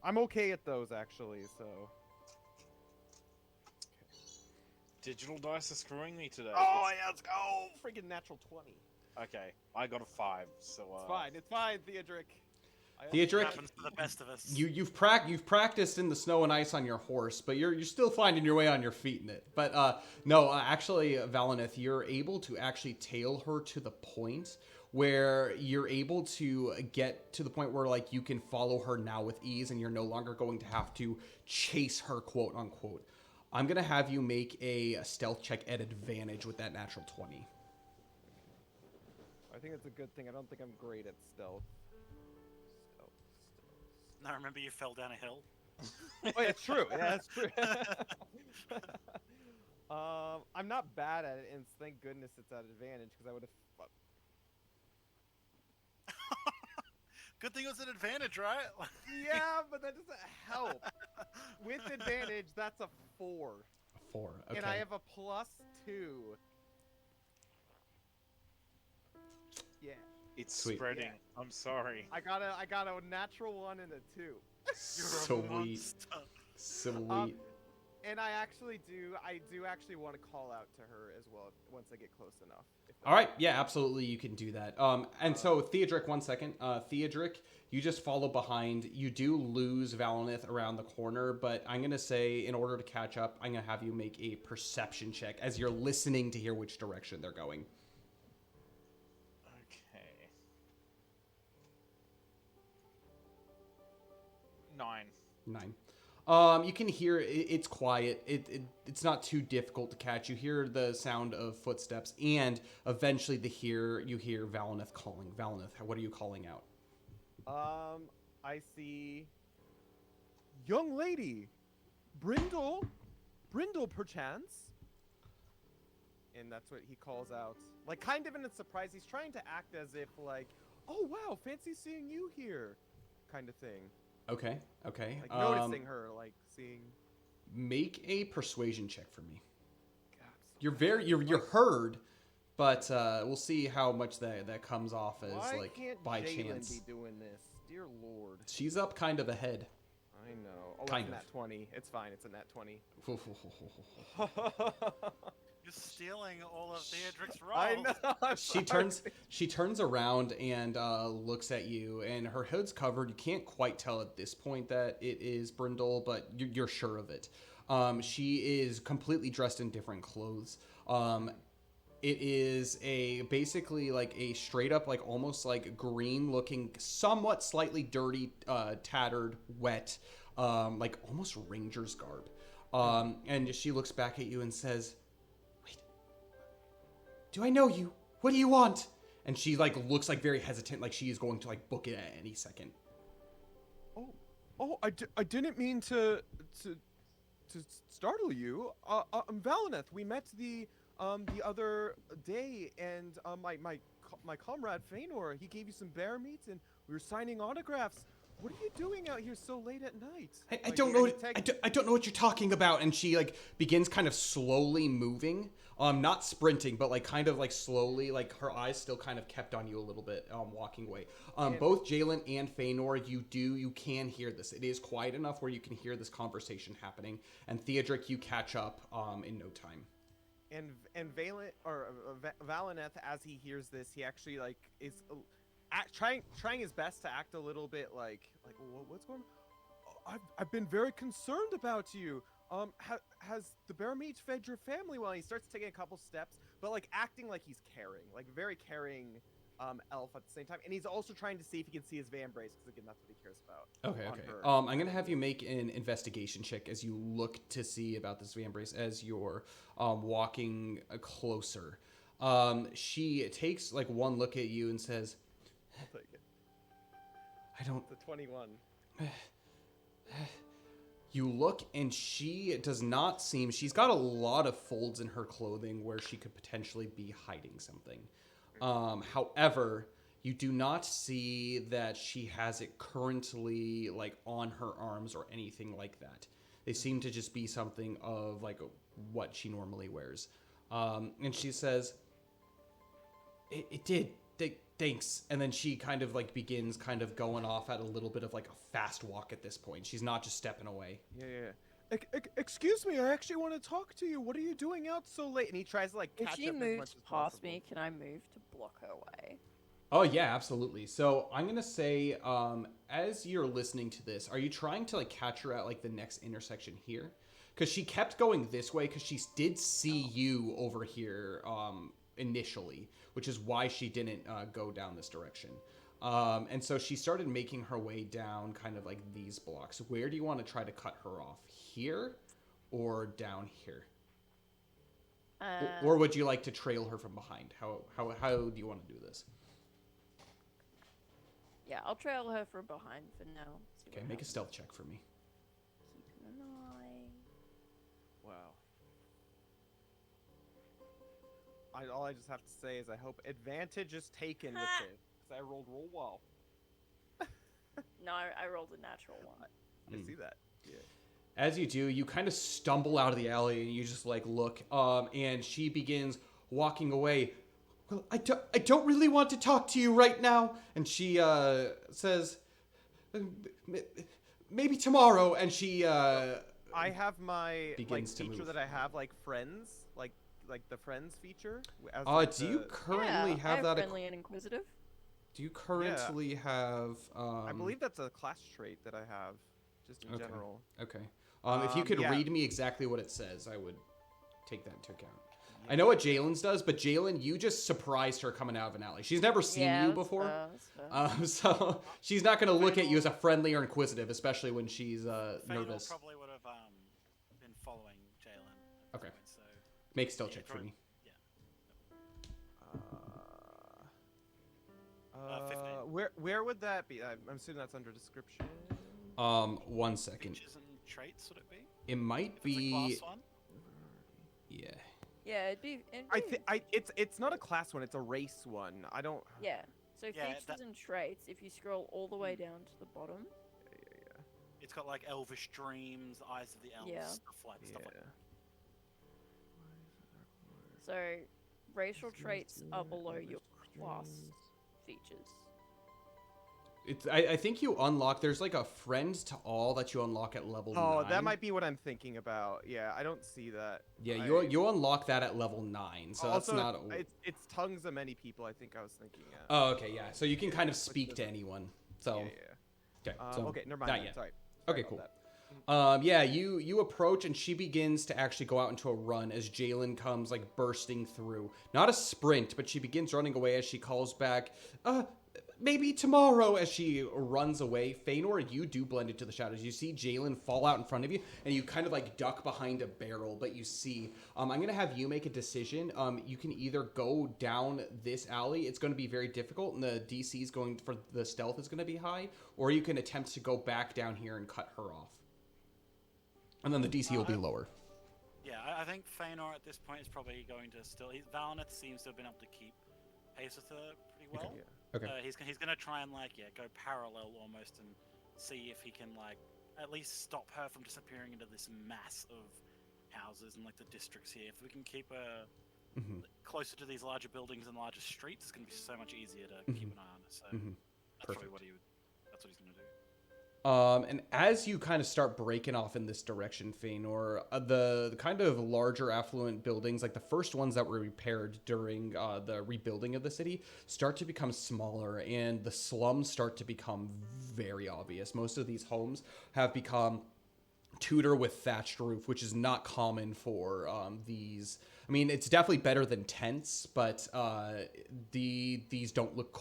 I'm okay at those actually. So. Digital dice are screwing me today. Oh yeah, let's go! Freaking natural 20. Okay, I got a 5. So It's fine, Theodric. Theodric, happens to the best of us. You've practiced in the snow and ice on your horse, but you're still finding your way on your feet in it. But actually, Valineth, you're able to actually tail her to the point where you're able to get to the point where like you can follow her now with ease, and you're no longer going to have to chase her, quote unquote. I'm gonna have you make a stealth check at advantage with that natural 20. I think it's a good thing. I don't think I'm great at stealth. No, remember you fell down a hill? Oh, yeah, it's true. Yeah, that's true. I'm not bad at it, and thank goodness it's at advantage, because I would have... Good thing it was an advantage, right? Yeah, but that doesn't help. With advantage, that's a 4. 4, okay. And I have a +2. Yeah. It's Sweet. spreading. Yeah. I'm sorry. I got a natural 1 and a 2. Sweet. Sweet. And I do actually want to call out to her as well once I get close enough. All right, yeah, absolutely, you can do that. And so Theodric, 1 second. Theodric, you just follow behind. You do lose Valineth around the corner, but I'm gonna say in order to catch up, I'm gonna have you make a perception check as you're listening to hear which direction they're going. Okay. 9. 9. You can hear it's quiet. It's not too difficult to catch. You hear the sound of footsteps, and eventually you hear Valineth calling. Valineth, what are you calling out? I see young lady, Brindal, perchance. And that's what he calls out. Like, kind of in a surprise. He's trying to act as if, like, oh, wow, fancy seeing you here, kind of thing. Okay. Like, noticing her, like, seeing... Make a persuasion check for me. God, You're heard, but we'll see how much that comes off as, why like, can't by Jalen chance. be doing this? Dear Lord. She's up kind of ahead. I know. Oh, Kind it's a of. nat 20. It's fine. It's a nat 20. You're stealing all of Theodric's rolls. I know. I'm sorry. She turns around and looks at you, and her hood's covered. You can't quite tell at this point that it is Brindal, but you're sure of it. She is completely dressed in different clothes. It is basically like a straight up, like almost like green looking, somewhat slightly dirty, tattered, wet, like almost ranger's garb. And she looks back at you and says, "Wait, do I know you? What do you want?" And she like looks like very hesitant, like she is going to like book it at any second. I didn't mean to startle you. I'm Valineth. We met the other day, and my comrade Feanor, he gave you some bear meat, and we were signing autographs. What are you doing out here so late at night? I don't know. I don't know what you're talking about. And she like begins kind of slowly moving, not sprinting, but like kind of like slowly, like her eyes still kind of kept on you a little bit, walking away. Both Jalen and Feanor, you can hear this. It is quiet enough where you can hear this conversation happening. And Theodric, you catch up in no time. And Valineth, as he hears this, he actually like is trying his best to act a little bit like what's going on? I've been very concerned about you. Has the bear meat fed your family well? He starts taking a couple steps, but like acting like he's caring, like very caring elf at the same time. And he's also trying to see if he can see his vambrace, because again, that's what he cares about. Okay. I'm gonna have you make an investigation check as you look to see about this vambrace as you're walking closer. She takes like one look at you and says, I'll take it. I don't... The 21. You look, and she does not seem... She's got a lot of folds in her clothing where she could potentially be hiding something. However, you do not see that she has it currently, like, on her arms or anything like that. They seem to just be something of, like, what she normally wears. And she says, It did. Thanks. And then she kind of like begins kind of going off at a little bit of like a fast walk at this point. She's not just stepping away. Yeah. Excuse me, I actually want to talk to you. What are you doing out so late? And he tries to like catch up as much as possible. If she moves past me, can I move to block her way? Oh yeah, absolutely. So I'm gonna say, as you're listening to this, are you trying to like catch her at like the next intersection here? Because she kept going this way because she did see you over here initially, which is why she didn't go down this direction. And so she started making her way down kind of like these blocks. Where do you want to try to cut her off? Here or down here? Or would you like to trail her from behind? How do you want to do this? Yeah, I'll trail her from behind for now. Okay, make a stealth check for me. Keeping an eye. Wow. All I just have to say is I hope advantage is taken with it, because I rolled real well. No, I rolled a natural one. I see that. Yeah. As you do, you kind of stumble out of the alley and you just like look, and she begins walking away. Well, I don't really want to talk to you right now. And she says, maybe tomorrow. And she I have my like feature move. that I have like friends, like the friends feature. As, do you currently have that? Friendly and inquisitive. Do you currently have? I believe that's a class trait that I have, just in general. Okay. If you could read me exactly what it says, I would take that into account. I know what Jalen's does, but Jalen, you just surprised her coming out of an alley. She's never seen Yeah, you that's before. fair, that's fair. So she's not going to look at you as a friendly or inquisitive, especially when she's nervous. Probably would have been following Jalen. At Okay. this point, so Make stealth yeah, check for probably- me. Yeah. 'Where would that be? I'm assuming that's under description. 1 second. Features and traits would it be? It might If it's a be. class one? Yeah. Yeah, it'd be. It's not a class one. It's a race one. I don't. Yeah. So Yeah, features that- and traits. If you scroll all the way down to the bottom, It's got like elvish dreams, eyes of the elves, Yeah. stuff like Yeah. that. so racial traits are below your class features. I think you unlock. There's like a friend to all that you unlock at level 9. Oh, that might be what I'm thinking about. Yeah, I don't see that. Yeah, I- you unlock that at level 9. So also, that's not. it's tongues of many people. I think I was thinking. Oh, okay, yeah. So you can kind of speak to anyone. So Yeah. okay. So Okay, never mind. not then, yet. Sorry. Okay, Sorry cool. about Yeah, you approach and she begins to actually go out into a run as Jalen comes like bursting through. Not a sprint, but she begins running away as she calls back, maybe tomorrow, as she runs away. Feanor, you do blend into the shadows. You see Jalen fall out in front of you and you kind of like duck behind a barrel, but you see, I'm going to have you make a decision. You can either go down this alley. It's going to be very difficult and the DC is going for the stealth is going to be high, or you can attempt to go back down here and cut her off. And then the DC will be lower. Yeah, I think Feanor at this point is probably going to still. Valineth seems to have been able to keep pace with her pretty well. Okay. He's going to try and go parallel almost and see if he can at least stop her from disappearing into this mass of houses and the districts here. If we can keep her closer to these larger buildings and larger streets, it's going to be so much easier to keep an eye on her. So that's probably what that's what he's going to do. And as you kind of start breaking off in this direction, Feanor, the kind of larger affluent buildings, like the first ones that were repaired during the rebuilding of the city, start to become smaller, and the slums start to become very obvious. Most of these homes have become Tudor with thatched roof, which is not common for these. I mean, it's definitely better than tents, but these don't look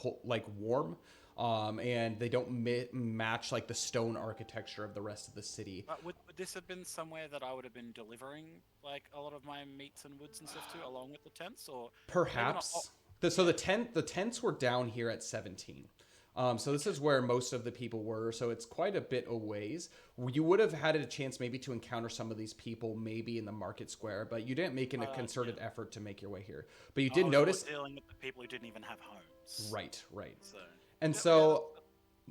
warm. And they don't match the stone architecture of the rest of the city. Would this have been somewhere that I would have been delivering a lot of my meats and woods and stuff to, along with the tents, or perhaps? So the tents were down here at 17. So this is where most of the people were. So it's quite a bit a ways. You would have had a chance maybe to encounter some of these people maybe in the market square, but you didn't make a concerted effort to make your way here. But you did notice dealing with the people who didn't even have homes. Right. So. And so,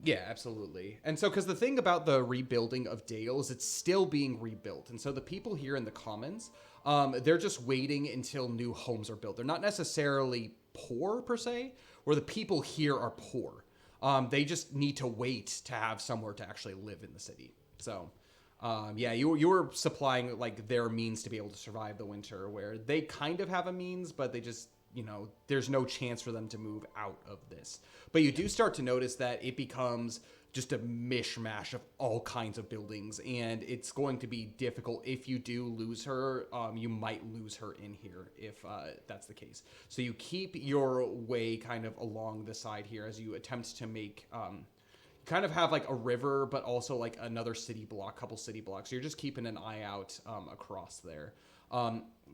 yeah, absolutely. And so, because the thing about the rebuilding of Dale is it's still being rebuilt. And so the people here in the Commons, they're just waiting until new homes are built. They're not necessarily poor, per se, where the people here are poor. They just need to wait to have somewhere to actually live in the city. So, yeah, you were supplying, their means to be able to survive the winter, where they kind of have a means, but they just... there's no chance for them to move out of this. But you do start to notice that it becomes just a mishmash of all kinds of buildings, and it's going to be difficult. If you do lose her, you might lose her in here if that's the case. So you keep your way kind of along the side here as you attempt to make... kind of have a river, but also another city block, couple city blocks. So you're just keeping an eye out across there.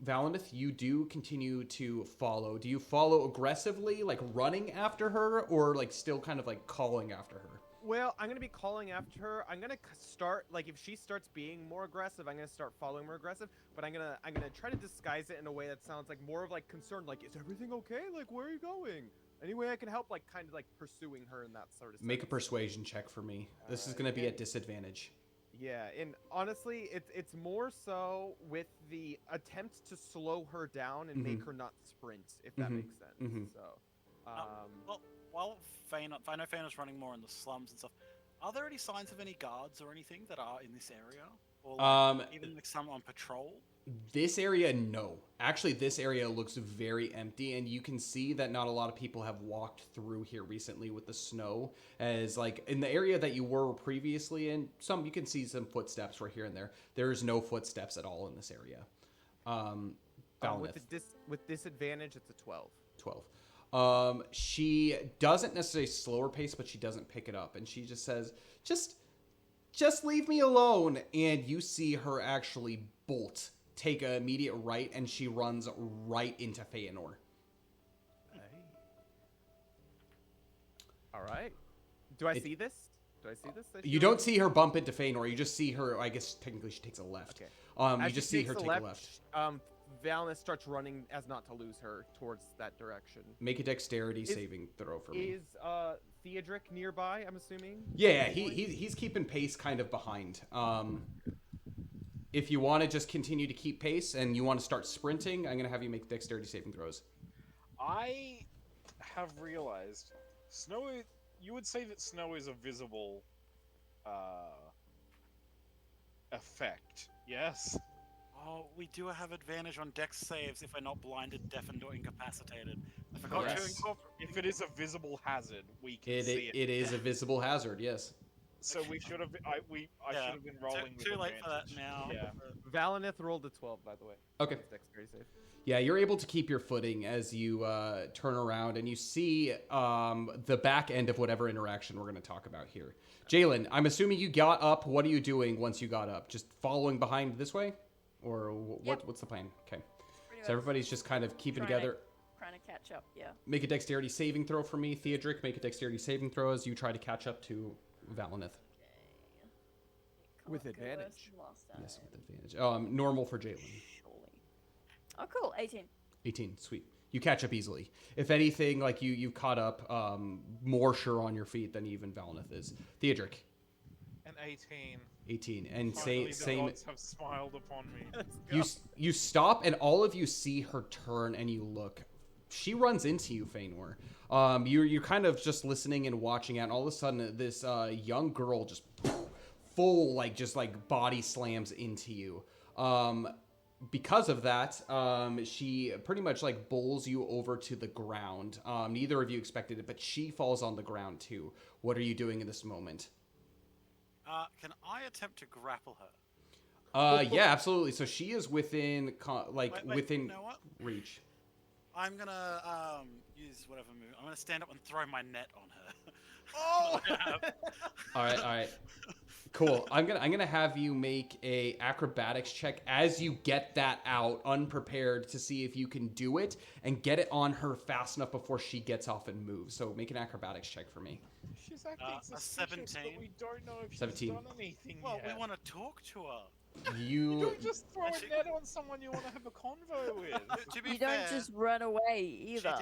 Valineth, you do continue to follow. Do you follow aggressively, running after her, or still kind of calling after her? Well, I'm gonna be calling after her. I'm gonna start if she starts being more aggressive, I'm gonna start following more aggressive. But I'm gonna try to disguise it in a way that sounds more of concern. Is everything okay? Where are you going? Any way I can help, kind of pursuing her in that sort of. Make a persuasion check for me. This is gonna be at disadvantage. Yeah, and honestly, it's more so with the attempt to slow her down and make her not sprint, if that makes sense. So, well, while I know Feanor's running more in the slums and stuff, are there any signs of any guards or anything that are in this area, or even some on patrol? This area, no. Actually, this area looks very empty, and you can see that not a lot of people have walked through here recently with the snow. As in the area that you were previously in, you can see some footsteps right here and there. There's no footsteps at all in this area. Valnith. With disadvantage, it's a 12. 12. She doesn't necessarily slow her pace, but she doesn't pick it up, and she just says, "Just leave me alone." And you see her actually bolt, take an immediate right, and she runs right into Feanor. All right. Do I see this? that she You don't runs- see her bump into Feanor. You just see her. I guess technically she takes a left. Okay. You As just she see her takes take a left. Valnith starts running as not to lose her towards that direction. Make a dexterity saving throw for me. Is Theodric nearby? I'm assuming. Yeah, he's keeping pace, kind of behind. If you want to just continue to keep pace and you want to start sprinting, I'm gonna have you make dexterity saving throws. I have realized snow. You would say that snow is a visible effect. Yes. Oh, we do have advantage on dex saves if we're not blinded, deafened, or incapacitated. I forgot to Yes. incorporate. If it is a visible hazard, we can see it. It is a visible hazard. Yes. So we should have. I Yeah, should have been rolling. Too with late for that advantage. now. Yeah. Valinith rolled a 12, by the way. Okay. His dexterity save. Yeah, you're able to keep your footing as you turn around and you see the back end of whatever interaction we're going to talk about here. Jalen, I'm assuming you got up. What are you doing once you got up? Just following behind this way? Or what's the plan? Okay. Pretty So much everybody's just kind of keeping trying together. trying to catch up. Yeah. Make a dexterity saving throw for me. Theodric, make a dexterity saving throw as you try to catch up to Valinith. With Can't go worse advantage. than last time. Yes, with advantage. Normal for Jalen. Surely. Oh, cool. 18. 18, sweet. You catch up easily. If anything, like you caught up more sure on your feet than even Valinith is. Theodric, An 18. 18, and Finally, the same. gods have smiled upon me. You stop, and all of you see her turn, and you look. She runs into you, Feanor. You're kind of just listening and watching out, and all of a sudden, this young girl just full just body slams into you. Because of that, she pretty much bowls you over to the ground. Neither of you expected it, but she falls on the ground too. What are you doing in this moment? Can I attempt to grapple her? Yeah, absolutely. So she is within within You know what? reach. I'm gonna use whatever move. I'm gonna stand up and throw my net on her. Oh! All right. Cool. I'm gonna have you make a acrobatics check as you get that out, unprepared, to see if you can do it and get it on her fast enough before she gets off and moves. So make an acrobatics check for me. She's acting A suspicious, 17. but we don't know if she's 17. done anything Well, yet. we want to talk to her. You You don't just throw Actually- a net on someone you want to have a convo with. To be You fair, don't just run away either.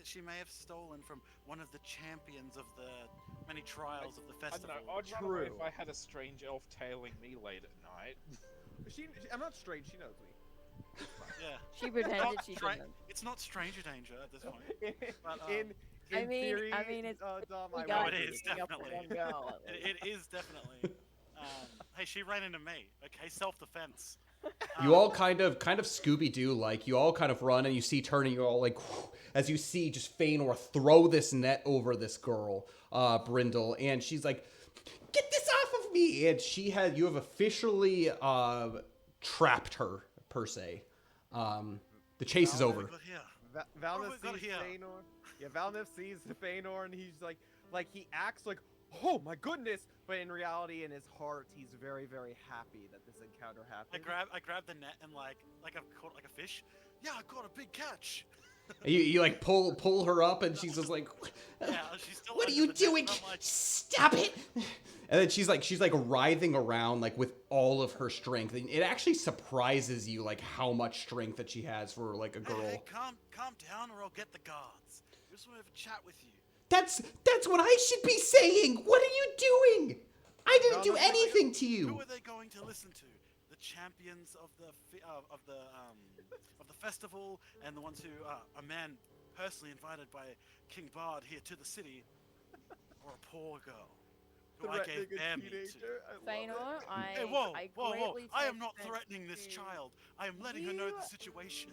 She may have stolen from one of the champions of the many trials of the I don't festival. know. I'd run away True. if I had a strange elf tailing me late at night. I'm not strange. She knows me. Yeah. She pretended Not she stra- didn't. It's not stranger danger at this point. But, in I mean- theory, I mean, it's Dom, We I got it would. is, sticking up for definitely. one girl. It is definitely. Hey, she ran into me. Okay, self-defense. You all kind of Scooby-Doo you all kind of run and you see turning, you all as you see just Feanor throw this net over this girl, Brindal, and she's like, "Get this off of me!" And you have officially trapped her per se. The chase is Oh, over. we got here. Valnith What have we got sees here? Feanor. Yeah, Valnith sees Feanor, and he's like he acts like, "Oh my goodness!" But in reality, in his heart, he's very, very happy that this encounter happened. I grab the net and like I've caught like a fish. Yeah, I caught a big catch. And you pull her up, and she's just like, Yeah, she's still. "What are under you the net, doing? and I'm like, Stop it!" And then she's writhing around with all of her strength, and it actually surprises you how much strength that she has for a girl. Hey, calm down, or I'll get the guards. I just want to have a chat with you. That's what I should be saying. What are you doing? I didn't do No, anything to Who you. are they going to listen to? The champions of the festival, and the ones who a man personally invited by King Bard here to the city, or a poor girl who I Threatening gave a bear meat to. teenager. I love Feanor, it. Hey, whoa, I whoa! greatly I take am not offense threatening this to- child. I am letting her know the You- situation.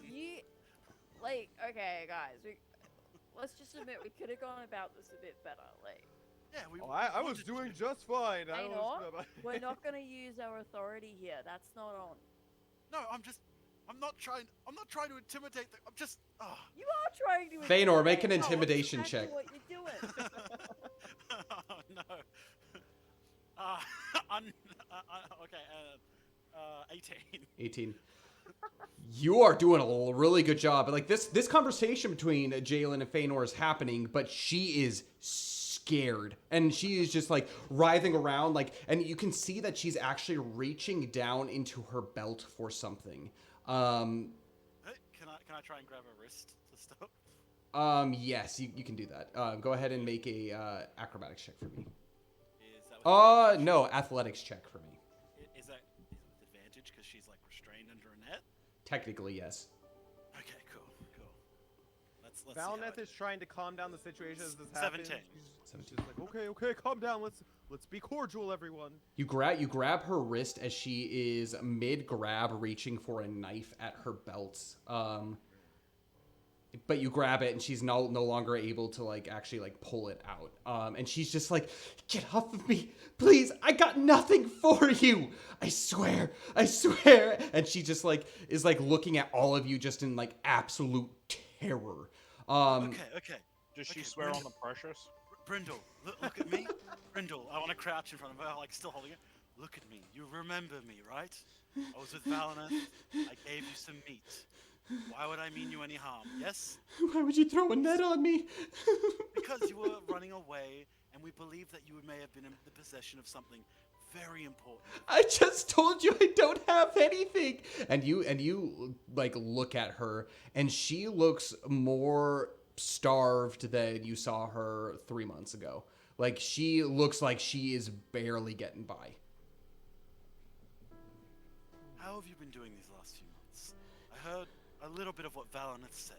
Okay, guys, let's just admit we could have gone about this a bit better. Yeah, we. Oh, I was wanted to- doing just fine. Feanor, we're not gonna use our authority here. That's not on. No, I'm just. I'm not trying to intimidate them. I'm just. You are trying to. Feanor, make an intimidate. intimidation That's check. what you're doing. Oh no. Okay. 18. 18. You are doing a really good job. Like this conversation between Jalen and Feanor is happening, but she is scared and she is just like writhing around, like, and you can see that she's actually reaching down into her belt for something. Hey, can I try and grab her wrist to stop? Yes, you can do that. Go ahead and make a acrobatics check for me. Is that with advantage? No, athletics check for me. Is it with advantage because she's like restrained under a net? Technically, yes. Okay, cool. Let's see. Valneth is trying to calm down the situation as this happens. 17. She's like, okay, calm down. Let's be cordial, everyone. You grab her wrist as she is mid grab, reaching for a knife at her belt. But you grab it and she's no longer able to like actually like pull it out. And she's just like, get off of me, please. I got nothing for you. I swear. And she just like is like looking at all of you just in like absolute terror. Okay. Does she Okay, swear on the precious? Brindal, look at me. Brindal, I want to crouch in front of her, like still holding it. Look at me. You remember me, right? I was with Valineth. I gave you some meat. Why would I mean you any harm? Yes? Why would you throw a net on me? Because you were running away, and we believe that you may have been in the possession of something very important. I just told you I don't have anything. And you like look at her and she looks more starved than you saw her 3 months ago. Like she looks like she is barely getting by. How have you been doing these last few months? I heard a little bit of what Valineth said,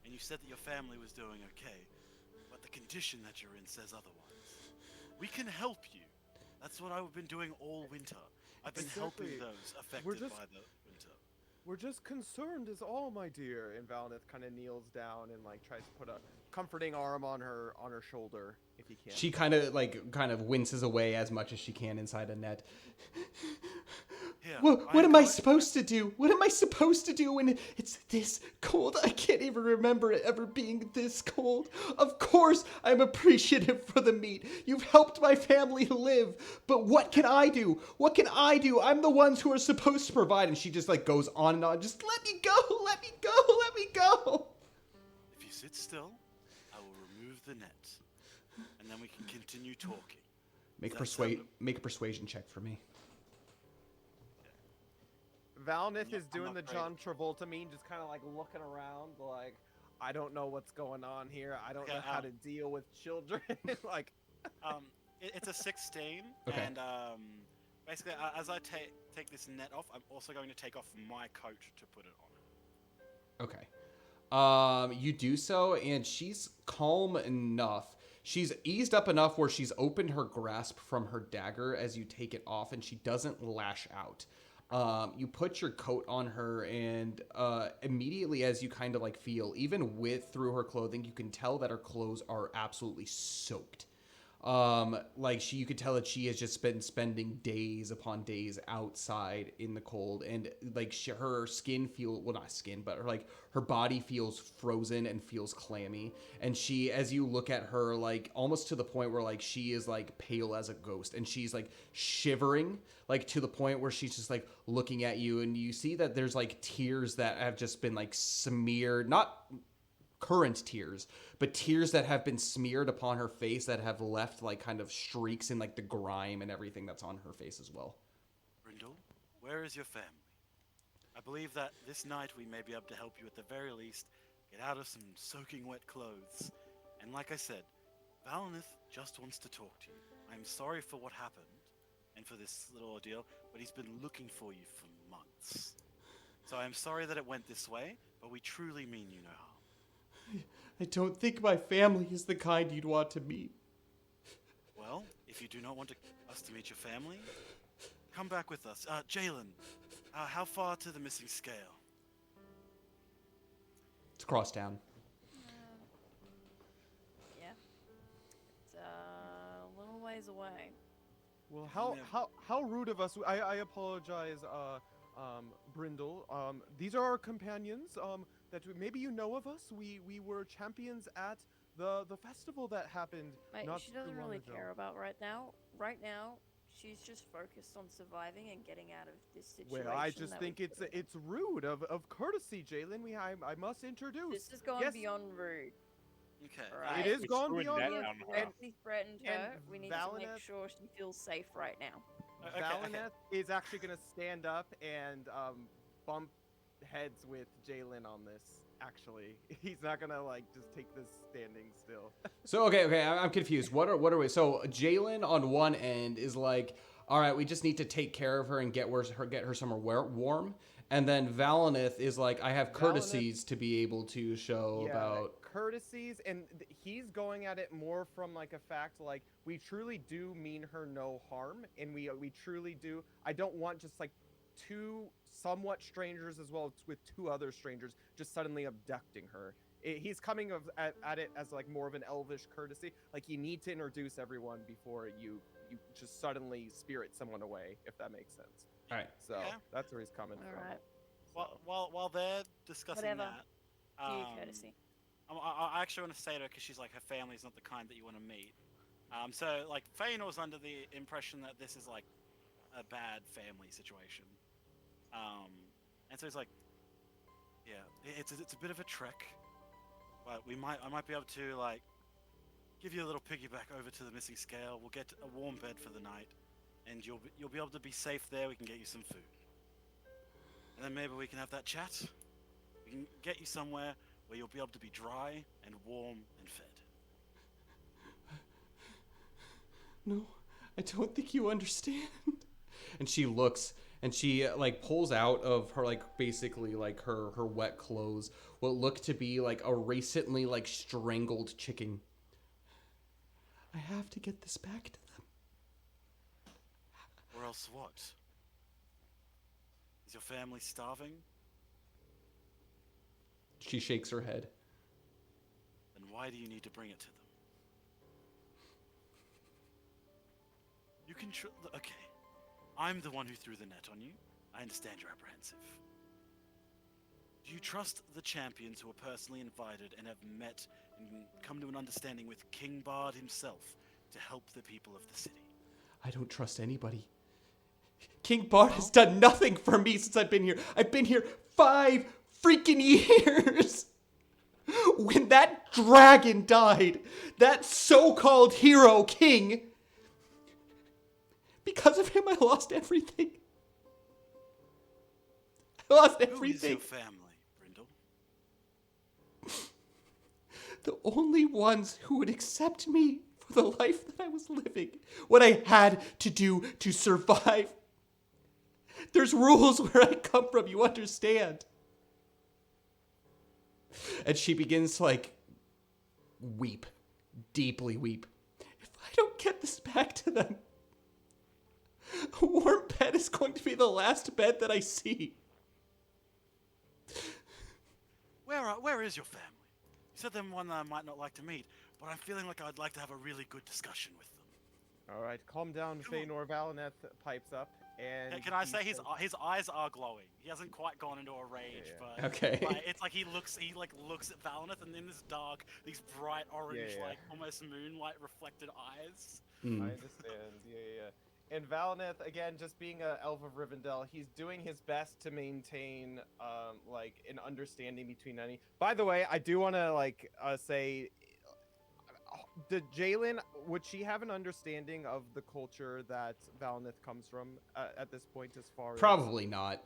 and you said that your family was doing okay, but the condition that you're in says otherwise. We can help you. That's what I've been doing all winter. I've been helping those affected by the winter. We're just concerned is all, my dear. And Valneth kind of kneels down and like tries to put a comforting arm on her shoulder if he can. She kind of winces away as much as she can inside a net. Here, What am I supposed to do? What am I supposed to do when it's this cold? I can't even remember it ever being this cold. Of course, I'm appreciative for the meat. You've helped my family live. But what can I do? What can I do? I'm the ones who are supposed to provide. And she just like goes on and on. Just let me go. Let me go. Let me go. If you sit still, I will remove the net, and then we can continue talking. Make a persuasion check for me. Valneth is I'm doing not the great. John Travolta meme, just kind of like looking around, like, I don't know what's going on here. I don't know how to deal with children. Like, It's a 16, Okay. and basically, as I take this net off, I'm also going to take off my coat to put it on. Okay. You do so, and she's calm enough. She's eased up enough where she's opened her grasp from her dagger as you take it off, and she doesn't lash out. You put your coat on her, and immediately as you kind of like feel, even through her clothing, you can tell that her clothes are absolutely soaked. You could tell that she has just been spending days upon days outside in the cold, and like her skin not skin, but her body feels frozen and feels clammy. And she, as you look at her, like almost to the point where like she is like pale as a ghost, and she's like shivering, like to the point where she's just like looking at you, and you see that there's like tears that have just been like smeared, not current tears, but tears that have been smeared upon her face that have left like kind of streaks in like the grime and everything that's on her face as well. Brindal, where is your family? I believe that this night we may be able to help you at the very least get out of some soaking wet clothes. And like I said, Valineth just wants to talk to you. I'm sorry for what happened and for this little ordeal, but he's been looking for you for months. So I'm sorry that it went this way, but we truly mean you no harm. I don't think my family is the kind you'd want to meet. Well, if you do not want us to meet your family, come back with us. Jalen, how far to the missing scale? It's across town. Yeah. It's a little ways away. well, how rude of us. I apologize, Brindal. These are our companions. Maybe you know of us. We were champions at the festival that happened. Mate, not she too doesn't long really ago. care about right now. Right now, she's just focused on surviving and getting out of this situation. Well, I just that think we it's put her in. it's rude of courtesy, Jalen. I must introduce. This has gone Yes, beyond rude. Okay. Right. it is It's gone ruined beyond that We rude. have down her. directly threatened and her. We need to make Valineth- sure she feels safe right now. Okay. Valineth is actually gonna stand up and bump heads with Jalen on this. Actually, he's not gonna like just take this standing still. So okay, I'm confused. What are we? So Jalen on one end is like, all right, we just need to take care of her and get her somewhere warm. And then Valineth is like, I have courtesies to be able to show about. courtesies, and he's going at it more from like a fact, like we truly do mean her no harm, and we truly do. I don't want just like two somewhat strangers as well with two other strangers just suddenly abducting her. He's coming at it as like more of an elvish courtesy. Like you need to introduce everyone before you just suddenly spirit someone away, if that makes sense. All right. So Okay. that's where he's coming All from. right. While they're discussing Whatever. that, Due courtesy. I actually want to say to her because she's like her family's not the kind that you want to meet. So like Feanor's under the impression that this is like a bad family situation. And so he's like, yeah, it's a bit of a trek, but I might be able to like give you a little piggyback over to the missing scale. We'll get a warm bed for the night, and you'll be able to be safe there. We can get you some food, and then maybe we can have that chat. We can get you somewhere where you'll be able to be dry and warm and fed. No, I don't think you understand. And she looks and she like pulls out of her like basically like her wet clothes what look to be like a recently like strangled chicken. I have to get this back to them. Or else what? Is your family starving? She shakes her head. Then why do you need to bring it to them? You can okay. I'm the one who threw the net on you. I understand you're apprehensive. Do you trust the champions who are personally invited and have met and come to an understanding with King Bard himself to help the people of the city? I don't trust anybody. King Bard has done nothing for me since I've been here. I've been here 5 freaking years. When that dragon died, that so-called hero king, because of him, I lost everything. I lost Who is everything. your family, Brindal? The only ones who would accept me for the life that I was living, what I had to do to survive. There's rules where I come from, you understand? And she begins to like weep, deeply weep. If I don't get this back to them, a warm bed is going to be the last bed that I see. Where is your family? You said they're one that I might not like to meet, but I'm feeling like I'd like to have a really good discussion with them. All right, calm down. Come on. Feanor Valineth pipes up, and Hey, can I he say his says- eyes are glowing? He hasn't quite gone into a rage, Yeah. but Okay. like, it's like he looks at Valineth, and in this dark, these bright orange, Yeah. like almost moonlight reflected eyes. I understand. Yeah. And Valineth, again, just being an elf of Rivendell, he's doing his best to maintain, like, an understanding between any. By the way, I do want to, like, say, did Jalen, would she have an understanding of the culture that Valineth comes from at this point as far as... Probably not.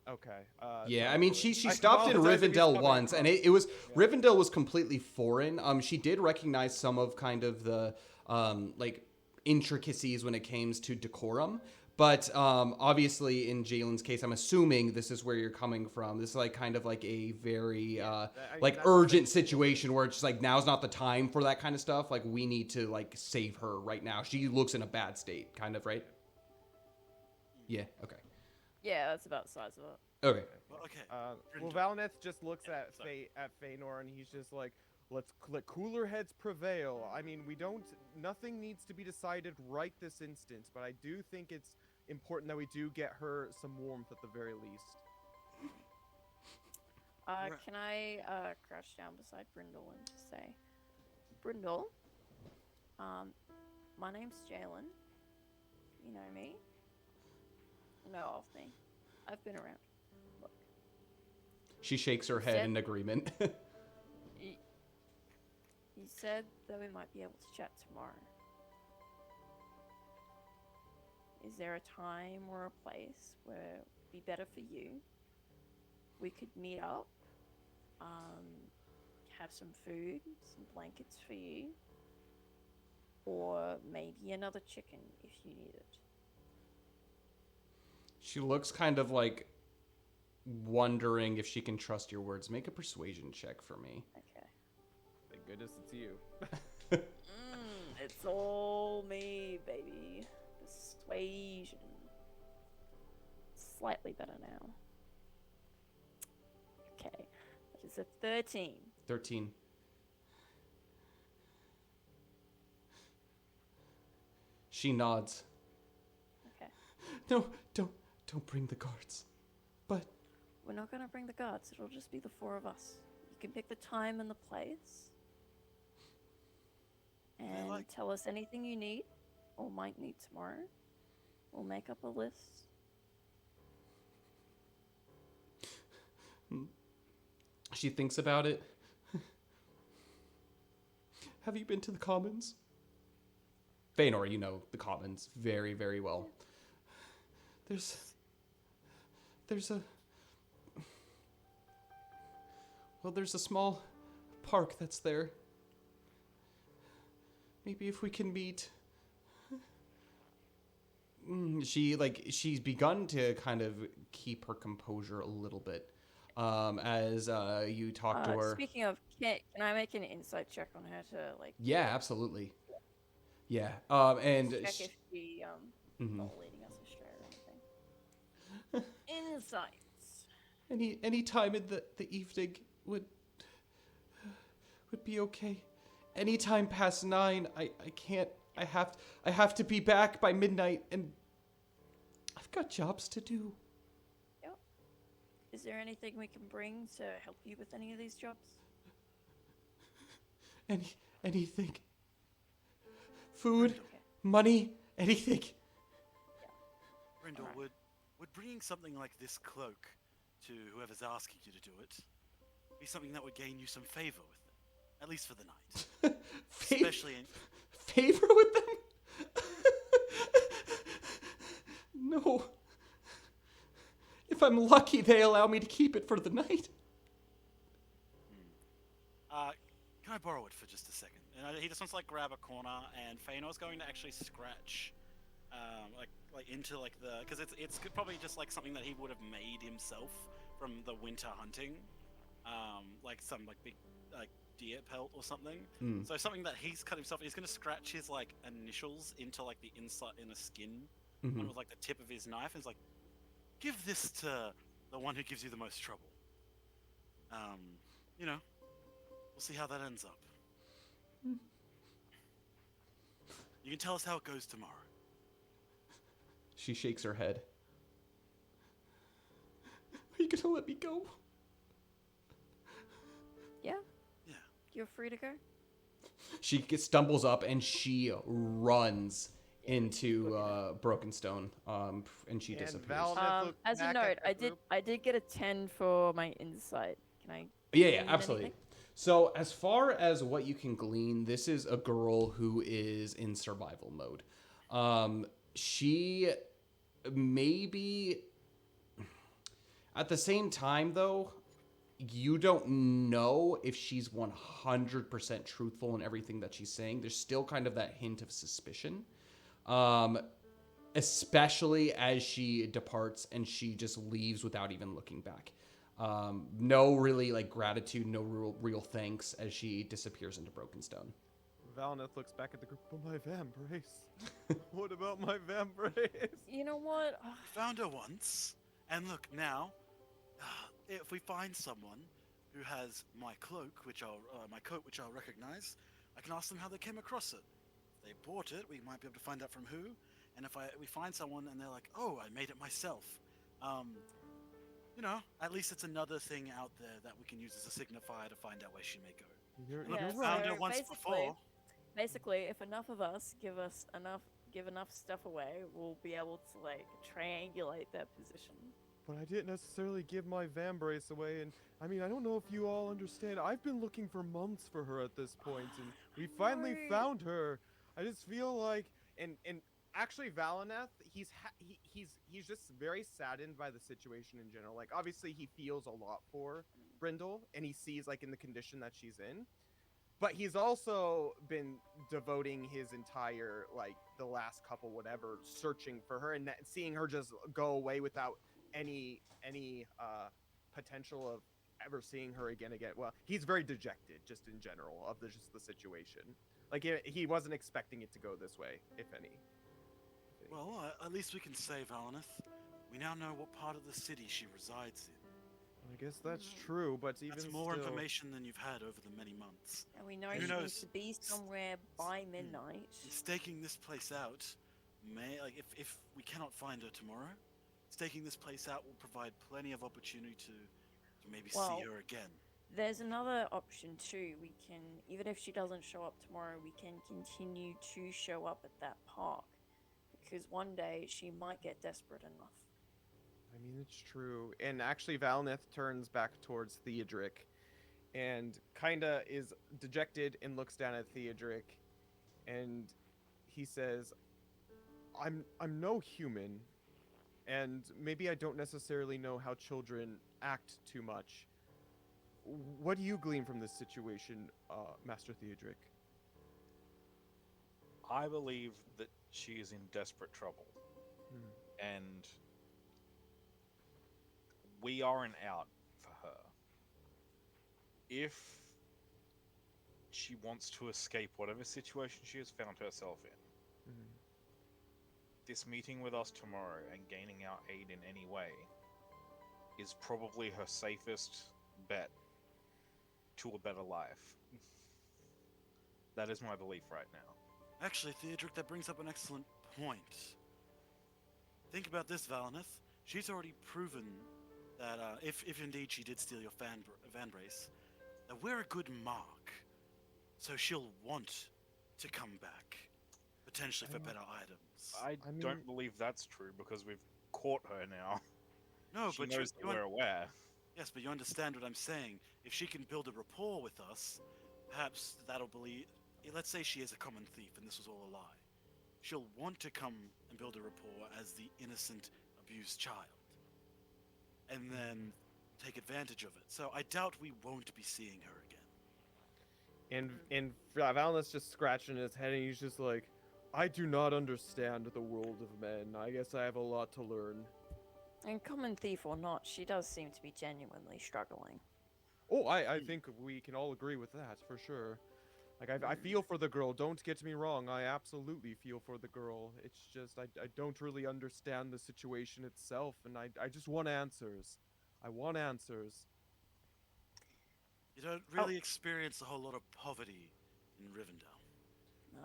Okay. Yeah, so I mean, really- she I stopped in apologize if he's Rivendell coming once, and from- it was Yeah. Rivendell was completely foreign. She did recognize some of kind of the like intricacies when it came to decorum, but obviously in Jalen's case, I'm assuming this is where you're coming from. This is like kind of like a very I mean, like that's urgent situation where it's just like now's not the time for that kind of stuff. Like we need to like save her right now. She looks in a bad state, kind of, right? Yeah. Okay. Yeah, that's about the size of it. Okay. Well, okay. Well, Brindle. Valineth just looks Yeah, at sorry. Feanor, and he's just like, let cooler heads prevail. I mean, nothing needs to be decided right this instant, but I do think it's important that we do get her some warmth at the very least. Right. Can I crouch down beside Brindle and just say, Brindle, my name's Jalen. You know me? You know of me. I've been around. Look, She shakes her head in agreement. you said that we might be able to chat tomorrow. Is there a time or a place where it'd be better for you? We could meet up, have some food, some blankets for you, or maybe another chicken if you need it. She looks kind of like wondering if she can trust your words. Make a persuasion check for me. Okay. Thank goodness it's you. It's all me, baby. Persuasion. Slightly better now. Okay. That is a 13. 13. She nods. Okay. No, don't bring the guards. But We're not gonna bring the guards. It'll just be the four of us. You can pick the time and the place. And like- tell us anything you need or might need tomorrow. We'll make up a list. she thinks about it. Have you been to the Commons? Feanor, you know the Commons very, very well. There's a small park that's there. Maybe if we can meet. She's begun to kind of keep her composure a little bit as you talk to her. Speaking of, can I make an insight check on her to Yeah, absolutely. Yeah, and check sh- if she mhm. not leading us astray or anything? Insights. any time in the evening would be okay. Any time past 9, I can't. I have to be back by midnight, and I've got jobs to do. Yep. Is there anything we can bring to help you with any of these jobs? Anything. Food, Okay. money, anything. Brindal, Alright. would bringing something like this cloak to whoever's asking you to do it be something that would gain you some favor with them, at least for the night, especially in. Favor with them? No. If I'm lucky, they allow me to keep it for the night. Can I borrow it for just a second? And he just wants to like grab a corner, and Feanor's going to actually scratch, like into like the, because it's probably just like something that he would have made himself from the winter hunting, like some like big like deer pelt or something. So something that he's cut himself. He's going to scratch his like initials into like the inside inner skin, one with like the tip of his knife. And he's like, give this to the one who gives you the most trouble. You know. We'll see how that ends up. You can tell us how it goes tomorrow. She shakes her head. Are you gonna let me go? Yeah. Yeah. You're free to go. She stumbles up and she runs into Brokenstone, and she And disappears. Val- look As a back note, at the group. I did get a 10 for my insight. Can I? Yeah, glean absolutely. anything? So, as far as what you can glean, this is a girl who is in survival mode. She maybe at the same time, though, you don't know if she's 100% truthful in everything that she's saying. There's still kind of that hint of suspicion, especially as she departs and she just leaves without even looking back. No really like gratitude, no real thanks as she disappears into Brokenstone. Valneth looks back at the group. But my vambrace. What about my vambrace? You know what? Found her once, and look now. If we find someone who has my cloak, my coat, which I'll recognize, I can ask them how they came across it. If they bought it, we might be able to find out from who. And if we find someone and they're like, "Oh, I made it myself," um, at least it's another thing out there that we can use as a signifier to find out where she may go. You're, And look, Yeah, you're we found right. her so once before. basically, if enough of us give enough stuff away, we'll be able to like triangulate their position. But I didn't necessarily give my Vambrace away, and I mean, I don't know if you all understand. I've been looking for months for her at this point, and we finally No. found her. I just feel like, and actually, Valineth, he's just very saddened by the situation in general. Like, obviously, he feels a lot for Brindal, and he sees like in the condition that she's in. But he's also been devoting his entire like the last couple whatever searching for her and seeing her just go away without any potential of ever seeing her again. Well, he's very dejected just in general of just the situation. Like he wasn't expecting it to go this way, if any. Well, at least we can say, Valineth, we now know what part of the city she resides in. I guess that's true, but even That's more still... information than you've had over the many months. And we know Who she knows? needs to be somewhere by midnight. Staking this place out if we cannot find her tomorrow, staking this place out will provide plenty of opportunity to maybe see her again. There's another option too. We can, even if she doesn't show up tomorrow, we can continue to show up at that park. Because one day she might get desperate enough. I mean, it's true. And actually, Valineth turns back towards Theodric and kinda is dejected and looks down at Theodric, and he says, I'm no human, and maybe I don't necessarily know how children act too much. What do you glean from this situation, Master Theodric? I believe that she is in desperate trouble. And we are an out for her. If she wants to escape whatever situation she has found herself in, this meeting with us tomorrow and gaining our aid in any way is probably her safest bet to a better life. That is my belief right now. Actually, Theodric, that brings up an excellent point. Think about this, Valineth. She's already proven that if indeed she did steal your Vanbrace, that we're a good mark. So she'll want to come back, potentially for better items. I don't believe that's true because we've caught her now. No, She but knows that we're aware. Yes, but you understand what I'm saying. If she can build a rapport with us, perhaps that'll believe. Let's say she is a common thief and this was all a lie. She'll want to come and build a rapport as the innocent, abused child. And then take advantage of it. So I doubt we won't be seeing her again. And Valineth's just scratching his head, and he's just like, I do not understand the world of men. I guess I have a lot to learn. And common thief or not, she does seem to be genuinely struggling. Oh, I think we can all agree with that, for sure. Like, I feel for the girl, don't get me wrong, I absolutely feel for the girl. It's just, I don't really understand the situation itself, and I just want answers. I want answers. You don't really experience a whole lot of poverty in Rivendell.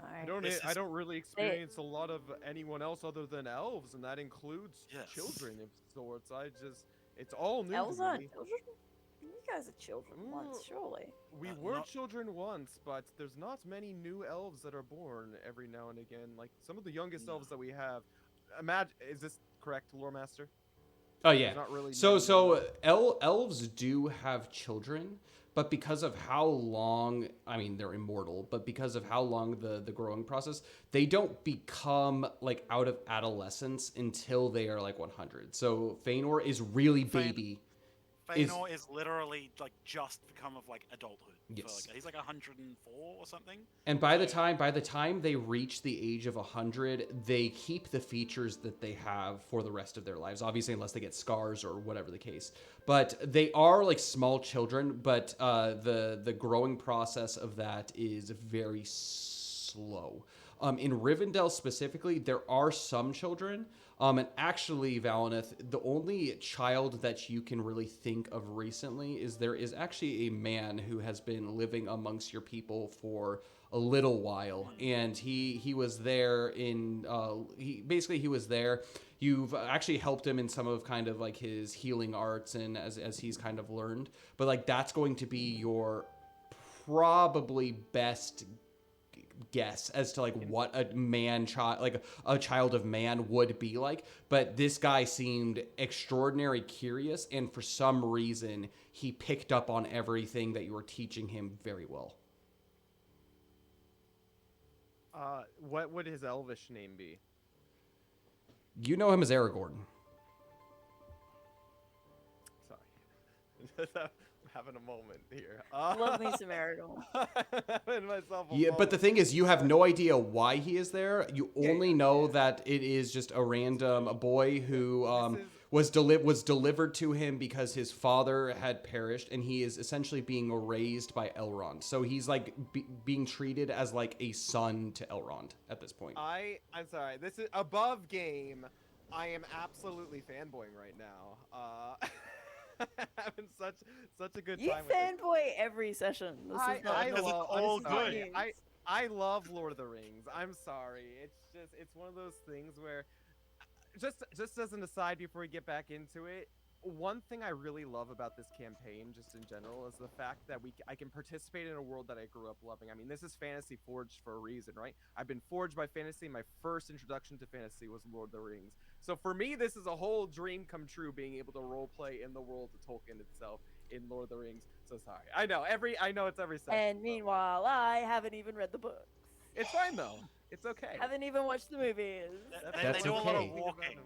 I don't really experience a lot of anyone else other than elves, and that includes children of sorts. It's all new Elves to me. aren't children? You guys are children once, surely. We were children once, but there's not many new elves that are born every now and again. Like, some of the youngest elves that we have... is this correct, Lore Master? Oh yeah. Not really Elves do have children, but because of how long, I mean, they're immortal, but because of how long the growing process, they don't become like out of adolescence until they are like 100. So Fëanor is really baby. Fëanor is literally like just become of like adulthood. Yes. He's like 104 or something. And by the time they reach the age of 100, they keep the features that they have for the rest of their lives. Obviously, unless they get scars or whatever the case. But they are like small children. But the growing process of that is very slow. In Rivendell specifically, there are some children. And actually, Valineth, the only child that you can really think of recently is there is actually a man who has been living amongst your people for a little while, and he was there in he was there. You've actually helped him in some of kind of like his healing arts and as he's kind of learned, but like that's going to be your probably best guess as to like what a child of man would be like. But this guy seemed extraordinarily curious, and for some reason he picked up on everything that you were teaching him very well. What would his elvish name be? You know him as Aragorn. Sorry. I'm having a moment here. Love me some Aragorn. Having myself a Yeah, but moment. the thing is, you have no idea why he is there. You only know that it is just a random boy who was delivered to him because his father had perished, and he is essentially being raised by Elrond. So he's like being treated as like a son to Elrond at this point. I'm sorry. This is above game. I am absolutely fanboying right now. Having such a good You time with it. fanboy every session. This is not because it's normal. all This is not good. news. I love Lord of the Rings. I'm sorry. It's one of those things where just as an aside before we get back into it, one thing I really love about this campaign just in general is the fact that I can participate in a world that I grew up loving. I mean, this is fantasy forged for a reason, right? I've been forged by fantasy. My first introduction to fantasy was Lord of the Rings. So for me, this is a whole dream come true, being able to role play in the world of Tolkien itself in Lord of the Rings. So sorry. I know it's every session. And meanwhile, I haven't even read the book. It's fine though. It's okay. Haven't even watched the movies. That's They do a lot okay. of walking.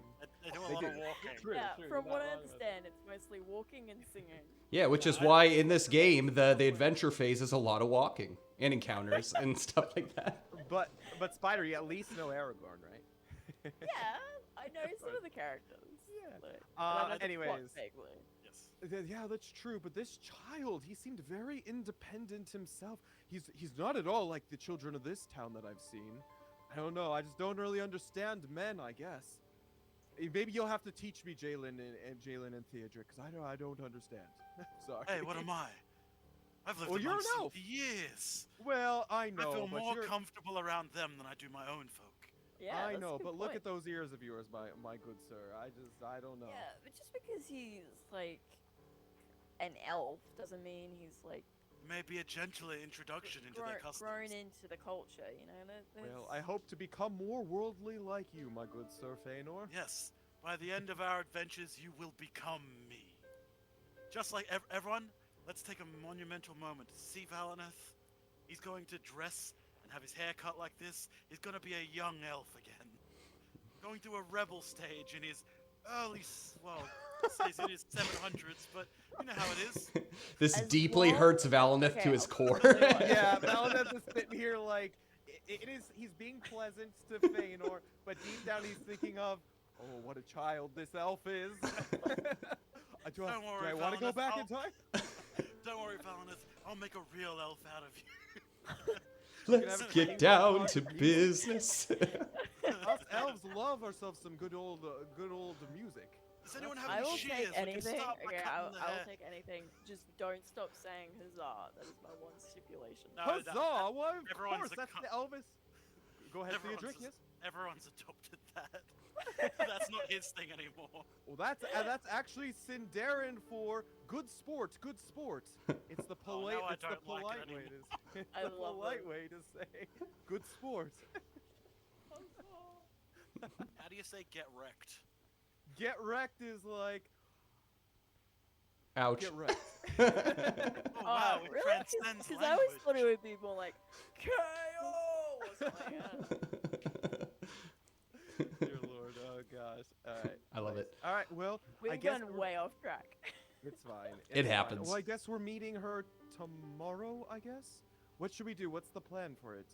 They do a lot of walking. True, Yeah, true, from you're what not I wrong about understand, it's mostly walking and singing. Yeah, which is why in this game the adventure phase is a lot of walking and encounters and stuff like that. But Spider, you at least know Aragorn, right? Yeah, I know some of the characters. Yeah. But I know the plot Anyways. vaguely. Yes. Yeah, that's true. But this child, he seemed very independent himself. He's not at all like the children of this town that I've seen. I don't know. I just don't really understand men, I guess. Maybe you'll have to teach me Jalen and Theodric, because I don't understand. Sorry. Hey, what am I? I've lived Well, you're amongst an them elf. for years. Well, I know. I feel but more you're... comfortable around them than I do my own folk. Yeah, I that's a know, good but look point. at those ears of yours, my good sir. I don't know. Yeah, but just because he's like an elf doesn't mean he's like Maybe a gentler introduction into their customs. grown into the culture. You know. Well, I hope to become more worldly like you, my good sir Feanor. Yes, by the end of our adventures, you will become me. Just like everyone, let's take a monumental moment to see Valineth. He's going to dress and have his hair cut like this. He's going to be a young elf again. Going through a rebel stage in his he's in his 700s, but you know how it is. This As deeply long- hurts Valineth Okay, to his I'll core. tell you what. Yeah, Valineth is sitting here like he's being pleasant to Feanor, but deep down he's thinking of, oh, what a child this elf is. Do I want to go Valineth, back in time? Don't worry, Valineth. I'll make a real elf out of you. Let's get down to business. Us elves love ourselves some good old music. Does anyone have I any will shears? take We can anything. start by Okay, cutting the I will hair. take anything. Just don't stop saying huzzah. That is my one stipulation. No, Huzzah! Well, of everyone's course, a that's cu- the Elvis. Go ahead, Theodric, yes? Everyone's adopted that. That's not his thing anymore. Well, that's actually Sindarin for good sport, good sport. It's the Oh, polite, now I it's the don't like it polite way anymore. to it's I the love polite it. way to say good sport. How do you say get wrecked? Get wrecked is like Ouch. get wrecked. Oh wow, it really? transcends Because I always language. thought it would be more like KO or something like that. Dear Lord, oh gosh. All right. I love it. All right. Well, I We've guess gone way off track. it's fine. It It's fine. happens. Well, I guess we're meeting her tomorrow. I guess. What should we do? What's the plan for it?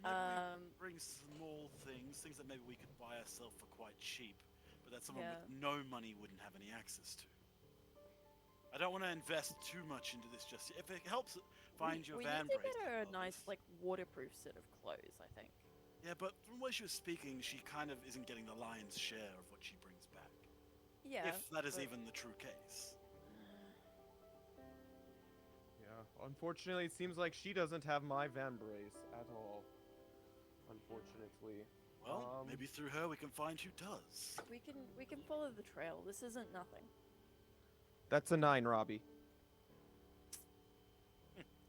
Well, maybe we Um, bring small things that maybe we could buy ourselves for quite cheap, but that someone Yeah. with no money wouldn't have any access to. I don't want to invest too much into this just yet. If it helps find your we van need to bracelet, get her a well, nice, like, waterproof set of clothes, I think. Yeah, but from what she was speaking, she kind of isn't getting the lion's share of what she brings back. Yeah. If that is but- even the true case. Yeah. Unfortunately, it seems like she doesn't have my Vambrace at all. Unfortunately. Well, maybe through her we can find who does. We can follow the trail. This isn't nothing. That's a 9, Robbie.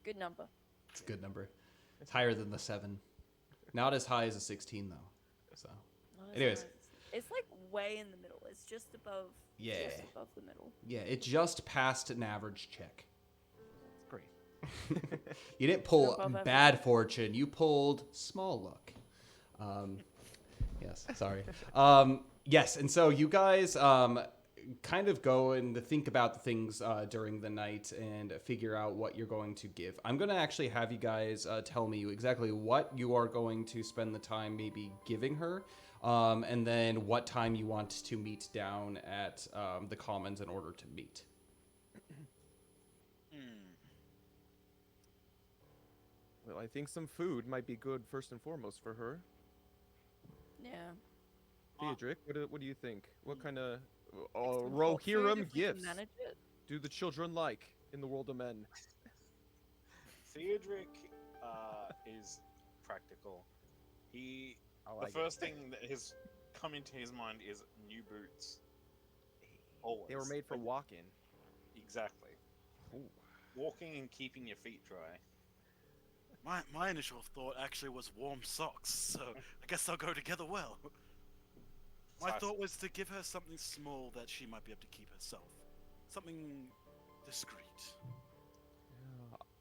Good number. It's a good number. It's higher than the 7. Not as high as a 16 though. So, Not as anyways. high as- It's like way in the middle. It's just above. Yeah. Just above the middle. Yeah, it just passed an average check. That's great. You didn't pull Above average. bad fortune. You pulled small luck. Yes, sorry. Yes, and so you guys kind of go and think about the things during the night and figure out what you're going to give. I'm going to actually have you guys tell me exactly what you are going to spend the time maybe giving her, and then what time you want to meet down at the Commons in order to meet. Well, I think some food might be good first and foremost for her. Yeah. Theodric, what do you think? What kind of Some hot food Rohirrim if we can gifts manage it. do the children like in the world of men? Theodric is practical. The first thing that has come into his mind is new boots. Always. They were made for walking. Exactly. Ooh. Walking and keeping your feet dry. My initial thought actually was warm socks, so I guess they'll go together well. My thought was to give her something small that she might be able to keep herself. Something discreet.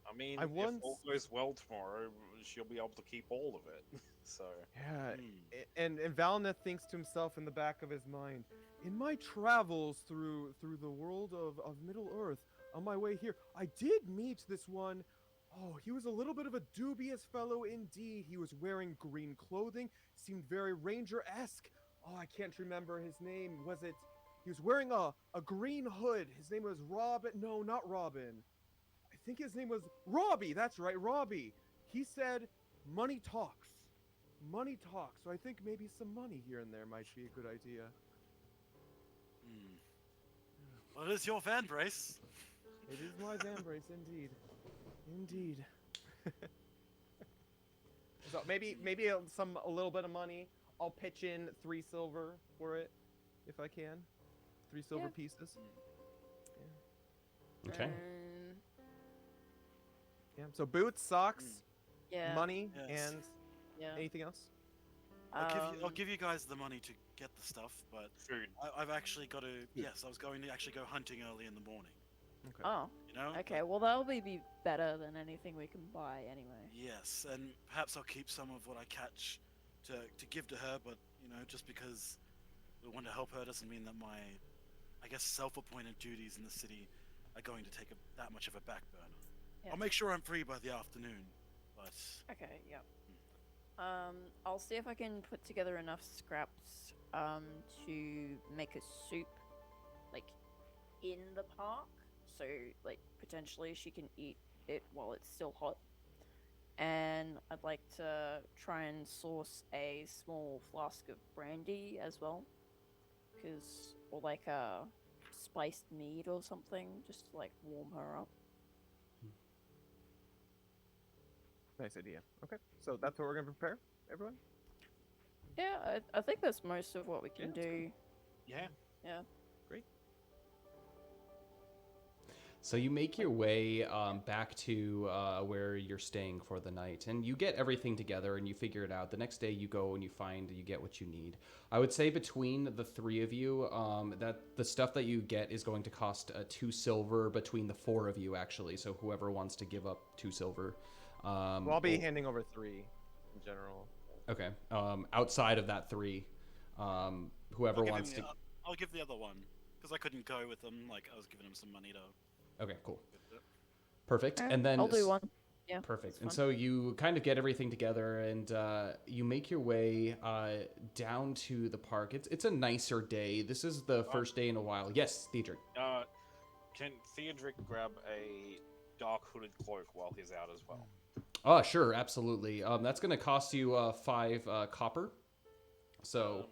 I mean, I if all goes well tomorrow, she'll be able to keep all of it. So. Yeah, and Valna thinks to himself in the back of his mind, in my travels through the world of Middle Earth, on my way here, I did meet this one. Oh, he was a little bit of a dubious fellow indeed. He was wearing green clothing, seemed very ranger-esque. Oh, I can't remember his name. Was it? He was wearing a green hood. His name was Robin. No, not Robin. I think his name was Robbie. That's right, Robbie. He said, money talks. Money talks. So I think maybe some money here and there might be a good idea. Well, it is your van brace. It is my Vambrace, indeed. Indeed. So maybe a little bit of money. I'll pitch in 3 silver for it, if I can. 3 silver pieces. Okay. Yeah. So boots, socks, Yeah. money, Yes. and Yeah. anything else? I'll give you guys the money to get the stuff, but Food. I've actually got to. Yes, I was going to actually go hunting early in the morning. Okay. Oh. You know. Okay. Well, that'll be better than anything we can buy anyway. Yes, and perhaps I'll keep some of what I catch to give to her, but you know, just because we want to help her doesn't mean that my, I guess, self-appointed duties in the city are going to take that much of a back burner. Yeah. I'll make sure I'm free by the afternoon, but Okay. Yep. I'll see if I can put together enough scraps to make a soup, like, in the park. So, like, potentially she can eat it while it's still hot. And I'd like to try and source a small flask of brandy as well. Or like a spiced mead or something, just to, like, warm her up. Nice idea. Okay. So that's what we're gonna prepare, everyone. Yeah, I think that's most of what we can Yeah, do. Yeah. Yeah. Great. So you make your way back to where you're staying for the night, and you get everything together and you figure it out. The next day you go and you get what you need. I would say between the 3 of you, that the stuff that you get is going to cost 2 silver between the 4 of you, actually. So whoever wants to give up 2 silver. Well, I'll be handing over 3 in general. Okay. Outside of that 3, whoever wants to. I'll give the other one because I couldn't go with them. Like I was giving him some money to. Okay, cool. Perfect. Alright, And then I'll do one. Yeah. Perfect. that's And fine. so you kind of get everything together, and you make your way down to the park. It's a nicer day. This is the first day in a while. Yes, Theodric. Can Theodric grab a dark hooded cloak while he's out as well? Oh, sure, absolutely. That's going to cost you 5 copper. So,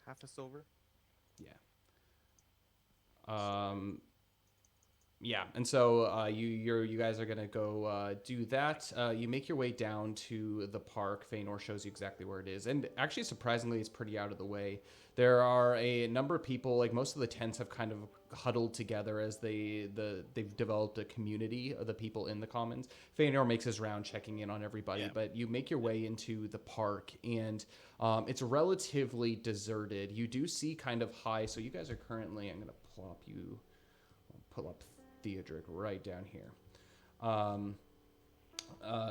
Half a silver. yeah. Yeah, and so you guys are gonna go do that. You make your way down to the park. Feanor shows you exactly where it is, and actually, surprisingly, it's pretty out of the way. There are a number of people. Like most of the tents have kind of huddled together as they've developed a community of the people in the commons. Feanor makes his round, checking in on everybody. Yeah. But you make your way into the park, and it's relatively deserted. You do see kind of high. So you guys are currently. I'm gonna pull up Theodric right down here.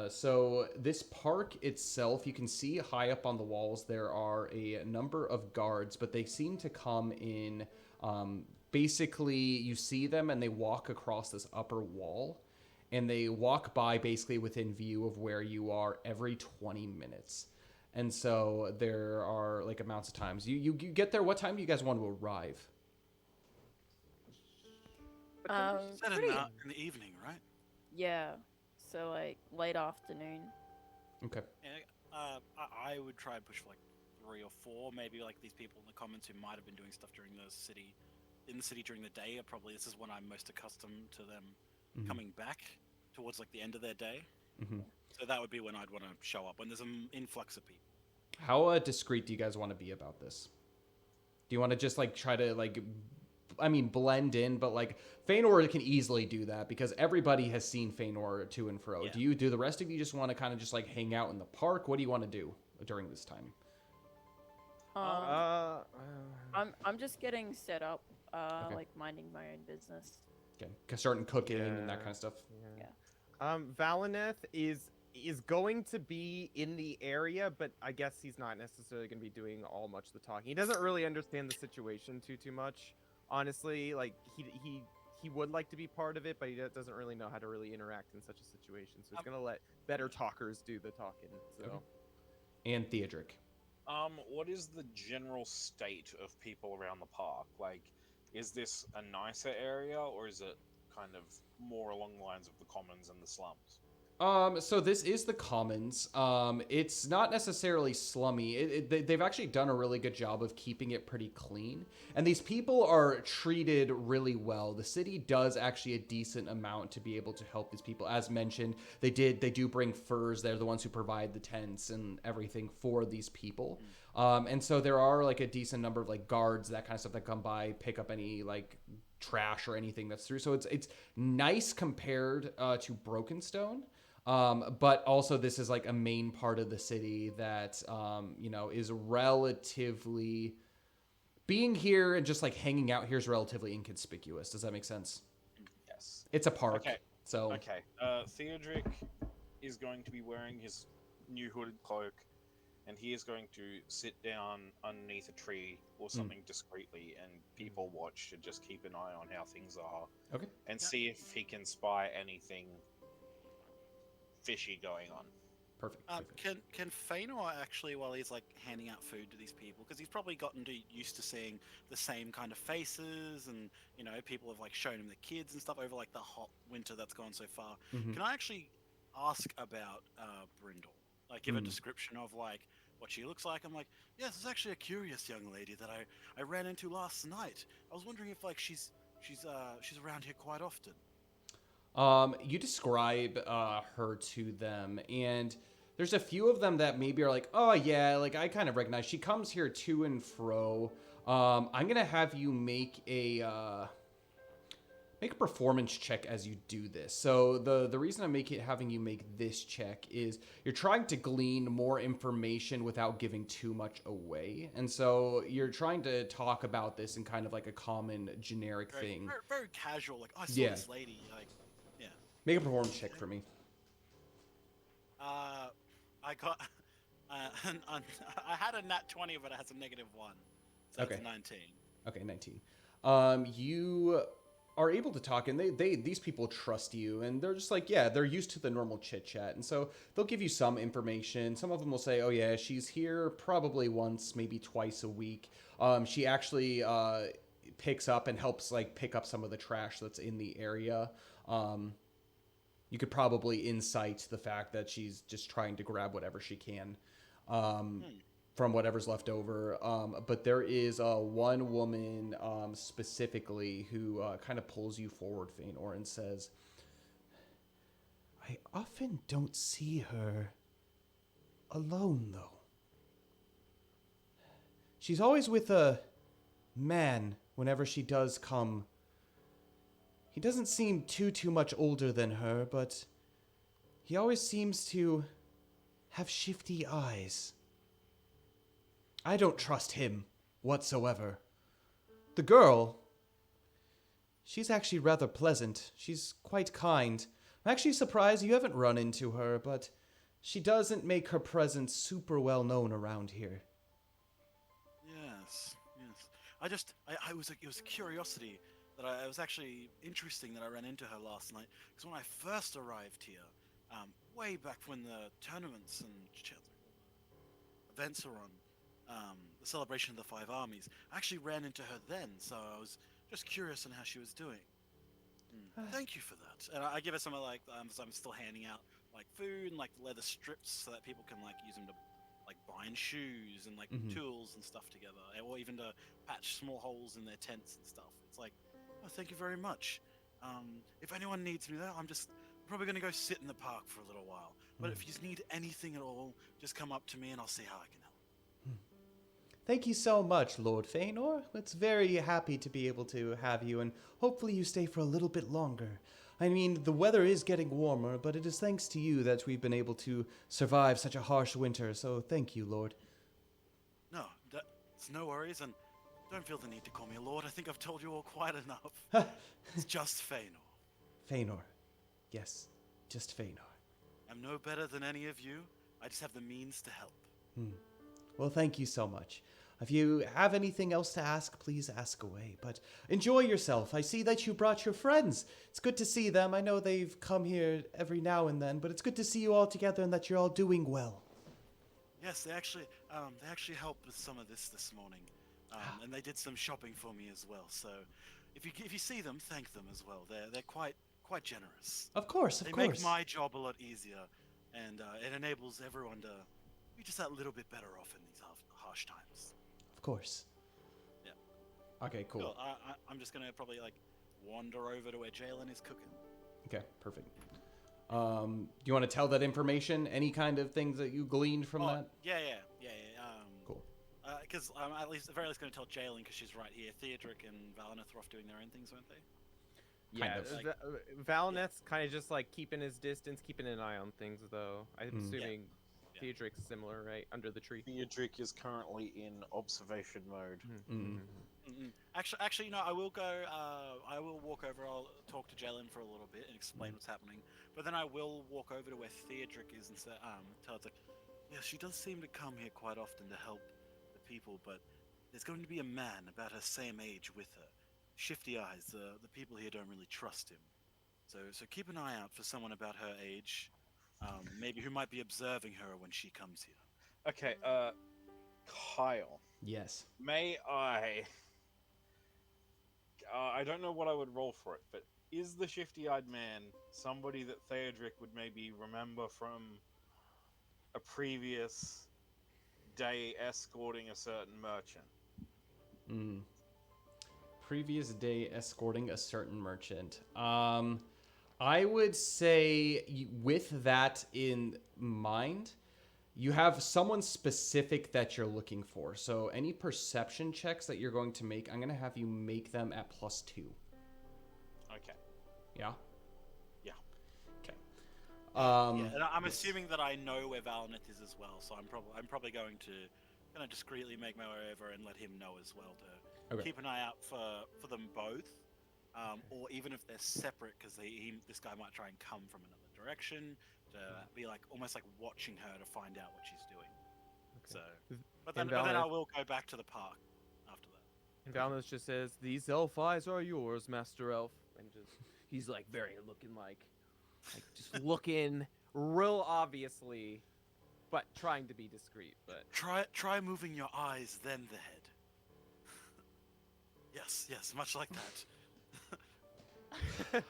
So this park itself, you can see high up on the walls, there are a number of guards, but they seem to come in, basically you see them and they walk across this upper wall, and they walk by basically within view of where you are every 20 minutes. And so there are like amounts of times. You get there, what time do you guys want to arrive? Is that Pretty, in the evening, right? yeah. So like late afternoon. Okay. Yeah, I would try and push for like 3 or 4. Maybe like these people in the comments who might have been doing stuff during the city during the day are probably, this is when I'm most accustomed to them coming back towards like the end of their day. So that would be when I'd want to show up, when there's an influx of people. How discreet do you guys want to be about this? Do you want to just like try to like, I mean, blend in, but like Feanor can easily do that because everybody has seen Feanor to and fro. Yeah. Do the rest of you just want to kind of just like hang out in the park? What do you want to do during this time? I'm just getting set up, Okay. like minding my own business. Okay, starting cooking and that kind of stuff. Valineth is going to be in the area, but I guess he's not necessarily going to be doing all much of the talking. He doesn't really understand the situation too much, honestly. Like he would like to be part of it, but he doesn't really know how to really interact in such a situation. So he's going to let better talkers do the talking. So. Okay. And Theodric. What is the general state of people around the park? Like, is this a nicer area, or is it kind of more along the lines of the commons and the slums? So this is the commons. It's not necessarily slummy. They've actually done a really good job of keeping it pretty clean. And these people are treated really well. The city does actually a decent amount to be able to help these people. As mentioned, they do bring furs. They're the ones who provide the tents and everything for these people. And so there are like a decent number of like guards, that kind of stuff that come by, pick up any like trash or anything that's through. So it's nice compared to Brokenstone. But also this is like a main part of the city that, is relatively, being here and just like hanging out here is relatively inconspicuous. Does that make sense? Yes. It's a park. Okay. So. Okay. Theodric is going to be wearing his new hooded cloak, and he is going to sit down underneath a tree or something discreetly and people watch and just keep an eye on how things are. Okay. And see if he can spy anything fishy going on. Perfect. Can Feanor actually, while he's like handing out food to these people, because he's probably gotten used to seeing the same kind of faces, and people have like shown him the kids and stuff over like the hot winter that's gone so far. Can I actually ask about Brindal? Like give a description of like what she looks like. I'm like, yes, this is actually a curious young lady that I ran into last night. I was wondering if like she's around here quite often. You describe her to them, and there's a few of them that maybe are like, oh yeah, like I kind of recognize. She comes here to and fro. I'm gonna have you make a performance check as you do this. So the reason I'm having you make this check is you're trying to glean more information without giving too much away, and so you're trying to talk about this in kind of like a common generic thing. Very, very casual. Like I saw this lady. Like. Make a performance check for me. I got. I had a nat 20, but it has a -1, so Okay. it's 19. Okay, 19. You are able to talk, and these people trust you, and they're just like, yeah, they're used to the normal chit chat, and so they'll give you some information. Some of them will say, oh yeah, she's here probably once, maybe twice a week. She actually picks up and helps like pick up some of the trash that's in the area. You could probably insight the fact that she's just trying to grab whatever she can. from whatever's left over. But there is one woman specifically who kind of pulls you forward, Feanor, and says, I often don't see her alone, though. She's always with a man whenever she does come. He doesn't seem too much older than her, but he always seems to have shifty eyes. I don't trust him whatsoever. The girl, she's actually rather pleasant. She's quite kind. I'm actually surprised you haven't run into her, but she doesn't make her presence super well known around here. Yes, yes. It was a curiosity that it was actually interesting that I ran into her last night. Because when I first arrived here, way back when the tournaments and events were on, the celebration of the Five Armies, I actually ran into her then. So I was just curious on how she was doing. Thank you for that. And I give her some of like I'm still handing out like food and like leather strips so that people can like use them to like bind shoes and like tools and stuff together, or even to patch small holes in their tents and stuff. It's like, oh, thank you very much. If anyone needs me there, I'm probably going to go sit in the park for a little while. But if you need anything at all, just come up to me and I'll see how I can help. Thank you so much, Lord Feanor. It's very happy to be able to have you, and hopefully you stay for a little bit longer. I mean, the weather is getting warmer, but it is thanks to you that we've been able to survive such a harsh winter, so thank you, Lord. No, it's no worries, and don't feel the need to call me a lord. I think I've told you all quite enough. It's just Feanor. Feanor. Yes, just Feanor. I'm no better than any of you. I just have the means to help. Well, thank you so much. If you have anything else to ask, please ask away. But enjoy yourself. I see that you brought your friends. It's good to see them. I know they've come here every now and then, but it's good to see you all together and that you're all doing well. Yes, they actually helped with some of this morning, and they did some shopping for me as well. So, if you see them, thank them as well. They're quite generous. Of course. They make my job a lot easier, and it enables everyone to be just that little bit better off in these harsh times. Of course. Yeah. Okay, cool. Cool. I'm just gonna probably like wander over to where Jalen is cooking. Okay, perfect. Do you want to tell that information? Any kind of things that you gleaned from that? Yeah. Cool. Because I'm at very least going to tell Jalen because she's right here. Theodric and Valineth were off doing their own things, weren't they? Yeah, Valineth's kind of just like keeping his distance, keeping an eye on things, though. I'm assuming Theodric's similar, right? Under the tree. Theodric is currently in observation mode. Actually, no. I will go. I will walk over. I'll talk to Jalen for a little bit and explain what's happening. But then I will walk over to where Theodric is and say, tell her, like, yeah, she does seem to come here quite often to help the people, but there's going to be a man about her same age with her. Shifty eyes. The people here don't really trust him. So keep an eye out for someone about her age, maybe who might be observing her when she comes here. Okay, Kyle. Yes. May I don't know what I would roll for it, but is the shifty-eyed man somebody that Theodric would maybe remember from a previous day escorting a certain merchant? Previous day escorting a certain merchant. I would say with that in mind, you have someone specific that you're looking for. So any perception checks that you're going to make, I'm going to have you make them at +2. Okay. Yeah? Yeah. Okay. And I'm assuming that I know where Valineth is as well, so I'm probably going to kind of discreetly make my way over and let him know as well to keep an eye out for them both, or even if they're separate, because this guy might try and come from another direction to be like almost like watching her to find out what she's doing. Okay. So, but then I will go back to the park after that. And Valineth just says, "These elf eyes are yours, Master Elf," and he's like just looking real obviously, but trying to be discreet. But try moving your eyes, then the head. Yes, much like that.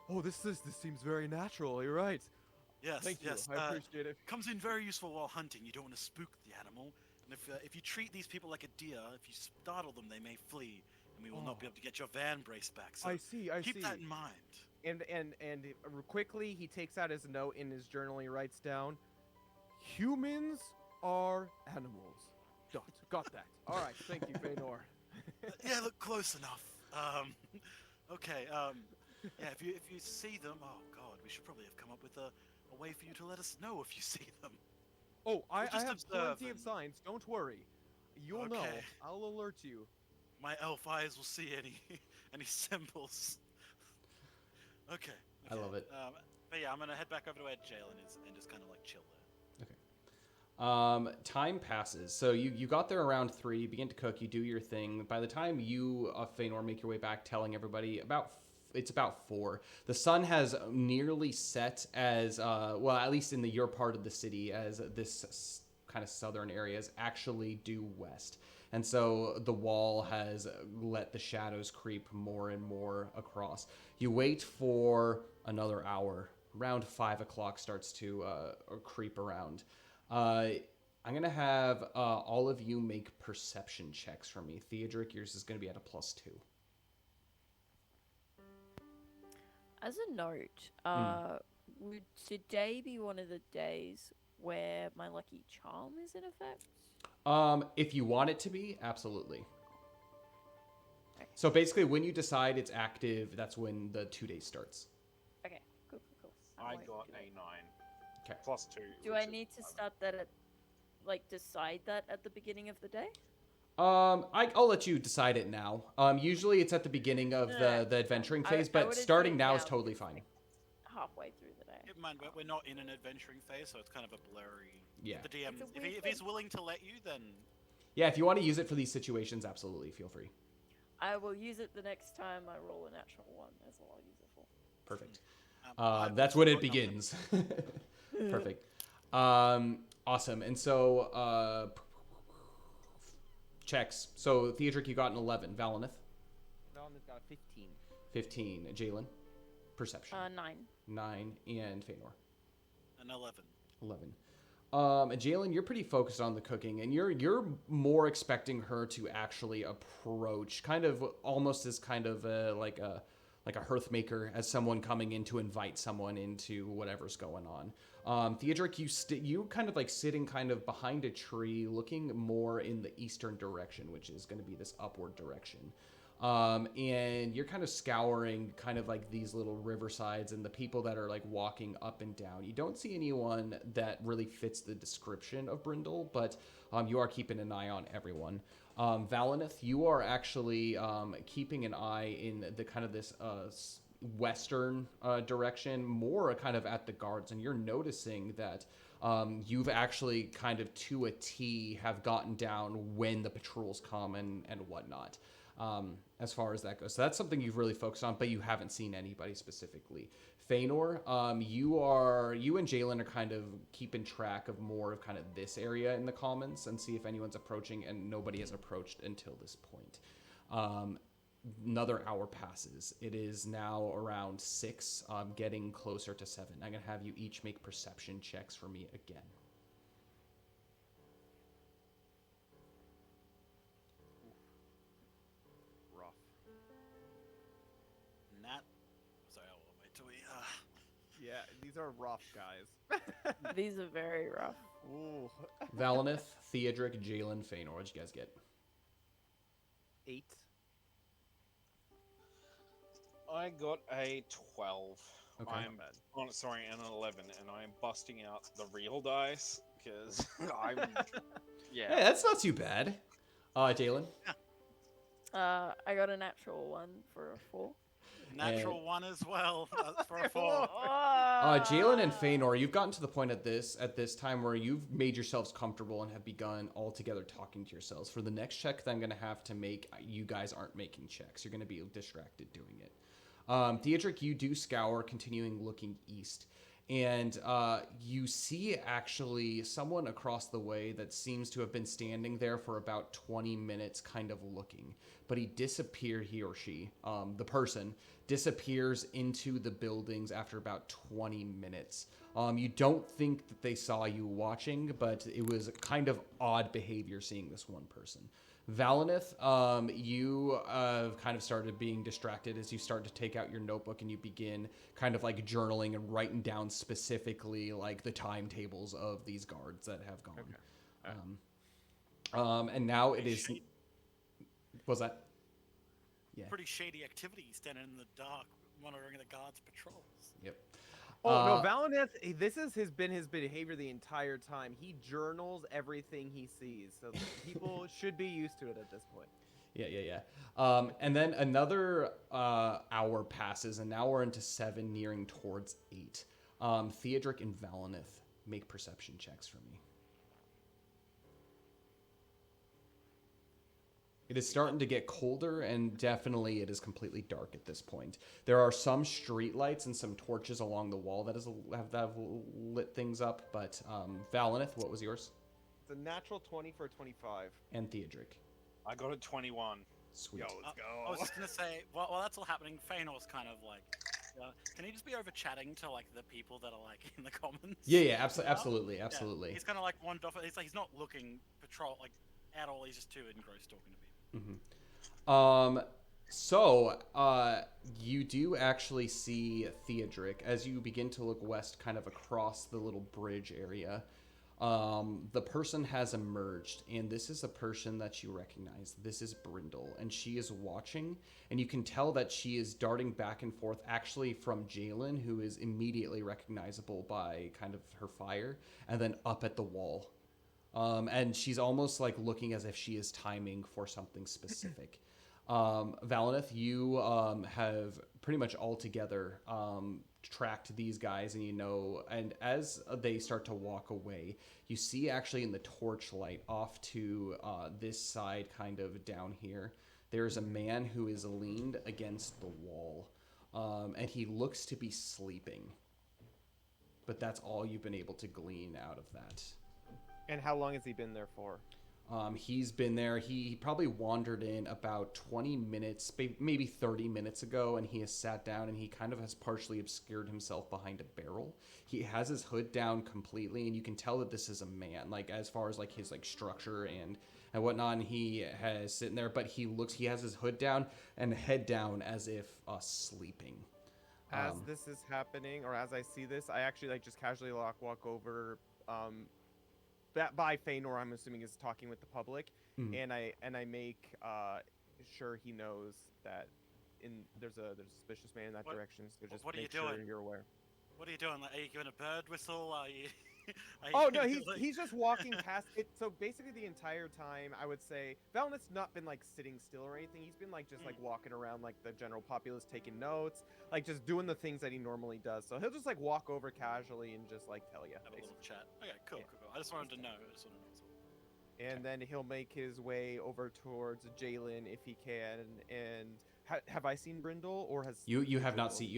Oh, this seems very natural. You're right. Yes, Thank you. yes. I appreciate it. Comes in very useful while hunting. You don't want to spook the animal. And if you treat these people like a deer, if you startle them, they may flee, and we will not be able to get your van brace back. So I see. keep that in mind. And quickly he takes out his note in his journal. He writes down, "Humans are animals." Got that. All right. Thank you, Feanor. Yeah, look close enough. Okay. Yeah, if you see them, oh god, we should probably have come up with a way for you to let us know if you see them. Oh, I We'll just have observe plenty of and- signs. Don't worry. You'll know. Okay. I'll alert you. My elf eyes will see any symbols. Okay. I love it. But yeah, I'm gonna head back over to where Jalen is and just kind of like chill there. Time passes. So you got there around 3, you begin to cook, you do your thing. By the time you, Feanor, make your way back telling everybody it's about 4. The sun has nearly set as, well, at least in your part of the city, as this kind of southern area is actually due west. And so the wall has let the shadows creep more and more across. You wait for another hour. Around 5 o'clock starts to creep around. I'm going to have all of you make perception checks for me. Theodric, yours is going to be at a +2. As a note, would today be one of the days where my lucky charm is in effect? If you want it to be, absolutely. Okay. So basically, when you decide it's active, that's when the 2 days starts. Okay, cool. I got a 9. Okay. +2. Do I need to start that at, decide that at the beginning of the day? I'll let you decide it now. Usually it's at the beginning of the adventuring phase, but starting now is totally fine. Halfway through the day. Keep in mind, we're not in an adventuring phase, so it's kind of a blurry. Yeah. The DM, if he's willing to let you, then. Yeah, if you want to use it for these situations, absolutely, feel free. I will use it the next time I roll a natural 1. That's all I'll use it for. Perfect. That's when it begins. Perfect. Awesome. And so, checks. So, Theodric, you got an 11. Valineth? Valineth got a 15. 15. Jalen? Perception. 9. 9. And Feanor? An 11. 11. Jalen, you're pretty focused on the cooking, and you're more expecting her to actually approach, kind of almost as kind of like a hearth maker, as someone coming in to invite someone into whatever's going on. Theodric, you kind of like sitting kind of behind a tree, looking more in the eastern direction, which is going to be this upward direction. And you're kind of scouring kind of like these little riversides and the people that are like walking up and down. You don't see anyone that really fits the description of Brindal, but you are keeping an eye on everyone. Valineth, you are actually keeping an eye in the kind of this western direction, more kind of at the guards, and you're noticing that you've actually kind of to a T have gotten down when the patrols come and whatnot. As far as that goes. So that's something you've really focused on, but you haven't seen anybody specifically. Feanor, you and Jalen are kind of keeping track of more of kind of this area in the commons and see if anyone's approaching, and nobody has approached until this point. Another hour passes. It is now around 6, getting closer to 7. I'm going to have you each make perception checks for me again. Yeah, these are rough, guys. These are very rough. Ooh. Valineth, Theodric, Jalen, Feanor. What'd you guys get? 8. I got a 12. Okay. I'm sorry, an 11, and I'm busting out the real dice because I'm. Yeah. Hey, that's not too bad. Jalen? I got a natural 1 for a 4. Natural 1 as well for a 4. Jalen and Feanor, you've gotten to the point at this time where you've made yourselves comfortable and have begun all together talking to yourselves. For the next check that I'm going to have to make, you guys aren't making checks. You're going to be distracted doing it. Theodric, you do scour, continuing looking east. And you see actually someone across the way that seems to have been standing there for about 20 minutes kind of looking. But he or she, the person, disappears into the buildings after about 20 minutes. You don't think that they saw you watching, but it was kind of odd behavior seeing this one person. Valinith, you kind of started being distracted as you start to take out your notebook and you begin kind of like journaling and writing down specifically like the timetables of these guards that have gone. Okay. And now it is. Shady. Was that? Yeah. Pretty shady activity standing in the dark, monitoring the guards' patrols. Yep. Oh no, Valineth, this has been his behavior the entire time. He journals everything he sees, so people should be used to it at this point. Yeah. And then another hour passes, and now we're into 7, nearing towards 8. Theodric and Valinith, make perception checks for me. It is starting to get colder, and definitely it is completely dark at this point. There are some street lights and some torches along the wall that have lit things up, but Valinith, what was yours? It's a natural 20 for a 25. And Theodric. I got a 21. Sweet. Yo, let's go. I was just gonna say, while that's all happening, Feanor's kind of like, can he just be over chatting to like the people that are like in the commons? Yeah, absolutely. Yeah, he's kind of like one off. He's not looking patrol like at all. He's just too engrossed talking to people. So you do actually see Theodric as you begin to look west, kind of across the little bridge area. The person has emerged, and this is a person that you recognize. This is Brindal, and she is watching, and you can tell that she is darting back and forth, actually from Jalen, who is immediately recognizable by kind of her fire, and then up at the wall. And she's almost like looking as if she is timing for something specific. Valinith, you have pretty much all together tracked these guys, and as they start to walk away, you see actually in the torchlight off to this side, kind of down here, there's a man who is leaned against the wall, and he looks to be sleeping. But that's all you've been able to glean out of that. And how long has he been there for? He's been there. He probably wandered in about 20 minutes, maybe 30 minutes ago, and he has sat down, and he kind of has partially obscured himself behind a barrel. He has his hood down completely, and you can tell that this is a man, like as far as like his like structure and whatnot. And he has sitting there, but he has his hood down and head down as if sleeping. As this is happening, or as I see this, I actually like just casually walk over. That by Feanor, I'm assuming, is talking with the public, and I make sure he knows that there's a suspicious man in that direction. So just what are make you sure doing? you're aware. What are you doing? Like, are you giving a bird whistle? Are you? Oh no, he's just walking past it. So basically, the entire time, I would say Valinith's not been like sitting still or anything. He's been like just like walking around like the general populace, taking notes, like just doing the things that he normally does. So he'll just like walk over casually and just like tell you. Have a little chat. Okay, cool. I just wanted to know. And then he'll make his way over towards Jalen if he can. And have I seen Brindal, or has you have not seen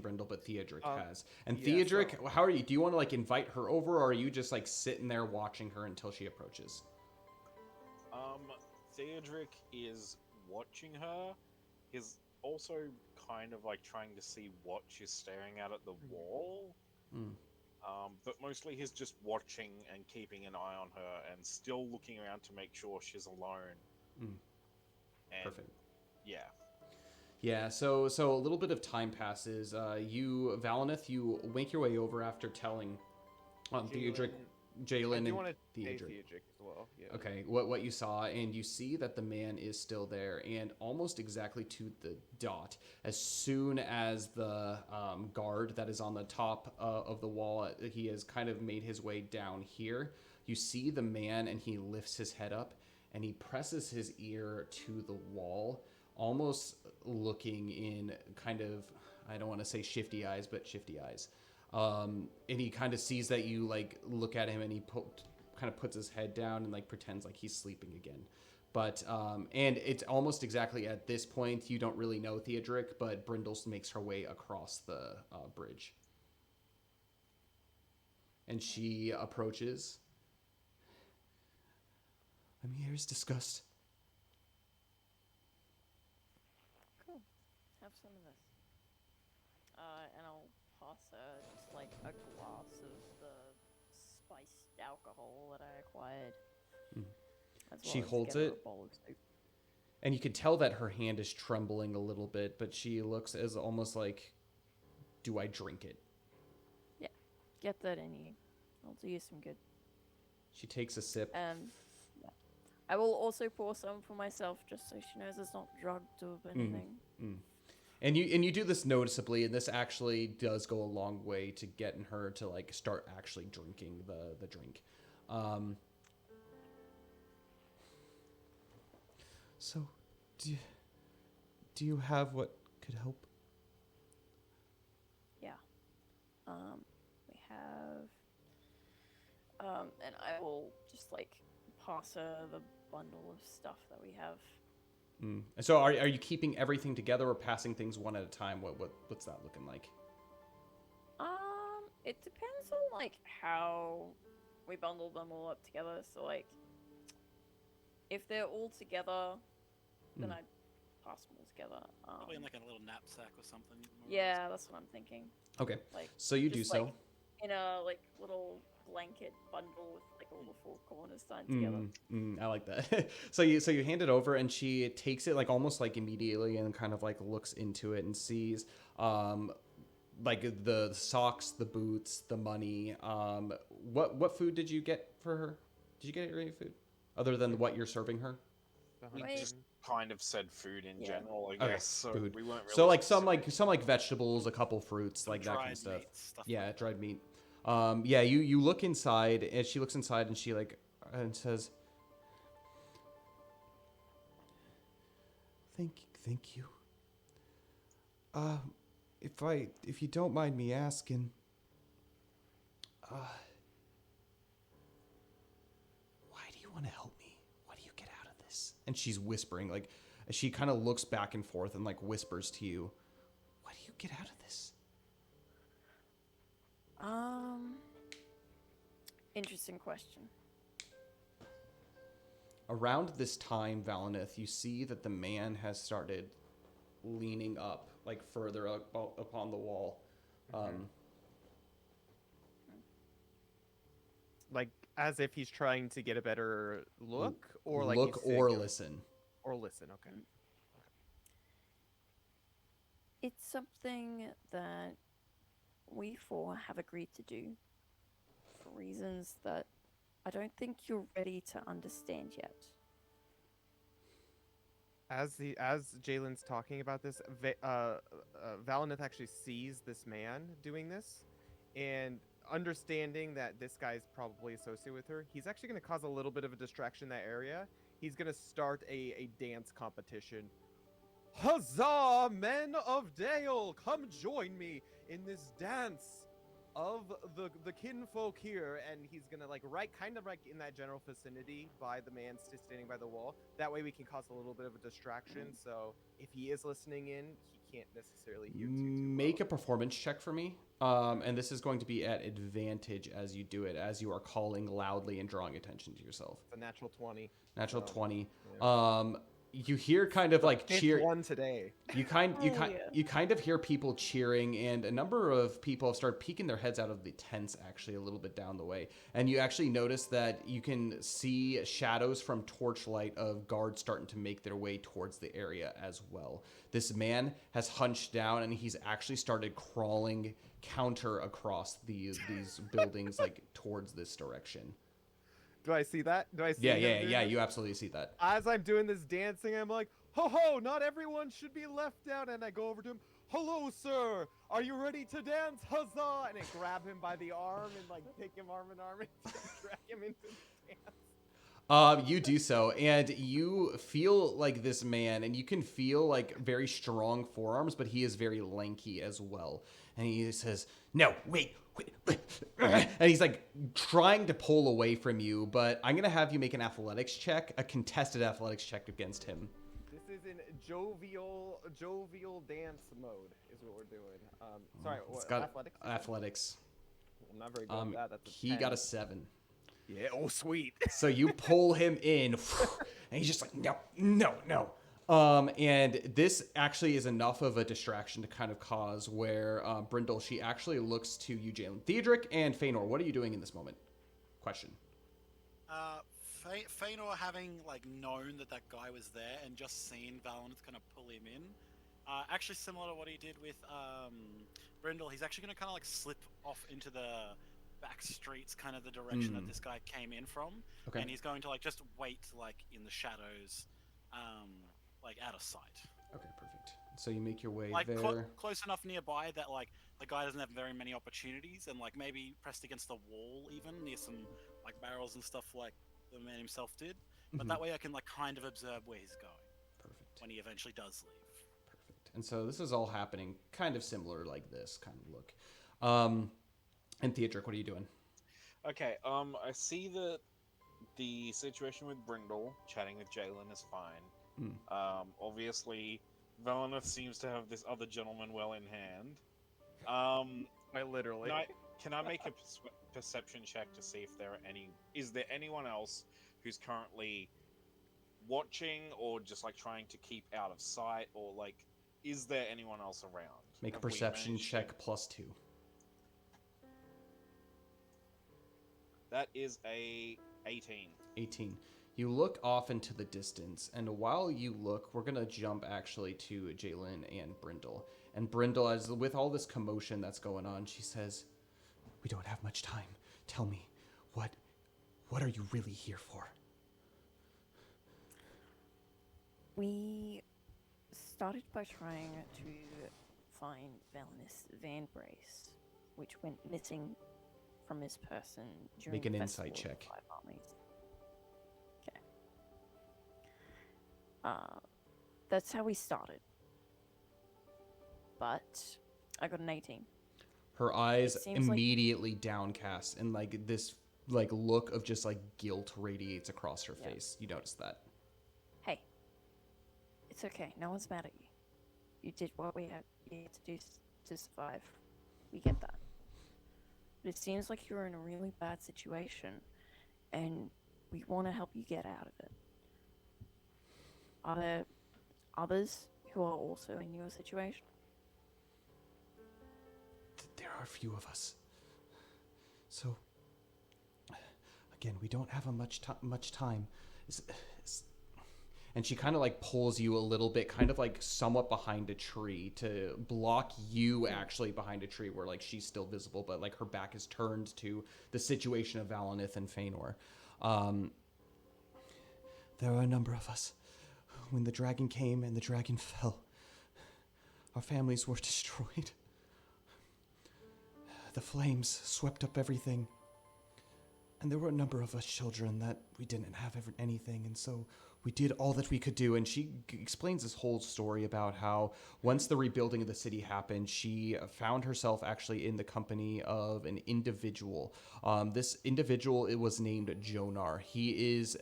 Brindal, but Theodric has. And yeah, Theodric, so- how are you? Do you want to like invite her over, or are you just like sitting there watching her until she approaches? Theodric is watching her. He's also kind of like trying to see what she's staring at the wall. But mostly he's just watching and keeping an eye on her and still looking around to make sure she's alone. And Perfect. Yeah. Yeah, so a little bit of time passes. You, Valinith, you make your way over after telling Theodric, Jalen, and Theodric as well. Yeah. Okay, what you saw, and you see that the man is still there, and almost exactly to the dot, as soon as the guard that is on the top of the wall, he has kind of made his way down here, you see the man, and he lifts his head up, and he presses his ear to the wall, almost looking in kind of, I don't want to say shifty eyes, but shifty eyes. And he kind of sees that you like look at him, and he kind of puts his head down and like pretends like he's sleeping again. But and it's almost exactly at this point, you don't really know Theodric, but Brindal makes her way across the bridge. And she approaches. I'm here as disgust. Cool. Have some of this. And I'll pass her just like a glass of the spiced alcohol that I acquired. As She well as holds get her it. a bowl of soup. And you can tell that her hand is trembling a little bit, but she looks as almost like, do I drink it? Yeah, get that in you. I'll do you some good. She takes a sip. Yeah. I will also pour some for myself, just so she knows it's not drugged or anything. And you do this noticeably, and this actually does go a long way to getting her to like start actually drinking the drink. So, do you have what could help? Yeah. We have. And I will just like pass her the bundle of stuff that we have. And so, are you keeping everything together or passing things one at a time? What's that looking like? It depends on like how we bundle them all up together. So like, if they're all together, then I pass them all together. Probably in like a little knapsack or something. Yeah, that's what I'm thinking. Okay, Like, so you do just, so. like, in a like little blanket bundle with like all the four corners tied together. I like that. So you hand it over, and she takes it like almost like immediately, and kind of like looks into it and sees like the socks, the boots, the money. What food did you get for her? Did you get any food other than what you're serving her? We Wait. just kind of said food in Yeah. general, I Okay, guess. So food. we weren't really So like specific. some vegetables, a couple fruits, Some like that kind dried of stuff. meat, stuff Yeah, like dried meat. Yeah, you look inside, and she looks inside, and she like and says, "Thank you. If you don't mind me asking, why do you want to help me? What do you get out of this?" And she's whispering, like she kind of looks back and forth and like whispers to you, "What do you get out of this?" Interesting question. Around this time, Valinith, you see that the man has started leaning up, like further up upon the wall. Like as if he's trying to get a better look, or like look he's or sick of- listen. or listen. Okay. It's something that we four have agreed to do for reasons that I don't think you're ready to understand yet. As Jalen's talking about this, Valinith actually sees this man doing this, and understanding that this guy's probably associated with her, he's actually going to cause a little bit of a distraction in that area. He's going to start a dance competition. Huzzah, men of Dale! Come join me in this dance of the kinfolk here. And he's gonna like kind of in that general vicinity by the man standing by the wall. That way we can cause a little bit of a distraction. So if he is listening in, he can't necessarily hear too Make a well. performance check for me. And this is going to be at advantage as you do it, as you are calling loudly and drawing attention to yourself. It's a natural 20. Natural So, 20. yeah. You hear kind of like Fifth cheer. one today. You kind of hear people cheering, and a number of people have started peeking their heads out of the tents actually a little bit down the way. And you actually notice that you can see shadows from torchlight of guards starting to make their way towards the area as well. This man has hunched down, and he's actually started crawling counter across these buildings like towards this direction. Do I see that? Do I see him doing that? You absolutely see that. As I'm doing this dancing, I'm like, ho ho, not everyone should be left out. And I go over to him, hello, sir. Are you ready to dance? Huzzah! And I grab him by the arm and like take him arm in arm and drag him into the dance. You do so, and you feel like this man, and you can feel like very strong forearms, but he is very lanky as well. And he says, "No, wait." And he's like trying to pull away from you, but I'm gonna have you make an athletics check, a contested athletics check against him. This is in jovial dance mode, is what we're doing. Sorry, It's what, got athletics? athletics. I'm not very good at that. That's a He 10. got a 7. Yeah. Oh, sweet. So you pull him in, and he's just like, no, no, no. And this actually is enough of a distraction to kind of cause where Brindal, she actually looks to you, Jalen. Theodric and Feanor, what are you doing in this moment? Question. Feanor, having like known that guy was there and just seen Valin's kind of pull him in, actually similar to what he did with Brindal, he's actually going to kind of like slip off into the back streets, kind of the direction that this guy came in from, Okay. and he's going to like just wait like in the shadows, like out of sight. Okay, perfect. So you make your way Like there. close enough nearby that like the guy doesn't have very many opportunities, and like maybe pressed against the wall even near some like barrels and stuff like the man himself did. But that way I can like kind of observe where he's going Perfect. when he eventually does leave. Perfect. And so this is all happening kind of similar like this kind of look. And Theodric, what are you doing? Okay, I see that the situation with Brindal chatting with Jalen is fine. Obviously, Valinor seems to have this other gentleman well in hand. Quite literally. Can I make a perception check to see if is there anyone else who's currently watching or just like trying to keep out of sight, or like, is there anyone else around? Make a Have we perception managed check to- +2. That is a 18. 18. You look off into the distance, and while you look, we're going to jump actually to Jalen and Brindal. And Brindal, as with all this commotion that's going on, she says, "We don't have much time. Tell me, what are you really here for?" We started by trying to find Valinus Van Brace, which went missing from his person during Make an the insight Festival of check. the Five Armies. Okay. That's how we started. But I got an 18. Her eyes It seems like- immediately downcast, and like this like look of just like guilt radiates across her Yeah. face. You notice that? Hey, it's okay. No one's mad at you. You did what we had to do to survive. We get that. But it seems like you're in a really bad situation, and we want to help you get out of it. Are there others who are also in your situation? There are a few of us. So, again, we don't have much time. And she kind of like pulls you a little bit, kind of like somewhat behind a tree to block you actually behind a tree where like she's still visible, but like her back is turned to the situation of Valinith and Feanor. There are a number of us. When the dragon came and the dragon fell, our families were destroyed. The flames swept up everything. And there were a number of us children that we didn't have anything, and so we did all that we could do. And she explains this whole story about how once the rebuilding of the city happened, she found herself actually in the company of an individual. This individual, it was named Jonar. He is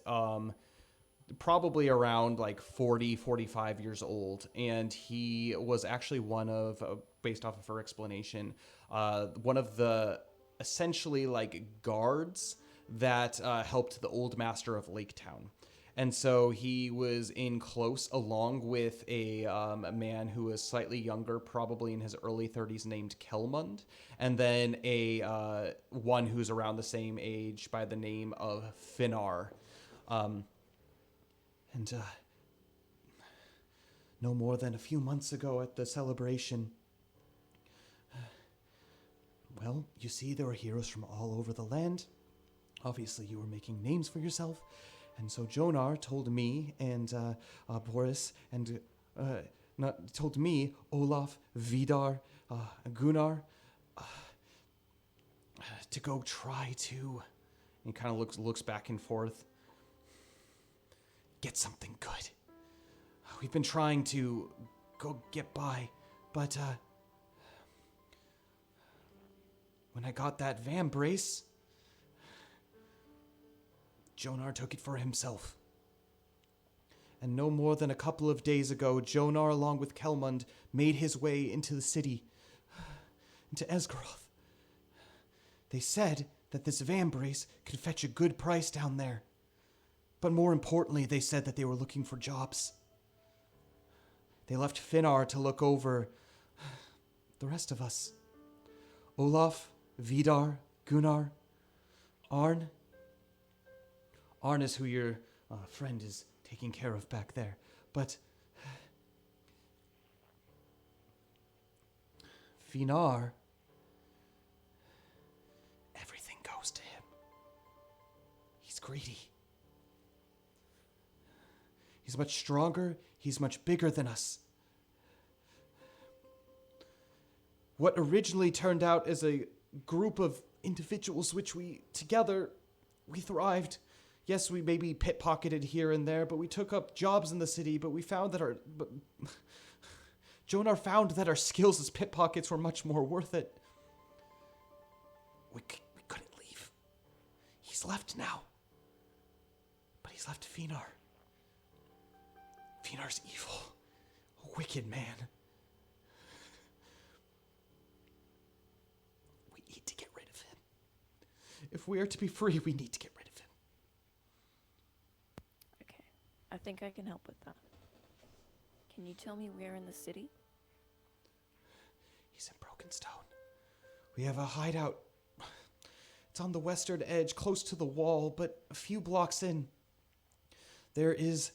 probably around like 40, 45 years old, and he was actually one of, based off of her explanation, one of the essentially like guards that helped the old master of Lake Town. And so he was in close along with a man who was slightly younger, probably in his early 30s, named Kelmund, and then a one who's around the same age by the name of Finnar. No more than a few months ago at the celebration, well, you see, there were heroes from all over the land. Obviously, you were making names for yourself. And so Jonar told me and Boris and told me, Olaf, Vidar, Gunnar, to go try to, and kind of looks back and forth, get something good. We've been trying to go get by, but when I got that Van Brace, Jonar took it for himself. And no more than a couple of days ago, Jonar, along with Kelmund, made his way into the city, into Esgaroth. They said that this vambrace could fetch a good price down there. But more importantly, they said that they were looking for jobs. They left Finnar to look over the rest of us. Olaf, Vidar, Gunnar, Arn. Arn is who your friend is taking care of back there. But Finnar, everything goes to him. He's greedy. He's much stronger. He's much bigger than us. What originally turned out as a group of individuals which we thrived. Yes, we maybe pickpocketed here and there, but we took up jobs in the city, but we found that Jonar found that our skills as pickpockets were much more worth it. We couldn't leave. He's left now. But he's left Finnar. Finar's evil. A wicked man. We need to get rid of him. If we are to be free, we need to get rid of him. Okay, I think I can help with that. Can you tell me where in the city? He's in Brokenstone. We have a hideout. It's on the western edge, close to the wall, but a few blocks in. There is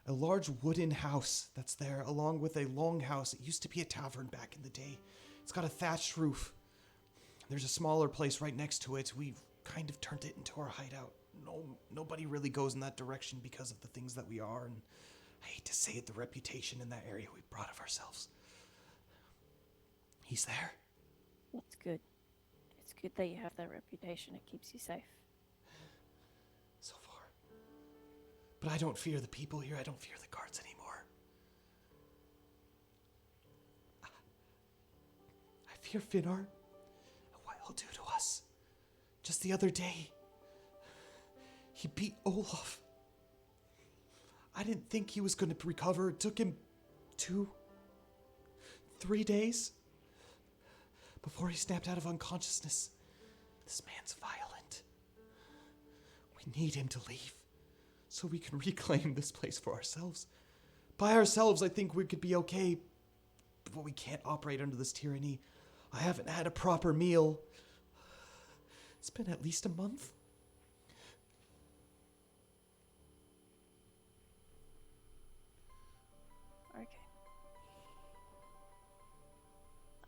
a large wooden house that's there, along with a longhouse. It used to be a tavern back in the day. It's got a thatched roof. There's a smaller place right next to it. We've kind of turned it into our hideout. Nobody really goes in that direction because of the things that we are, and I hate to say it, the reputation in that area we brought of ourselves. He's there. That's good. It's good that you have that reputation. It keeps you safe. So far. But I don't fear the people here. I don't fear the guards anymore. I fear Finnar and what he'll do to us. Just the other day, he beat Olaf. I didn't think he was going to recover. It took him 2-3 days before he snapped out of unconsciousness. This man's violent. We need him to leave so we can reclaim this place for ourselves. By ourselves, I think we could be okay, but we can't operate under this tyranny. I haven't had a proper meal. It's been at least a month. Okay.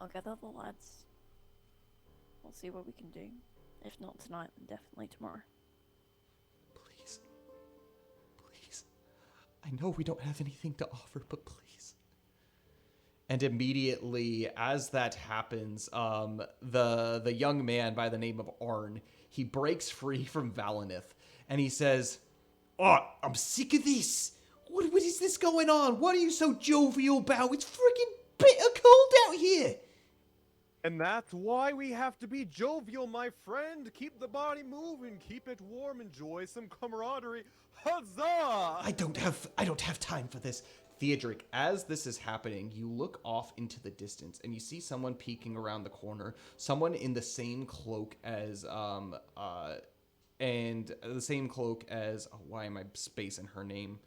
I'll gather the lads. We'll see what we can do. If not tonight, then definitely tomorrow. Please. Please. I know we don't have anything to offer, but please. And immediately, as that happens, the young man by the name of Arn, he breaks free from Valinith, and he says, "Oh, I'm sick of this. What is this going on? What are you so jovial about? It's freaking bitter cold out here." And that's why we have to be jovial, my friend. Keep the body moving, keep it warm, enjoy some camaraderie. Huzzah! I don't have time for this. Theodric, as this is happening, you look off into the distance and you see someone peeking around the corner. Someone in the same cloak as why am I spacing her name?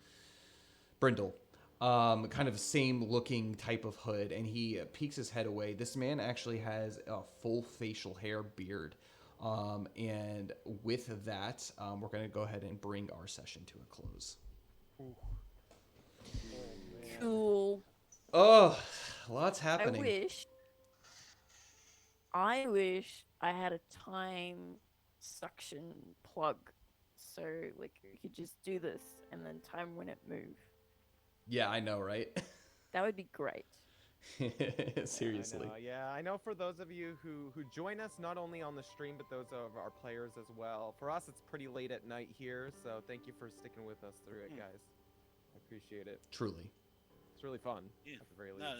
Brindal. Kind of same looking type of hood, and he peeks his head away. This man actually has a full facial hair beard. And with that, we're going to go ahead and bring our session to a close. Ooh. Cool. Oh, lots happening. I wish I had a time suction plug, so like we could just do this and then time when it move. Yeah, I know, right? That would be great. Seriously. I know for those of you who join us, not only on the stream, but those of our players as well. For us, it's pretty late at night here, so thank you for sticking with us through it, guys. I appreciate it. Truly. It's really fun, Yeah. at the very least. No,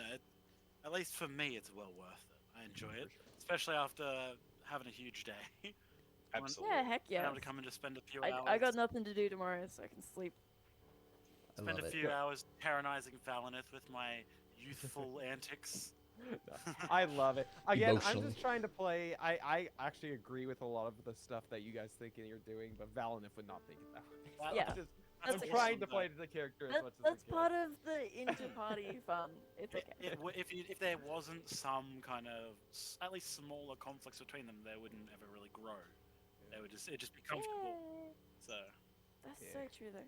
at least for me, it's well worth it. I enjoy it, For sure. especially after having a huge day. Absolutely. Yeah, heck yeah. Having to come and just spend a few hours. I got nothing to do tomorrow, so I can sleep. I Spend love a it. few hours tyrannizing Valinith with my youthful antics. I love it. Again, I'm Emotionally. just trying to play. I actually agree with a lot of the stuff that you guys think you're doing, but Valinith would not think it that way. That- Yeah. I'm That's trying okay. to play the character as much as That's I can. part of the inter-party fun. It's okay. If there wasn't some kind of at least smaller conflicts between them, they wouldn't ever really grow. They would just it'd just be comfortable. Yeah, So that's Yeah. so true though.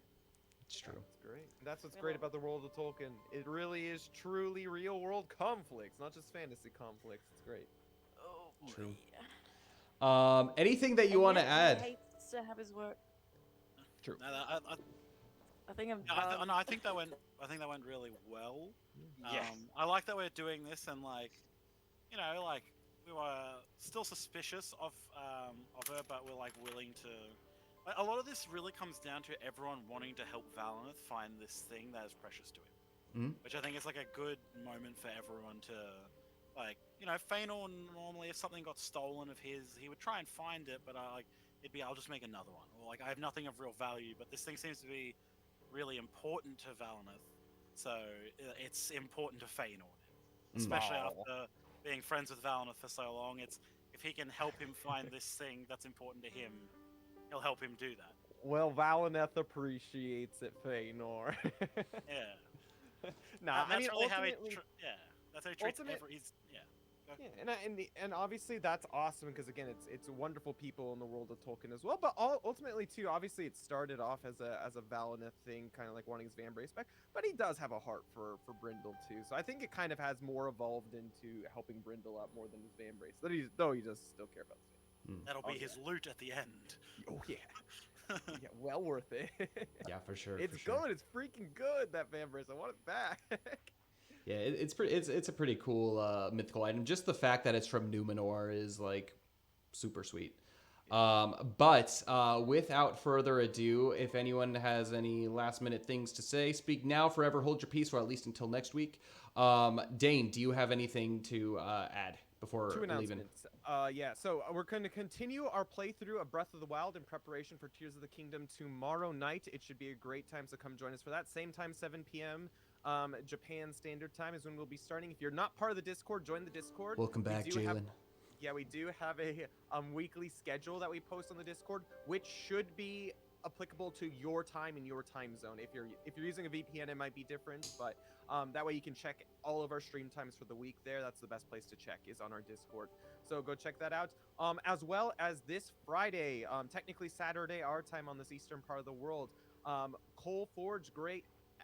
It's true. That's great. That's what's We great love about the world of Tolkien. It really is truly real world conflicts, not just fantasy conflicts. It's great. Oh, True. boy. Anything that you And want to yet he add? hates to have his work. True. no, I think I'm. I think that went really well. Yeah. I like that we're doing this and like, you know, like we were still suspicious of her, but we're like willing to. Like, a lot of this really comes down to everyone wanting to help Valinith find this thing that is precious to him, which I think is like a good moment for everyone to, like, you know, Fëanor normally if something got stolen of his, he would try and find it, but like it'd be I'll just make another one, or like I have nothing of real value, but this thing seems to be really important to Valinith, so it's important to Fëanor, especially after being friends with Valinith for so long. It's if he can help him find this thing that's important to him, he'll help him do that. Well, Valineth appreciates it, Fëanor. Yeah, Nah, I that's mean, really how he. ultimately, That's how he treats ultimate- every. Yeah. yeah, and obviously that's awesome because again, it's wonderful people in the world of Tolkien as well. But ultimately too, obviously it started off as a Valinith thing, kind of like wanting his Vambrace back. But he does have a heart for Brindal too. So I think it kind of has more evolved into helping Brindal out more than his Vambrace. Though he does still care about his That'll be Oh, his loot at the end. Oh yeah, yeah, well worth it. Yeah, for sure. It's for sure. good. It's freaking good. That Vambrace. I want it back. Yeah, it's a pretty cool mythical item. Just the fact that it's from Numenor is like super sweet. But without further ado, if anyone has any last minute things to say, speak now, forever hold your peace, or at least until next week. Dain, do you have anything to add before Two leaving? announcements. Yeah, so we're going to continue our playthrough of Breath of the Wild in preparation for Tears of the Kingdom tomorrow night. It should be a great time, so come join us for that. Same time, 7 p.m. Japan Standard Time is when we'll be starting. If you're not part of the Discord, join the Discord. Welcome We back, do have- Jalen. Yeah, we do have a weekly schedule that we post on the Discord, which should be applicable to your time and your time zone. If you're using a VPN, it might be different, but that way you can check all of our stream times for the week there. That's the best place to check is on our Discord. So go check that out. As well as this Friday, technically Saturday, our time on this eastern part of the world, Coal Forge Great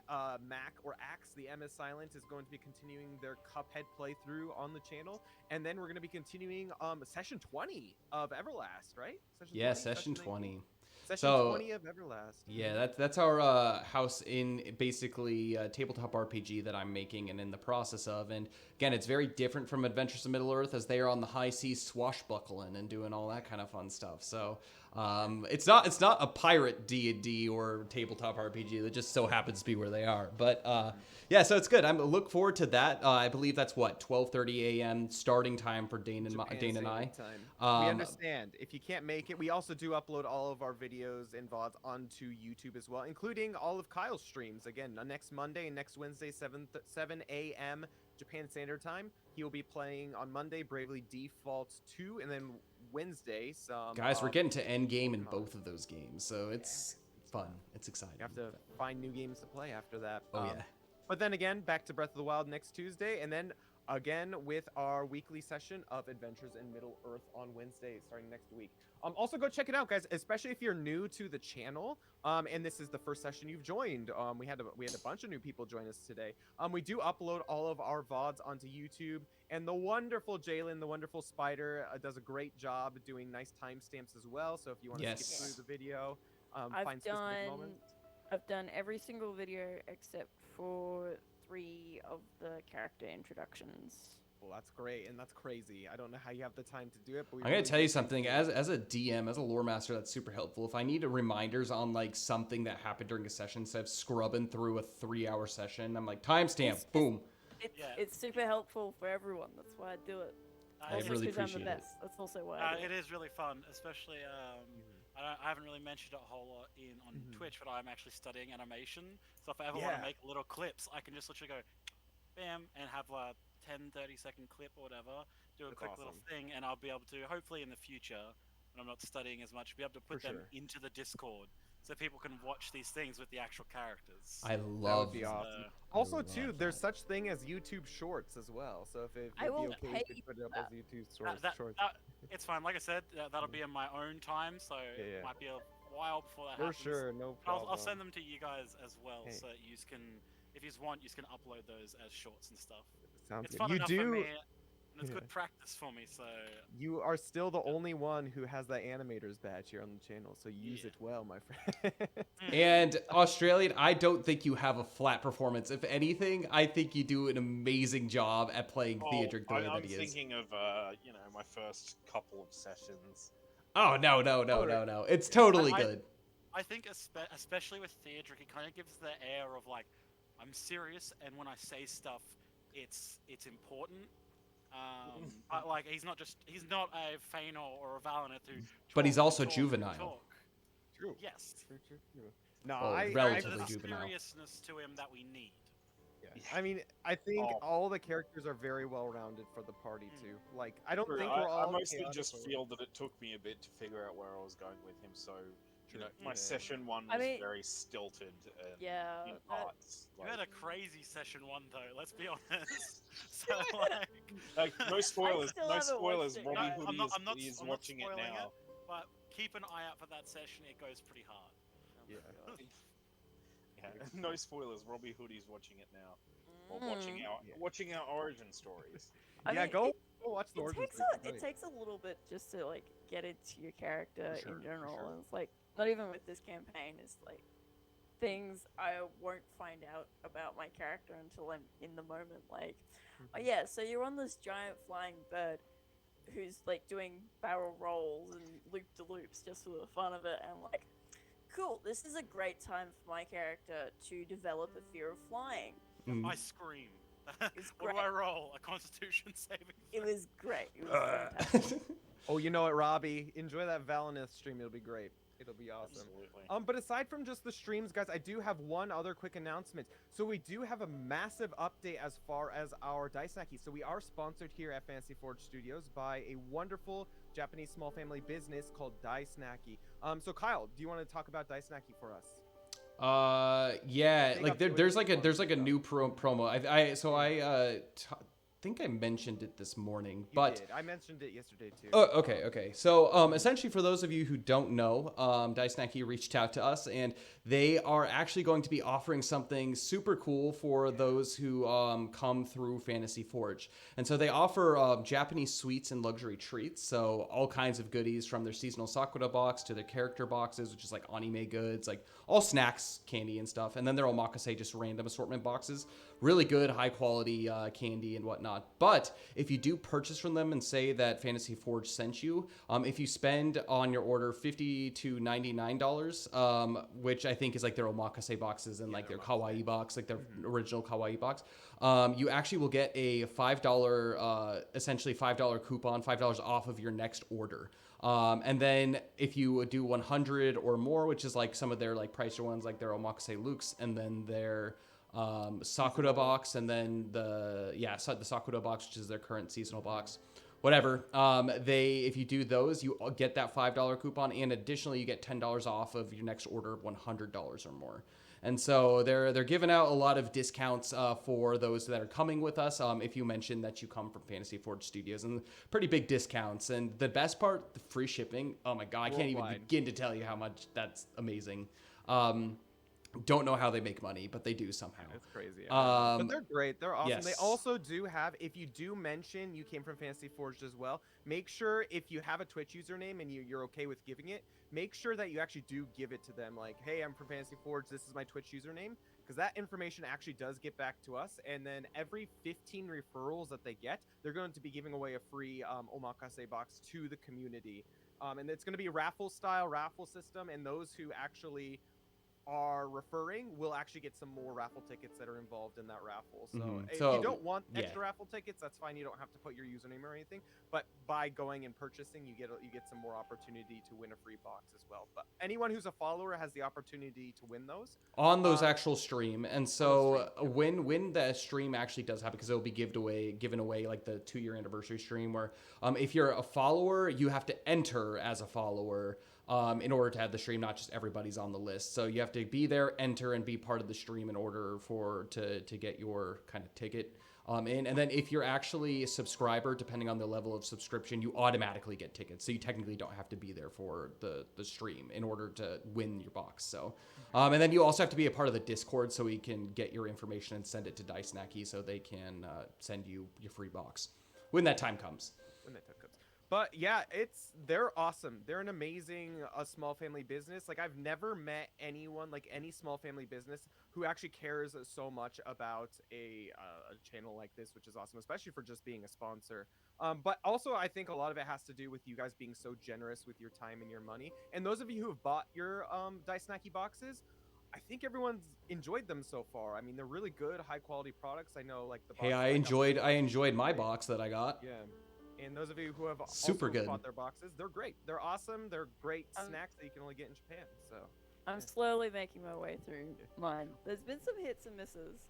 Mac or Axe, the M is silent, is going to be continuing their Cuphead playthrough on the channel, and then we're going to be continuing session 20 of Everlast, right? Yeah, 20, session 19? 20. Session So- 20 of Everlast. Yeah, that's our house in basically tabletop RPG that I'm making and in the process of. And again, it's very different from Adventures in Middle Earth as they are on the high seas swashbuckling and doing all that kind of fun stuff. So it's not a pirate D&D or tabletop RPG. That just so happens to be where they are. But yeah, so it's good. I look forward to that. I believe that's what 12:30 a.m. starting time for Dain and I. Time. We understand if you can't make it. We also do upload all of our videos and VODs onto YouTube as well, including all of Kyle's streams. Again, next Monday and next Wednesday, 7 a.m. Japan Standard Time. He will be playing on Monday Bravely Default 2, and then Wednesday some. Guys, we're getting to end game in both of those games, so it's fun. It's exciting. You have to find new games to play after that. Oh yeah. But then again, back to Breath of the Wild next Tuesday, and then again with our weekly session of Adventures in Middle Earth on Wednesday, starting next week. Also go check it out, guys, especially if you're new to the channel, and this is the first session you've joined. We had a bunch of new people join us today. We do upload all of our VODs onto YouTube, and the wonderful Jalen, the wonderful Spider, does a great job doing nice timestamps as well. So if you want to Yes. skip through the video, I've find specific moments. done every single video except for 3 of the character introductions. Well, that's great, and that's crazy. I don't know how you have the time to do it, but we I'm gonna really tell you do something. appreciate it. As a DM, as a lore master, that's super helpful. If I need reminders on like something that happened during a session, instead of scrubbing through a 3-hour session, I'm like timestamp, boom. It's super helpful for everyone. That's why I do it. I Also really 'cause I'm the appreciate it. best. That's also why I do It is really fun, especially. I haven't really mentioned it a whole lot on Twitch, but I'm actually studying animation. So if I ever want Yeah. to make little clips, I can just literally go, bam, and have 10, 30-second clip or whatever, do a That's quick little awesome. thing, and I'll be able to, hopefully in the future, when I'm not studying as much, be able to put For them sure. into the Discord so people can watch these things with the actual characters. I That love would be that. awesome. I Also, love too, there's that. such thing as YouTube Shorts as well. So if I it'd be will okay, pay you could you put it up for as that. YouTube Shorts. It's fine. Like I said, that'll be in my own time, so Yeah, it yeah. might be a while before that For happens. sure, no I'll problem. send them to you guys as well, Hey. so you can, if you want, you can upload those as shorts and stuff. Sounds It's good. fun You enough for do. me, and it's Yeah. good practice for me. So You are still the only one who has that animator's badge here on the channel, so use Yeah. it well, my friend. And Australian, I don't think you have a flat performance. If anything, I think you do an amazing job at playing Theodric the way I'm that he is. thinking of my first couple of sessions. Oh no. It's totally good. I think especially with Theodric, it kind of gives the air of like, I'm serious, and when I say stuff, it's important. But like he's not a Feanor or a Valineth who. But he's talk and also talk and juvenile. talk. True. Yes. True. No, Well, I relatively There's a juvenile. seriousness to him that we need. Yeah. I mean, I think Oh. all the characters are very well rounded for the party too. Like, I don't True, think we're all. I mostly chaotic just or- feel that it took me a bit to figure out where I was going with him, so True. my Yeah. session one I was mean- very stilted and Yeah, in that- parts. You had a crazy session 1 though. Let's be honest. So like, No spoilers. still No haven't spoilers. watched it, Robbie guys. Hoodie I'm not is I'm not watching it spoiling now. it, but keep an eye out for that session. It goes pretty hard. Yeah. Yeah, no spoilers. Robbie Hoodie's watching it now, or Yeah. watching our origin stories. I Yeah, mean, go it- watch the It origin takes story, a right. it takes a little bit just to like get into your character For sure, in for general. sure. And it's like not even with this campaign. It's like things I won't find out about my character until I'm in the moment. Like, oh yeah, so you're on this giant flying bird who's like doing barrel rolls and loop de loops just for the fun of it, and like, cool. This is a great time for my character to develop a fear of flying. Mm. I scream. It's What do great. I roll? A Constitution saving. It was great. It was fantastic. Oh, you know what, Robbie? Enjoy that Valineth stream. It'll be great. It'll be awesome. Absolutely. But aside from just the streams, guys, I do have one other quick announcement. So we do have a massive update as far as our Dice Snacky. So we are sponsored here at Fantasy Forge Studios by a wonderful Japanese small family business called Dice Snacky. So Kyle, do you want to talk about Dice Snacky for us? Yeah, Big like update with there's the like a stuff. new promo. Think I mentioned it this morning, You but did. I mentioned it yesterday too. oh, okay. So, essentially, for those of you who don't know, Dice Snacky reached out to us, and they are actually going to be offering something super cool for those who come through Fantasy Forge. And so they offer Japanese sweets and luxury treats, so all kinds of goodies from their seasonal Sakura box to their character boxes, which is like anime goods, like all snacks, candy, and stuff. And then their omakase, just random assortment boxes. Really good, high quality candy and whatnot. But if you do purchase from them and say that Fantasy Forge sent you, if you spend on your order $50 to $99, which I think is like their omakase boxes and like their kawaii box, like their original kawaii box, you actually will get a $5, essentially $5 coupon, $5 off of your next order. And then if you do 100 or more, which is like some of their like pricier ones, like their omakase lukes, and then their Sakura box, and then the Sakura box, which is their current seasonal box, whatever. If you do those, you get that $5 coupon, and additionally you get $10 off of your next order of $100 or more. And so they're giving out a lot of discounts for those that are coming with us. If you mention that you come from Fantasy Forge Studios, and pretty big discounts. And the best part, the free shipping. Oh my god, I can't even Worldwide. begin to tell you how much that's amazing. Don't know how they make money, but they do somehow. It's crazy. But they're great. They're awesome. They yes. also do have, if you do mention you came from Fantasy Forged as well, make sure if you have a Twitch username and you're okay with giving it, make sure that you actually do give it to them. Like, hey, I'm from Fantasy Forged. This is my Twitch username. Because that information actually does get back to us. And then every 15 referrals that they get, they're going to be giving away a free omakase box to the community. And it's going to be a raffle system. And those who actually are referring will actually get some more raffle tickets that are involved in that raffle. So if So, you don't want yeah. extra raffle tickets, that's fine. You don't have to put your username or anything. But by going and purchasing, you get some more opportunity to win a free box as well. But anyone who's a follower has the opportunity to win those On those actual stream. And so stream, when the stream actually does happen, because it'll be given away like the 2-year anniversary stream, where if you're a follower, you have to enter as a follower in order to have the stream. Not just everybody's on the list. So you have to be there, enter, and be part of the stream in order to get your kind of ticket in. And then if you're actually a subscriber, depending on the level of subscription, you automatically get tickets. So you technically don't have to be there for the stream in order to win your box. So, and then you also have to be a part of the Discord so we can get your information and send it to Dice Snacky so they can send you your free box when that time comes. When that time comes. But yeah, they're awesome. They're an amazing small family business. Like I've never met anyone, like any small family business, who actually cares so much about a channel like this, which is awesome, especially for just being a sponsor. But also, I think a lot of it has to do with you guys being so generous with your time and your money. And those of you who have bought your Dice Snacky boxes, I think everyone's enjoyed them so far. I mean, they're really good, high quality products. I know, like the box Hey, I enjoyed my box that I got. Yeah. And those of you who have Super also good. bought their boxes, they're great. They're awesome. They're great snacks that you can only get in Japan. So I'm slowly making my way through mine. There's been some hits and misses.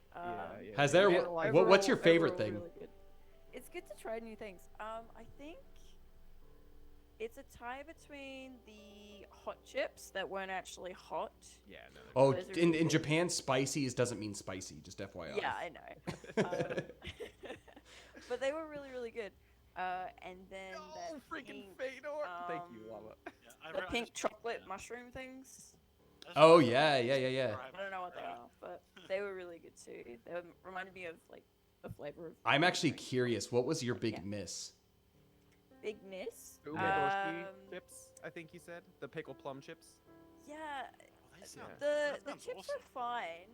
Has there? What's your favorite overall thing? Really good. It's good to try new things. I think it's a tie between the hot chips that weren't actually hot. yeah, no. Oh, Those are in cool. Japan, spices doesn't mean spicy. Just FYI. Yeah, I know. But they were really, really good. And then that freaking pink, Fedor! Thank you, Lava. Yeah, the pink chocolate mushroom things. Oh yeah. I don't know what they are, but they were really good too. They reminded me of like the flavor of. I'm actually curious. What was your big Yeah. miss? Big miss. Umeboshi chips, I think you said. The pickle plum chips. Yeah, Yeah. the chips are fine.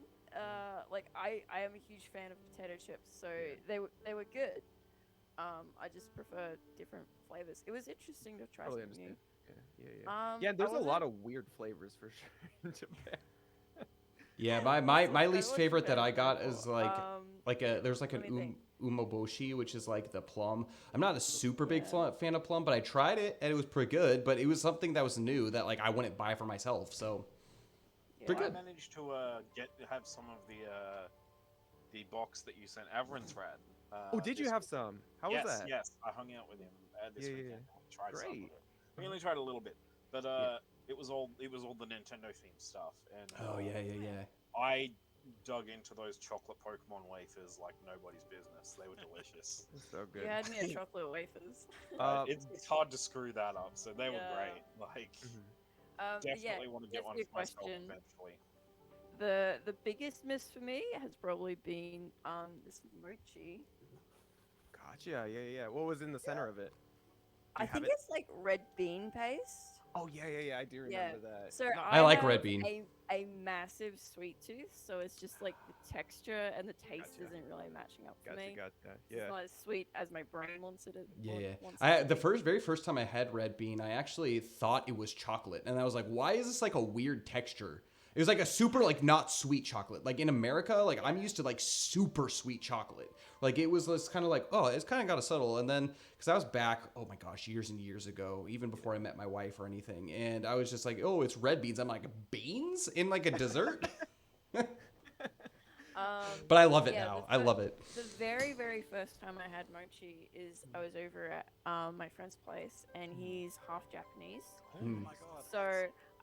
Like I am a huge fan of potato chips, so they were good. I just prefer different flavors. It was interesting to try Totally something new. understand. Yeah, there's a lot of weird flavors for sure in Japan. Yeah, my least wasn't favorite that very I got memorable. is there's like let me an think. umeboshi, which is like the plum. I'm not a super big Yeah. fan of plum, but I tried it and it was pretty good. But it was something that was new that like I wouldn't buy for myself. So pretty I good. managed to have some of the box that you sent. Avron's rad. Oh, did you have some? How yes, was that? Yes, I hung out with him this Yeah, weekend. Tried some of Great. it. We only tried a little bit, but it was all the Nintendo themed stuff. And Oh yeah. I dug into those chocolate Pokemon wafers like nobody's business. They were delicious. So good. You had me at chocolate wafers. It's hard to screw that up, so they were Yeah. great. Like, But definitely want to get that's one a good for myself question. eventually. The biggest miss for me has probably been this mochi. Gotcha. Yeah. What was in the center of it? I have think it? it's like red bean paste. Oh yeah. I do remember that. So No, I like have red bean. A massive sweet tooth, so it's just like the texture and the taste Gotcha. isn't really matching up for Gotcha. me. Yeah. It's not as sweet as my brain wants it. to- Yeah. wants it I to the be. very first time I had red bean, I actually thought it was chocolate, and I was like, "Why is this like a weird texture?" It was like a super like not sweet chocolate. Like in America, like I'm used to like super sweet chocolate. Like it was this kind of like, oh, it's kind of got to settle. And then because I was back, oh my gosh, years and years ago, even before I met my wife or anything, and I was just like, oh, it's red beans. I'm like, beans in like a dessert. But I love it yeah, now. the I love it. The very, very first time I had mochi is I was over at my friend's place, and he's half Japanese. Oh Mm. my god. So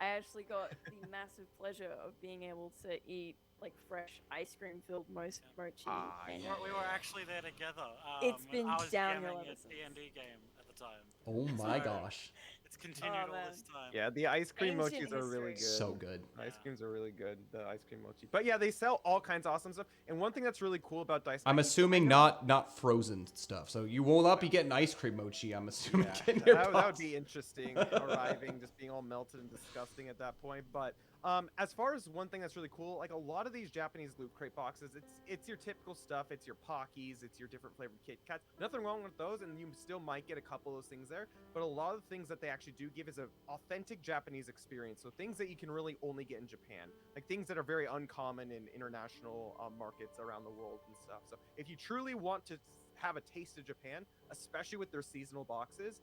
I actually got the massive pleasure of being able to eat like fresh ice cream filled mochi. Ah, and yeah. We were actually there together. It's been I was downhill jamming ever a since. D&D game at the time. Oh my So- gosh, It's continued Oh, all man. this time. Yeah, the ice cream Ancient mochis are really history. good. so good. Ice Yeah. creams are really good. The ice cream mochi. But yeah, they sell all kinds of awesome stuff. And one thing that's really cool about Dice I'm Snacky- assuming I know- not frozen stuff. So you will not be getting ice cream mochi. I'm assuming. Yeah, in your that would box. be interesting. Arriving, just being all melted and disgusting at that point. But As far as one thing that's really cool, like a lot of these Japanese loot crate boxes, it's your typical stuff. It's your Pockies, it's your different flavored Kit Kats. Nothing wrong with those, and you still might get a couple of those things there. But a lot of the things that they actually do give is an authentic Japanese experience. So things that you can really only get in Japan, like things that are very uncommon in international markets around the world and stuff. So if you truly want to have a taste of Japan, especially with their seasonal boxes,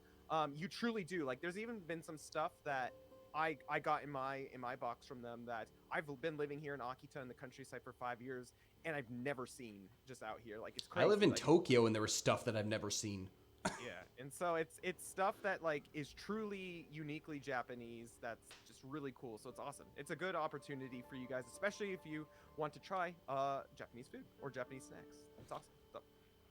you truly do. Like there's even been some stuff that I got in my box from them that I've been living here in Akita in the countryside for 5 years, and I've never seen just out here. Like it's crazy. I live in like, Tokyo, and there was stuff that I've never seen. yeah, and so it's stuff that like is truly uniquely Japanese. That's just really cool. So it's awesome. It's a good opportunity for you guys, especially if you want to try Japanese food or Japanese snacks. That's awesome. So,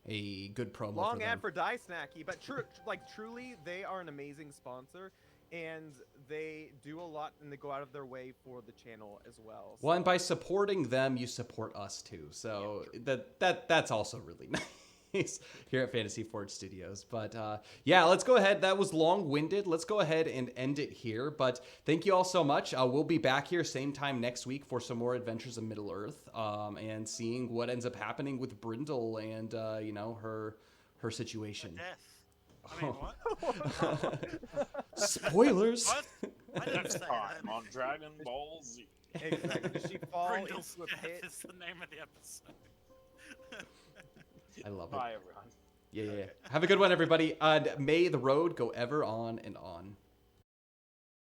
A good promo. long for them. ad for Die Snacky, but truly, they are an amazing sponsor, and they do a lot, and they go out of their way for the channel as well. Well, and by supporting them, you support us too. So that's also really nice here at Fantasy Forge Studios. But yeah, let's go ahead. That was long-winded. Let's go ahead and end it here. But thank you all so much. We'll be back here same time next week for some more Adventures in Middle Earth, and seeing what ends up happening with Brindal and you know, her situation. Death. I mean, what? Spoilers. What? I didn't say Time that. on Dragon Ball Z. Exactly. Does she fall Brindle's into a Death pit? is the name of the episode. I love it. Bye, everyone. Yeah. Have a good one, everybody. And may the road go ever on and on.